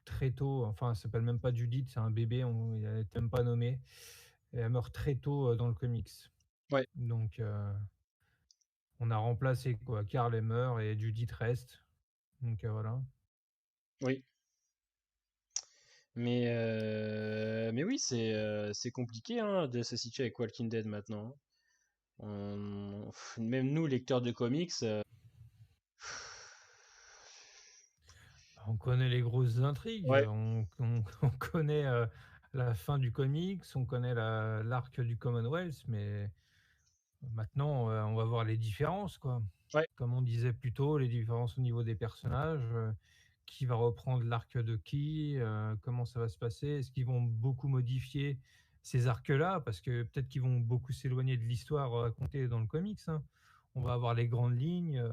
très tôt. Enfin, elle s'appelle même pas Judith, c'est un bébé, il n'est même pas nommé. Et elle meurt très tôt dans le comics. Ouais, Donc, on a remplacé quoi. Carl est meurt et Judith reste. Donc voilà. oui. Mais oui, c'est compliqué, hein, de se situer avec Walking Dead maintenant, hein. Même nous, lecteurs de comics, On connaît les grosses intrigues, ouais, on connaît la fin du comics, on connaît l'arc du Commonwealth, mais maintenant on va voir les différences, quoi. ouais. Comme on disait plus tôt, les différences au niveau des personnages, qui va reprendre l'arc de qui, comment ça va se passer, est-ce qu'ils vont beaucoup modifier ces arcs-là, parce que peut-être qu'ils vont beaucoup s'éloigner de l'histoire racontée dans le comics, hein. On va avoir les grandes lignes,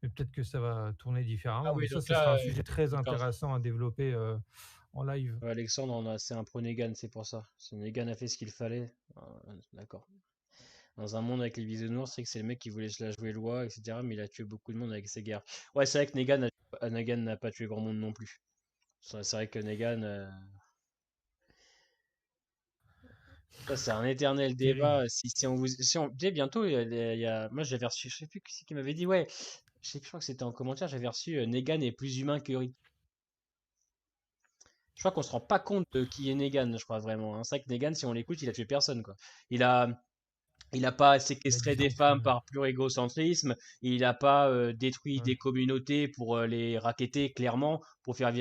mais peut-être que ça va tourner Ah différemment. Mais oui, donc ça là, sera un sujet très d'accord. intéressant à développer en live. Ouais, Alexandre, c'est un pro Negan, c'est pour ça. Negan a fait ce qu'il fallait. D'accord. Dans un monde avec les bisounours, c'est que c'est le mec qui voulait se la jouer loi, etc. Mais il a tué beaucoup de monde avec ses guerres. Ouais, c'est vrai que Negan n'a pas tué grand monde non plus. C'est vrai que Negan, ça, c'est un éternel Terrible. débat. Tu sais, bientôt, moi j'avais reçu, je sais plus qui m'avait dit, ouais, je sais plus, je crois que c'était en commentaire, j'avais reçu Negan est plus humain que Rick. Je crois qu'on se rend pas compte de qui est Negan, je crois vraiment, hein. C'est vrai que Negan, si on l'écoute, il a tué personne, quoi. Il a, il a pas Mais séquestré des disons femmes que par pur égocentrisme, il a pas détruit ouais. des communautés pour les racketter clairement, pour faire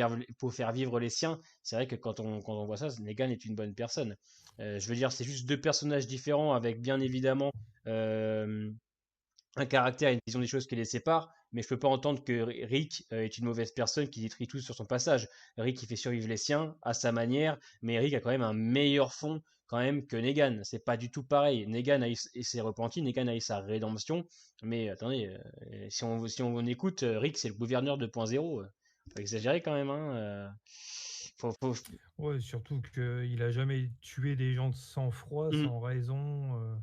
vivre les siens. C'est vrai que quand on voit ça, Negan est une bonne personne. Je veux dire, c'est juste deux personnages différents avec bien évidemment euh, un caractère et une vision des choses qui les séparent, mais je peux pas entendre que Rick est une mauvaise personne qui détruit tout sur son passage. Rick, il fait survivre les siens à sa manière, mais Rick a quand même un meilleur fond quand même que Negan. C'est pas du tout pareil. Negan s'est repenti, Negan a eu sa rédemption, mais attendez, si on écoute, Rick, c'est le gouverneur 2.0. Faut exagérer quand même, hein. Faut, faut- Ouais, surtout qu'il a jamais tué des gens de sang-froid, Hmm. sans raison.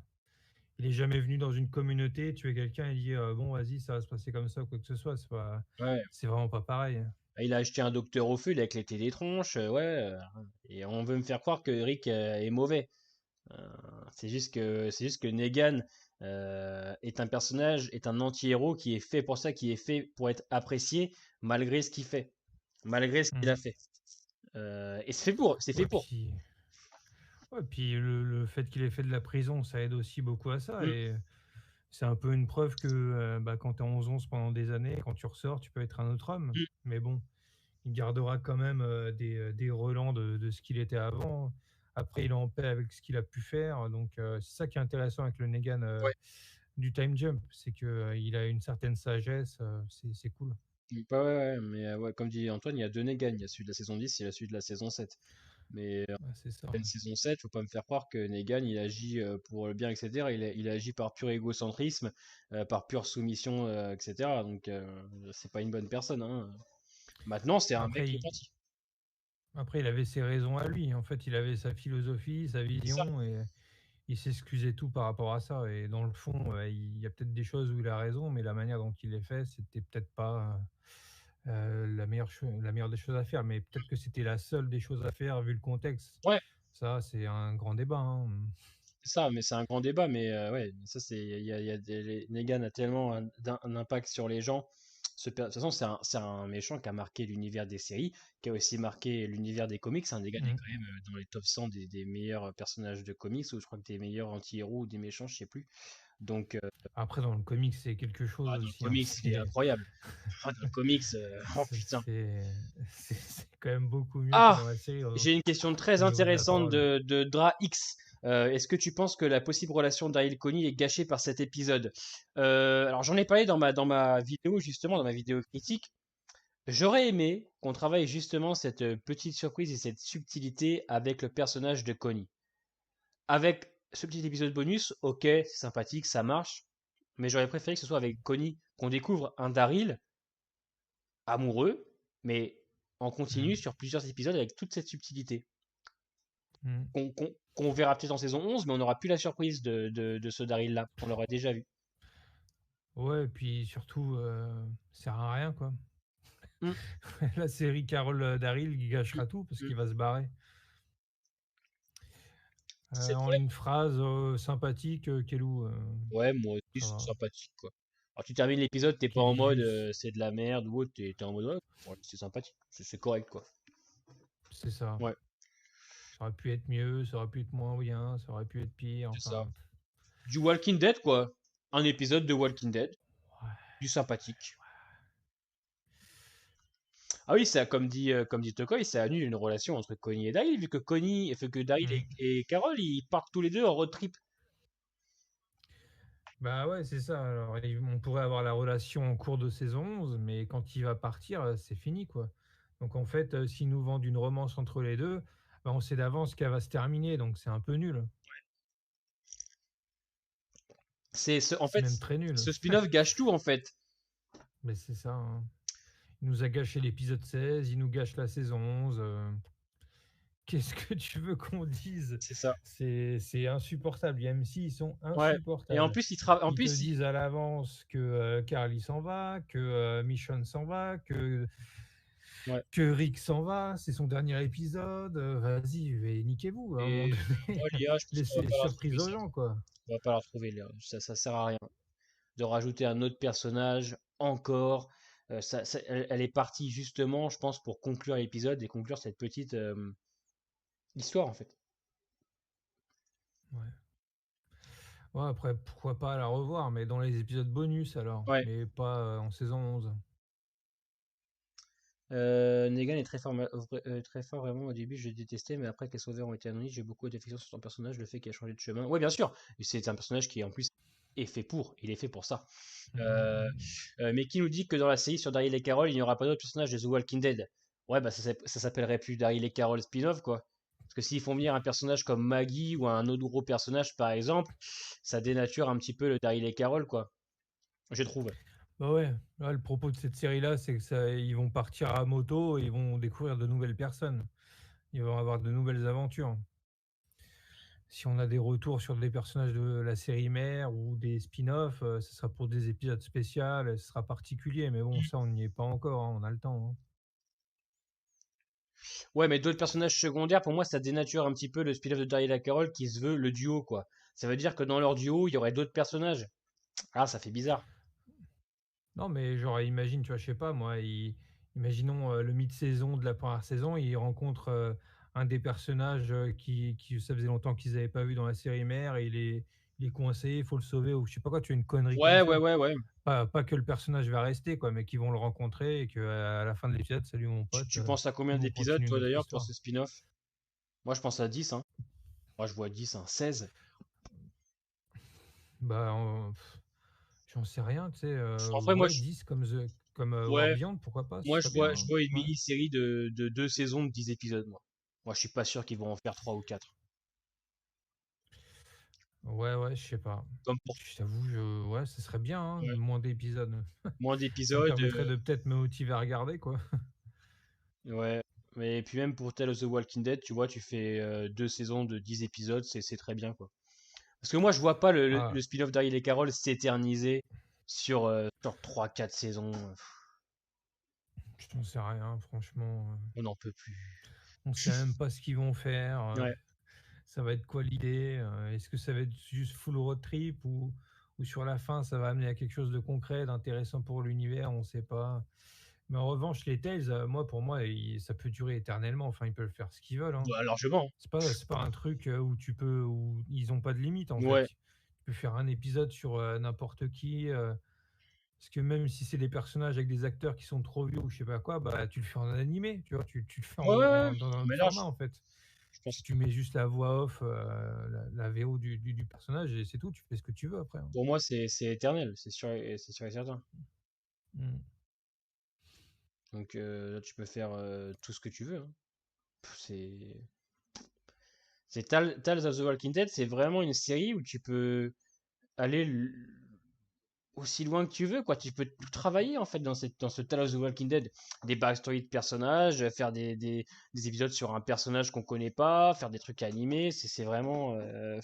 Il est jamais venu dans une communauté tuer quelqu'un et dire bon, vas-y, ça va se passer comme ça ou quoi que ce soit. Ouais. C'est vraiment pas pareil. Il a acheté un docteur au feu, il a éclaté des tronches, ouais. Et on veut me faire croire que Rick est mauvais. Euh, c'est juste que Negan est un personnage, est un anti-héros qui est fait pour ça, qui est fait pour être apprécié malgré ce qu'il fait, malgré ce qu'il Hmm. a fait. Et c'est fait Ouais, pour. puis le fait qu'il ait fait de la prison, ça aide aussi beaucoup à ça. Mm. Et c'est un peu une preuve que quand tu es en 11 pendant des années, quand tu ressors, tu peux être un autre homme. Mm. Mais bon, il gardera quand même des relents de ce qu'il était avant. Après, il est en paix avec ce qu'il a pu faire. Donc, c'est ça qui est intéressant avec le Negan Ouais. du time jump. C'est qu'il a une certaine sagesse. C'est cool. Ouais, ouais, mais ouais, comme dit Antoine, il y a deux Negan, il y a celui de la saison 10 et il y a celui de la saison 7. Mais Ouais, c'est ça. une saison 7, faut pas me faire croire que Negan il agit pour le bien, etc. Il agit par pur égocentrisme, par pure soumission, etc. Donc c'est pas une bonne personne, hein. Maintenant, c'est un mec Après, repenti. après, il avait ses raisons à lui. En fait, il avait sa philosophie, sa C'est ça. vision et il s'excusait tout par rapport à ça. Et dans le fond, il y a peut-être des choses où il a raison, mais la manière dont il les fait, c'était peut-être pas la meilleure des choses à faire. Mais peut-être que c'était la seule des choses à faire vu le contexte. Ouais, Ça, c'est un grand débat, hein. c'est ça, mais c'est un grand débat. Mais ouais, ça c'est, Negan a tellement un impact sur les gens. De toute façon, c'est un méchant qui a marqué l'univers des séries, qui a aussi marqué l'univers des comics. Negan est Mm. quand même dans les top 100 des meilleurs personnages de comics, ou je crois que des meilleurs anti-héros ou des méchants, je sais plus. Donc, Après, dans le comic, c'est quelque chose dans le aussi, hein. comics, il est incroyable. Dans le comics, oh C'est putain. c'est quand même beaucoup mieux que Ah, dans la série j'ai une question très au niveau de la intéressante parole. de Dra X. Est-ce que tu penses que la possible relation d'Ariel Connie est gâchée par cet épisode? Alors j'en ai parlé dans ma vidéo, justement, dans ma vidéo critique. J'aurais aimé qu'on travaille justement cette petite surprise et cette subtilité avec le personnage de Connie. Avec ce petit épisode bonus, ok, c'est sympathique, ça marche, mais j'aurais préféré que ce soit avec Connie, qu'on découvre un Daryl amoureux, mais en continu Mm. sur plusieurs épisodes avec toute cette subtilité. Mm. Qu'on verra peut-être en saison 11, mais on n'aura plus la surprise de ce Daryl-là. On l'aurait déjà vu. Ouais, et puis surtout, ça sert à rien, quoi. Mm, La série Carol Daryl, il mm, gâchera tout parce mm. qu'il va se barrer. C'est En vrai. une phrase sympathique, Kelou, Ouais, moi aussi, ça c'est va. sympathique, quoi. Alors, tu termines l'épisode, t'es pas Qui en dit mode juste, c'est de la merde ou autre, t'es en mode ouais, ouais, c'est sympathique, c'est correct, quoi. c'est ça. Ouais, Ça aurait pu être mieux, ça aurait pu être moins bien, ça aurait pu être pire, c'est ça. enfin. Du Walking Dead, quoi. Un épisode de Walking Dead, Ouais. du sympathique. Ah oui, ça, comme dit Tokoi, ça annule une relation entre Connie et Daryl, vu que Daryl et, Mm. et Carol, ils partent tous les deux en road trip. Bah ouais, c'est ça. Alors, on pourrait avoir la relation en cours de saison 11, mais quand il va partir, c'est fini, quoi. Donc en fait, s'ils nous vendent une romance entre les deux, bah, on sait d'avance qu'elle va se terminer, donc c'est un peu nul. En C'est fait, même très nul. ce spin-off gâche tout, en fait. Mais c'est ça, hein. Il nous a gâché l'épisode 16, il nous gâche la saison 11. Qu'est-ce que tu veux qu'on dise? C'est ça. C'est insupportable. Les MC, ils sont Ouais. Et en insupportables. plus, en Ils te plus, disent à l'avance que Carly s'en va, que Michonne s'en va, ouais. que Rick s'en va, c'est son dernier épisode. Vas-y, niquez-vous, à un moment Et donné. moi, l'IA, je pense qu'on va Laissez pas la retrouver surprise aux ça. gens, quoi. On va pas la retrouver, l'IA. Ça sert à rien de rajouter un autre personnage encore. Elle est partie justement, je pense, pour conclure l'épisode et conclure cette petite histoire, en fait. Ouais. Ouais, après, pourquoi pas la revoir, mais dans les épisodes bonus alors, Ouais. mais pas en saison 11. Negan est très fort vraiment au début, je détestais, mais après que les sauveurs ont été anonymes, j'ai beaucoup d'affection sur son personnage, le fait qu'il a changé de chemin. Ouais, bien sûr, et c'est un personnage qui en plus est fait pour. Il est fait pour ça. Mm. Mais qui nous dit que dans la série sur Daryl et Carol, il n'y aura pas d'autres personnages de The Walking Dead? Ouais, bah ça s'appellerait plus Daryl et Carol spin-off, quoi. Parce que s'ils font venir un personnage comme Maggie ou un autre gros personnage, par exemple, ça dénature un petit peu le Daryl et Carol, quoi. Je trouve. Bah ouais, là, le propos de cette série-là, c'est que ils vont partir à moto et ils vont découvrir de nouvelles personnes. Ils vont avoir de nouvelles aventures. Si on a des retours sur des personnages de la série mère ou des spin-offs, ce sera pour des épisodes spéciaux, ce sera particulier. Mais bon, ça, on n'y est pas encore, hein, on a le temps, hein. Ouais, mais d'autres personnages secondaires, pour moi, ça dénature un petit peu le spin-off de Daryl et Carol qui se veut le duo, quoi. Ça veut dire que dans leur duo, il y aurait d'autres personnages. Ah, ça fait bizarre. Non, mais genre, imagine, tu vois, je sais pas, moi, imaginons le mid-saison de la première saison, ils rencontrent un des personnages qui ça faisait longtemps qu'ils n'avaient pas vu dans la série mère, et il est coincé, il faut le sauver, ou je sais pas quoi, tu as une connerie comme Ouais, ouais, ça. ouais, ouais. Pas que le personnage va rester, quoi, mais qu'ils vont le rencontrer et qu'à la fin de l'épisode, salut mon Tu, pote, tu penses à combien nous on d'épisodes, continue toi, notre d'ailleurs, pour histoire. ce spin-off? Moi, je pense à 10, hein. Moi, je vois 10, hein. 16. Bah, j'en sais rien, tu sais, En vrai, ouais, 10 comme War ouais, Beyond, pourquoi pas, ce moi, serait bien, je hein. vois une Ouais. mini-série de 2 saisons de 10 épisodes, moi. Moi, je suis pas sûr qu'ils vont en faire 3 ou 4. Ouais, ouais, je sais pas. Comme pour Je t'avoue, ouais, ce serait bien, hein, ouais, moins d'épisodes. moins Ça me d'épisodes. permettrait de peut-être me motiver à regarder, quoi. Ouais. Mais puis même pour Tales of the Walking Dead, tu vois, tu fais 2 saisons de 10 épisodes, c'est très bien, quoi. Parce que moi, je vois pas le Ah, spin-off d'Ariel et Carol s'éterniser sur 3-4 saisons. je n'en sais rien, franchement. On n'en peut plus. On sait même pas ce qu'ils vont faire. Ouais. Ça va être quoi l'idée? Est-ce que ça va être juste full road trip, ou sur la fin, ça va amener à quelque chose de concret, d'intéressant pour l'univers? On sait pas. Mais en revanche, les Tales, moi, pour moi, ça peut durer éternellement. Enfin, ils peuvent faire ce qu'ils veulent, hein. Bah, largement. C'est pas un truc où ils ont pas de limite, en fait. Ouais. Tu peux faire un épisode sur n'importe qui. Parce que même si c'est des personnages avec des acteurs qui sont trop vieux ou je sais pas quoi, bah tu le fais en animé, tu vois, tu le fais Ouais, ouais, ouais. dans un autre Mais là, format, en fait. je pense, Tu mets juste la voix off, la VO du personnage, et c'est tout, tu fais ce que tu veux après, hein. pour moi, c'est éternel. C'est sûr et certain. Mm. Donc là, tu peux faire tout ce que tu veux, hein. C'est. Tales of the Walking Dead, c'est vraiment une série où tu peux aller aussi loin que tu veux, quoi. Tu peux tout travailler, en fait, dans ce Tales of the Walking Dead. Des backstories de personnages, faire des épisodes sur un personnage qu'on connaît pas, faire des trucs animés. C'est vraiment. Mm.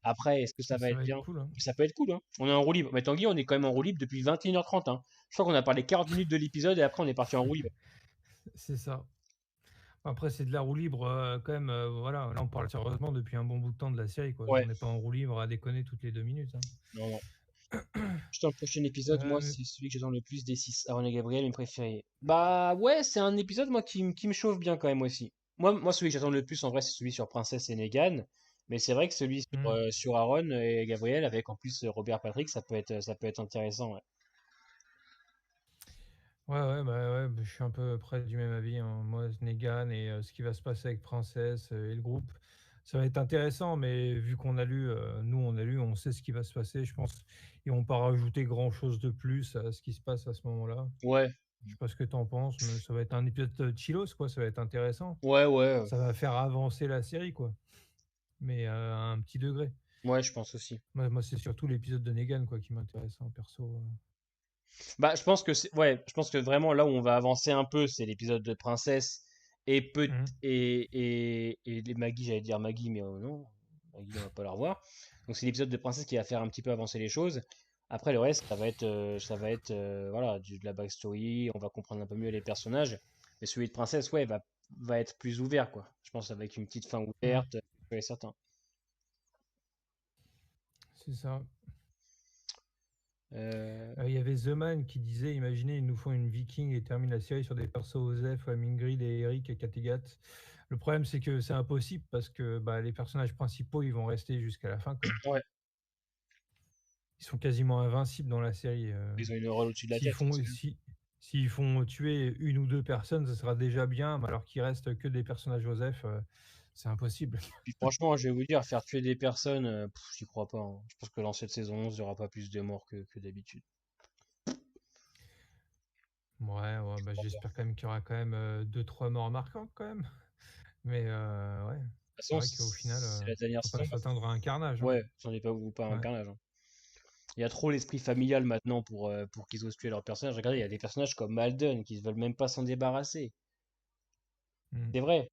Après, est-ce que ça va Ça être va être bien? cool, hein. Ça peut être cool, hein. On est en roue libre. Mais Tanguy, on est quand même en roue libre depuis 21h30, hein. Je crois qu'on a parlé 40 minutes de l'épisode et après on est parti en roue libre. C'est ça. Après, c'est de la roue libre, quand même, voilà. Là, on parle sérieusement depuis un bon bout de temps de la série, quoi. Ouais, On n'est pas en roue libre à déconner toutes les 2 minutes, hein. non, non. Juste le prochain épisode, moi, Mais c'est celui que j'attends le plus des 6. Aaron et Gabriel, mes préférés. Bah ouais, c'est un épisode, moi, qui me chauffe bien quand même aussi. Moi, celui que j'attends le plus, en vrai, c'est celui sur Princesse et Negan. Mais c'est vrai que celui mm. sur Aaron et Gabriel, avec en plus Robert Patrick, ça peut être intéressant, ouais. Ouais, bah, je suis un peu près du même avis, hein. Moi, Negan et ce qui va se passer avec Princesse et le groupe, ça va être intéressant, mais vu qu'on a lu, nous, on a lu, on sait ce qui va se passer. Je pense qu'ils vont pas rajouter grand-chose de plus à ce qui se passe à ce moment-là. Ouais, Je sais pas ce que tu en penses, mais ça va être un épisode chillos, quoi. Ça va être intéressant. ouais, ouais. Ça va faire avancer la série, quoi. Mais à un petit degré. Ouais, je pense aussi. Moi, c'est surtout l'épisode de Negan, quoi, qui m'intéresse, en perso. Bah, je pense que vraiment là où on va avancer un peu, c'est l'épisode de Princesse et Mhm. et les Maggie, j'allais dire Maggie, mais non, Maggie, on va pas la revoir. Donc c'est l'épisode de Princesse qui va faire un petit peu avancer les choses. Après le reste, ça va être voilà, de la backstory, on va comprendre un peu mieux les personnages. Mais celui de Princesse, ouais, va être plus ouvert, quoi. Je pense avec une petite fin Mhm. ouverte, c'est certain. C'est ça. Euh, Il y avait The Man qui disait, imaginez, ils nous font une Viking et terminent la série sur des persos Osef, Ingrid et Eric et Kattegat. Le problème, c'est que c'est impossible parce que bah, les personnages principaux, ils vont rester jusqu'à la fin, quoi. ouais, Ils sont quasiment invincibles dans la série. ils ont une rôle au-dessus de la S'ils tête, c'est font, sûr. si, s'ils font tuer une ou deux personnes, ça sera déjà bien, mais alors qu'il reste que des personnages Osef, C'est impossible. Puis franchement, je vais vous dire, faire tuer des personnes, j'y crois pas, hein. Je pense que dans cette saison 11, il n'y aura pas plus de morts que d'habitude. Ouais, bah, j'espère quand même qu'il y aura quand même 2-3 morts marquantes quand même. Mais ouais, De toute c'est façon, vrai qu'au final, c'est la dernière faut pas saison. s'attendre à un carnage. Hein. Ouais, j'en ai pas voulu pas un Ouais. carnage, hein. Il y a trop l'esprit familial maintenant pour qu'ils osent tuer leurs personnages. Regardez, il y a des personnages comme Malden qui ne veulent même pas s'en débarrasser. Mm. C'est vrai.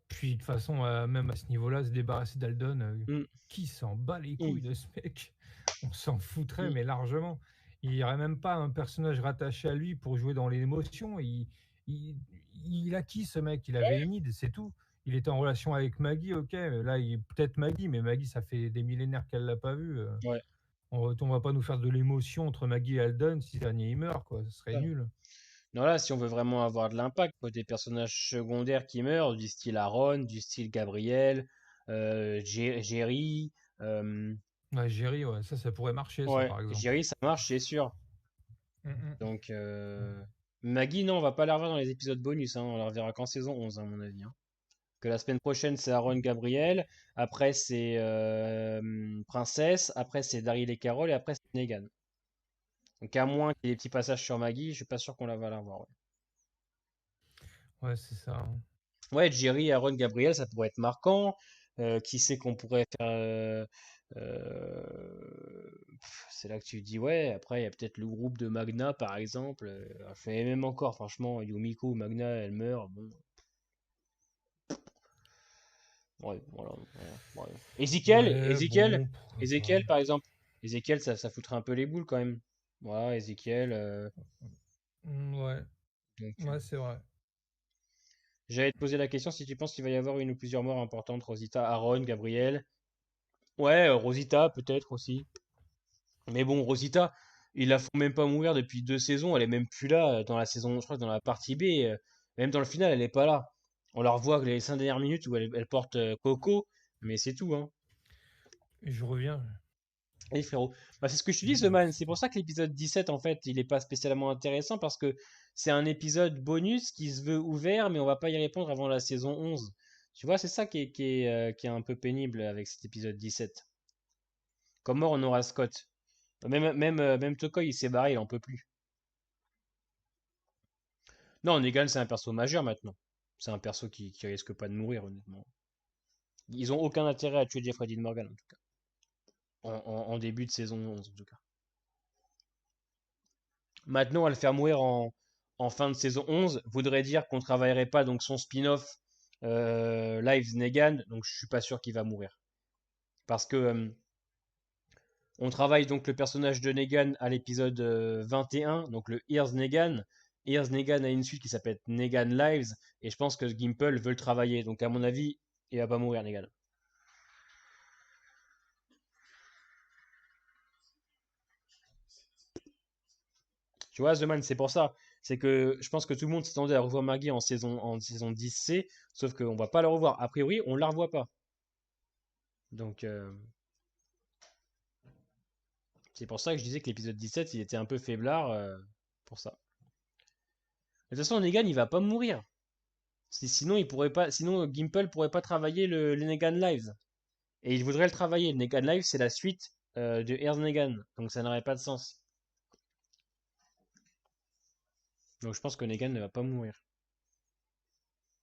Puis de toute façon, même à ce niveau-là, se débarrasser d'Aldon, Mm, qui s'en bat les mm, couilles de ce mec? On s'en foutrait, mm. mais largement. Il n'y aurait même pas un personnage rattaché à lui pour jouer dans l'émotion. Il, il a qui ce mec? Il avait Enid, c'est tout. Il était en relation avec Maggie, ok. Là, peut-être Maggie, mais Maggie, ça fait des millénaires qu'elle l'a pas vu. Ouais. On va pas nous faire de l'émotion entre Maggie et Aldon si dernier il meurt, quoi. Ce serait Ouais. nul. Non, là, si on veut vraiment avoir de l'impact, faut des personnages secondaires qui meurent, du style Aaron, du style Gabriel, Jerry. Ouais, Jerry, ouais, ça pourrait marcher, ça, Ouais, par exemple. Jerry, ça marche, c'est sûr. Donc, Maggie, non, on va pas la revoir dans les épisodes bonus, hein. On la reverra qu'en saison 11, à mon avis, hein. Que la semaine prochaine, c'est Aaron Gabriel. Après, c'est Princesse. Après, c'est Daryl et Carol. Et après, c'est Negan. Donc, à moins qu'il y ait des petits passages sur Maggie, je suis pas sûr qu'on la va la revoir. Ouais, Ouais, c'est ça. Hein. ouais, Jerry, Aaron, Gabriel, ça pourrait être marquant. Qui sait qu'on pourrait faire. C'est là que tu dis, ouais. Après, il y a peut-être le groupe de Magna, par exemple. Je fais même encore, franchement, Yumiko ou Magna, elle meurt. Bon. Ouais, voilà. Ouais. Ouais, bon, pourquoi pas. Ezekiel, par exemple. Ezekiel, ça foutrait un peu les boules quand même. Voilà, Ezekiel. Ouais, Donc, ouais, c'est vrai. j'allais te poser la question si tu penses qu'il va y avoir une ou plusieurs morts importantes. Rosita, Aaron, Gabriel. Ouais, Rosita, peut-être aussi. Mais bon, Rosita, ils la font même pas mourir depuis 2 saisons. Elle est même plus là dans la saison, je crois que dans la partie B. Même dans le final, elle est pas là. On la revoit que les 5 dernières minutes où elle porte Coco, mais c'est tout, hein. Je reviens. Et frérot, bah, c'est ce que je te dis, The Je- Man. C'est pour ça que l'épisode 17, en fait, il est pas spécialement intéressant parce que c'est un épisode bonus qui se veut ouvert, mais on va pas y répondre avant la saison 11. Tu vois, c'est ça qui est un peu pénible avec cet épisode 17. Comme mort, on aura Scott. Même Tokoi, il s'est barré, il en peut plus. Non, Negan, c'est un perso majeur maintenant. C'est un perso qui risque pas de mourir, honnêtement. Ils ont aucun intérêt à tuer Jeffrey Dean Morgan, en tout cas. En début de saison 11, en tout cas. Maintenant, à le faire mourir en fin de saison 11 voudrait dire qu'on travaillerait pas donc son spin-off Lives Negan, donc je suis pas sûr qu'il va mourir. Parce que on travaille donc le personnage de Negan à l'épisode 21, donc le Here's Negan. Here's Negan a une suite qui s'appelle Negan Lives, et je pense que Gimple veut le travailler, donc à mon avis, il va pas mourir Negan. Tu vois, The Man, c'est pour ça. C'est que je pense que tout le monde s'attendait à revoir Maggie en saison 10C, sauf qu'on va pas la revoir. A priori, on la revoit pas. Donc, c'est pour ça que je disais que l'épisode 17, il était un peu faiblard pour ça. De toute façon, Negan, il va pas mourir. Sinon, il pourrait pas, sinon Gimple pourrait pas travailler le Negan Lives. Et il voudrait le travailler. Le Negan Lives, c'est la suite de Here's Negan. Donc, ça n'aurait pas de sens. Donc, je pense que Negan ne va pas mourir.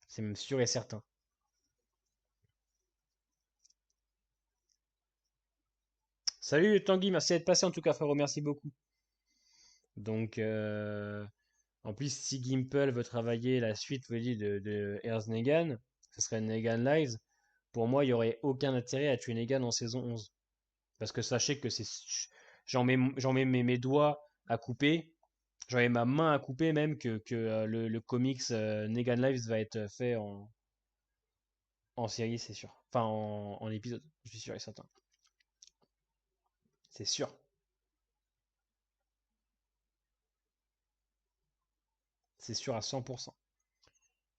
C'est même sûr et certain. Salut Tanguy, merci d'être passé en tout cas, frérot. Merci beaucoup. Donc, en plus, si Gimple veut travailler la suite vous dites, de Here's Negan, ce serait Negan Lives. Pour moi, il n'y aurait aucun intérêt à tuer Negan en saison 11. Parce que sachez que c'est. J'en mets mes doigts à couper. J'en mets ma main à couper même que le comics Negan Lives va être fait en série, c'est sûr. Enfin, en épisode, je suis sûr et certain. C'est sûr. C'est sûr à 100%.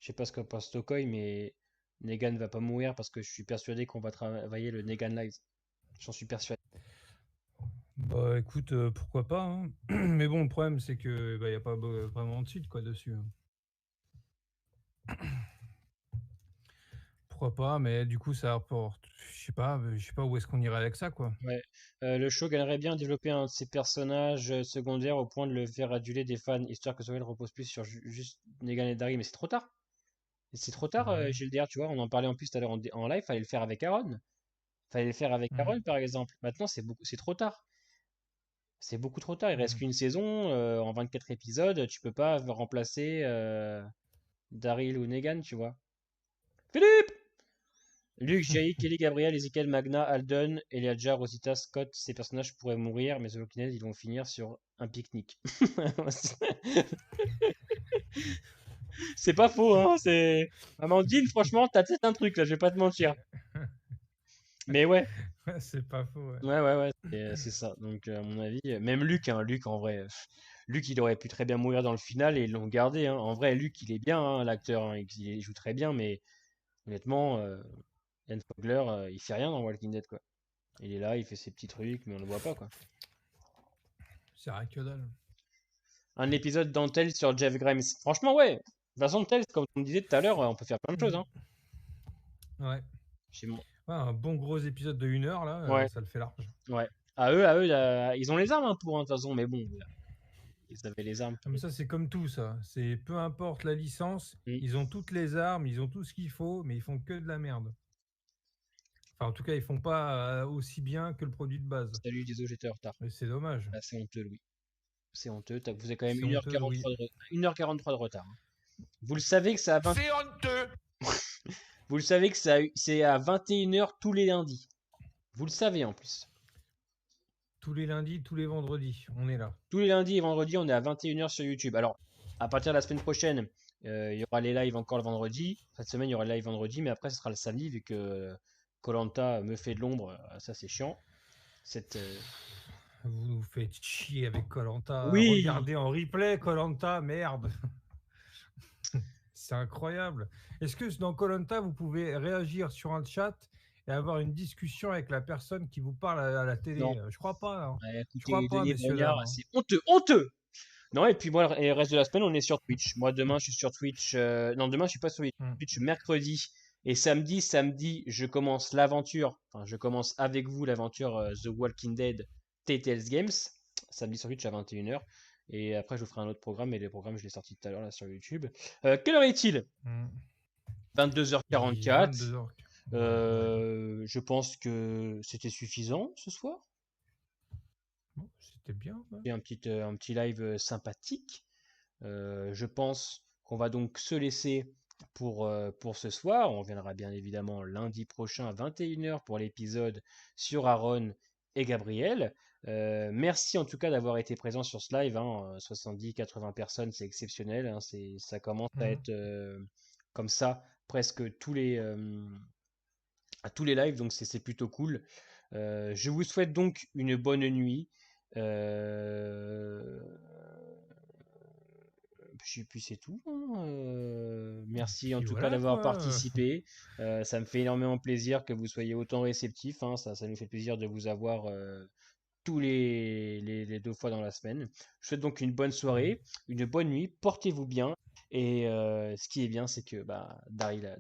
Je sais pas ce que pense Tokoi, mais Negan ne va pas mourir parce que je suis persuadé qu'on va travailler le Negan Lives. J'en suis persuadé. Bah écoute, pourquoi pas. Hein. Mais bon, le problème, c'est que bah, y a pas vraiment de suite quoi dessus. Hein. Le Pourquoi pas, mais du coup, ça rapporte. Je sais pas où est-ce qu'on irait avec ça, quoi. Ouais. Le show gagnerait bien à développer un de ses personnages secondaires au point de le faire aduler des fans, histoire que Soel repose plus sur juste Negan et Daryl, mais c'est trop tard. C'est trop tard, Ouais. GLDR, tu vois, on en parlait en plus tout à l'heure en live, fallait le faire avec Aaron. Fallait le faire avec Mm. Aaron, par exemple. Maintenant, c'est trop tard. C'est beaucoup trop tard. Il reste Mm. qu'une saison, en 24 épisodes, tu peux pas remplacer Daryl ou Negan, tu vois. Philippe! Luke, Jay, Kelly, Gabriel, Ezekiel, Magna, Alden, Elijah, Rosita, Scott, ces personnages pourraient mourir, mais The Walking Dead, ils vont finir sur un pique-nique. C'est pas faux, hein. C'est. Amandine, franchement, t'as peut-être un truc là, je vais pas te mentir. Mais ouais, C'est pas faux, ouais. ouais, c'est ça. Donc, à mon avis, même Luke, hein, Luke en vrai, Luke, il aurait pu très bien mourir dans le final et ils l'ont gardé, hein. En vrai, Luke, il est bien, hein, l'acteur, hein, il joue très bien, mais honnêtement, Ian Fogler, il fait rien dans Walking Dead, quoi. Il est là, il fait ses petits trucs, mais on le voit pas, quoi. C'est rien que dalle. Un épisode dans Tales sur Jeff Grimes. Franchement, ouais. De toute façon, Tales, comme on disait tout à l'heure, on peut faire plein de choses, hein. Ouais. Chez moi. Ouais, un bon gros épisode de 1 heure, là, Ouais, ça le fait large. ouais. À eux, ils ont les armes hein, pour, hein, de toute façon, mais bon, ils avaient les armes. Ah, mais ça, c'est comme tout, ça. C'est peu importe la licence, Mm. ils ont toutes les armes, ils ont tout ce qu'il faut, mais ils font que de la merde. Enfin, en tout cas, ils font pas aussi bien que le produit de base. Salut, désolé, j'étais en retard. Et c'est dommage. Ah, c'est honteux, Louis. C'est honteux. Vous avez quand même C'est honteux, Louis. 1h43 de retard, hein. Vous le savez que ça a 20... C'est honteux. Vous le savez que c'est à 21h tous les lundis. Vous le savez en plus. Tous les lundis, tous les vendredis, on est là. Tous les lundis et vendredis, on est à 21h sur YouTube. Alors, à partir de la semaine prochaine, il y aura les lives encore le vendredi. Cette semaine, il y aura le live vendredi, mais après, ce sera le samedi, vu que Koh-Lanta me fait de l'ombre. Ça, c'est chiant. Vous nous faites chier avec Koh-Lanta. Oui! Regardez en replay Koh-Lanta, merde. C'est incroyable. Est-ce que dans Koh-Lanta, vous pouvez réagir sur un chat et avoir une discussion avec la personne qui vous parle à la télé? Non. Je crois pas, hein. Ouais, Je crois écoutez, pas, Denis messieurs, Brognard, dames, hein. c'est honteux, honteux! Non, et puis moi, et le reste de la semaine, on est sur Twitch. Moi, demain, je suis sur Twitch. Non, demain, je suis pas sur Hmm. Twitch mercredi. Et samedi, je commence l'aventure. Enfin, je commence avec vous l'aventure The Walking Dead Telltale Games. Samedi sur Twitch à 21h. Et après, je vous ferai un autre programme. Et les programmes, je l'ai sorti tout à l'heure là sur YouTube. Quelle heure est-il? Hmm. 22h44. 22h. Je pense que c'était suffisant ce soir. Bon, c'était bien. Ouais. Et un petit live sympathique. Je pense qu'on va donc se laisser pour ce soir. On reviendra bien évidemment lundi prochain à 21h pour l'épisode sur Aaron et Gabriel. Merci en tout cas d'avoir été présent sur ce live, hein. 70-80 personnes, c'est exceptionnel, hein. Ça commence à être comme ça presque à tous les lives, donc c'est plutôt cool. Je vous souhaite donc une bonne nuit. Puis c'est tout, hein. Merci en Puis tout cas voilà, d'avoir quoi. participé. Ça me fait énormément plaisir que vous soyez autant réceptifs, hein. Ça nous fait plaisir de vous avoir tous les 2 fois dans la semaine. Je vous souhaite donc une bonne soirée, une bonne nuit. Portez-vous bien. Et ce qui est bien, c'est que Daryl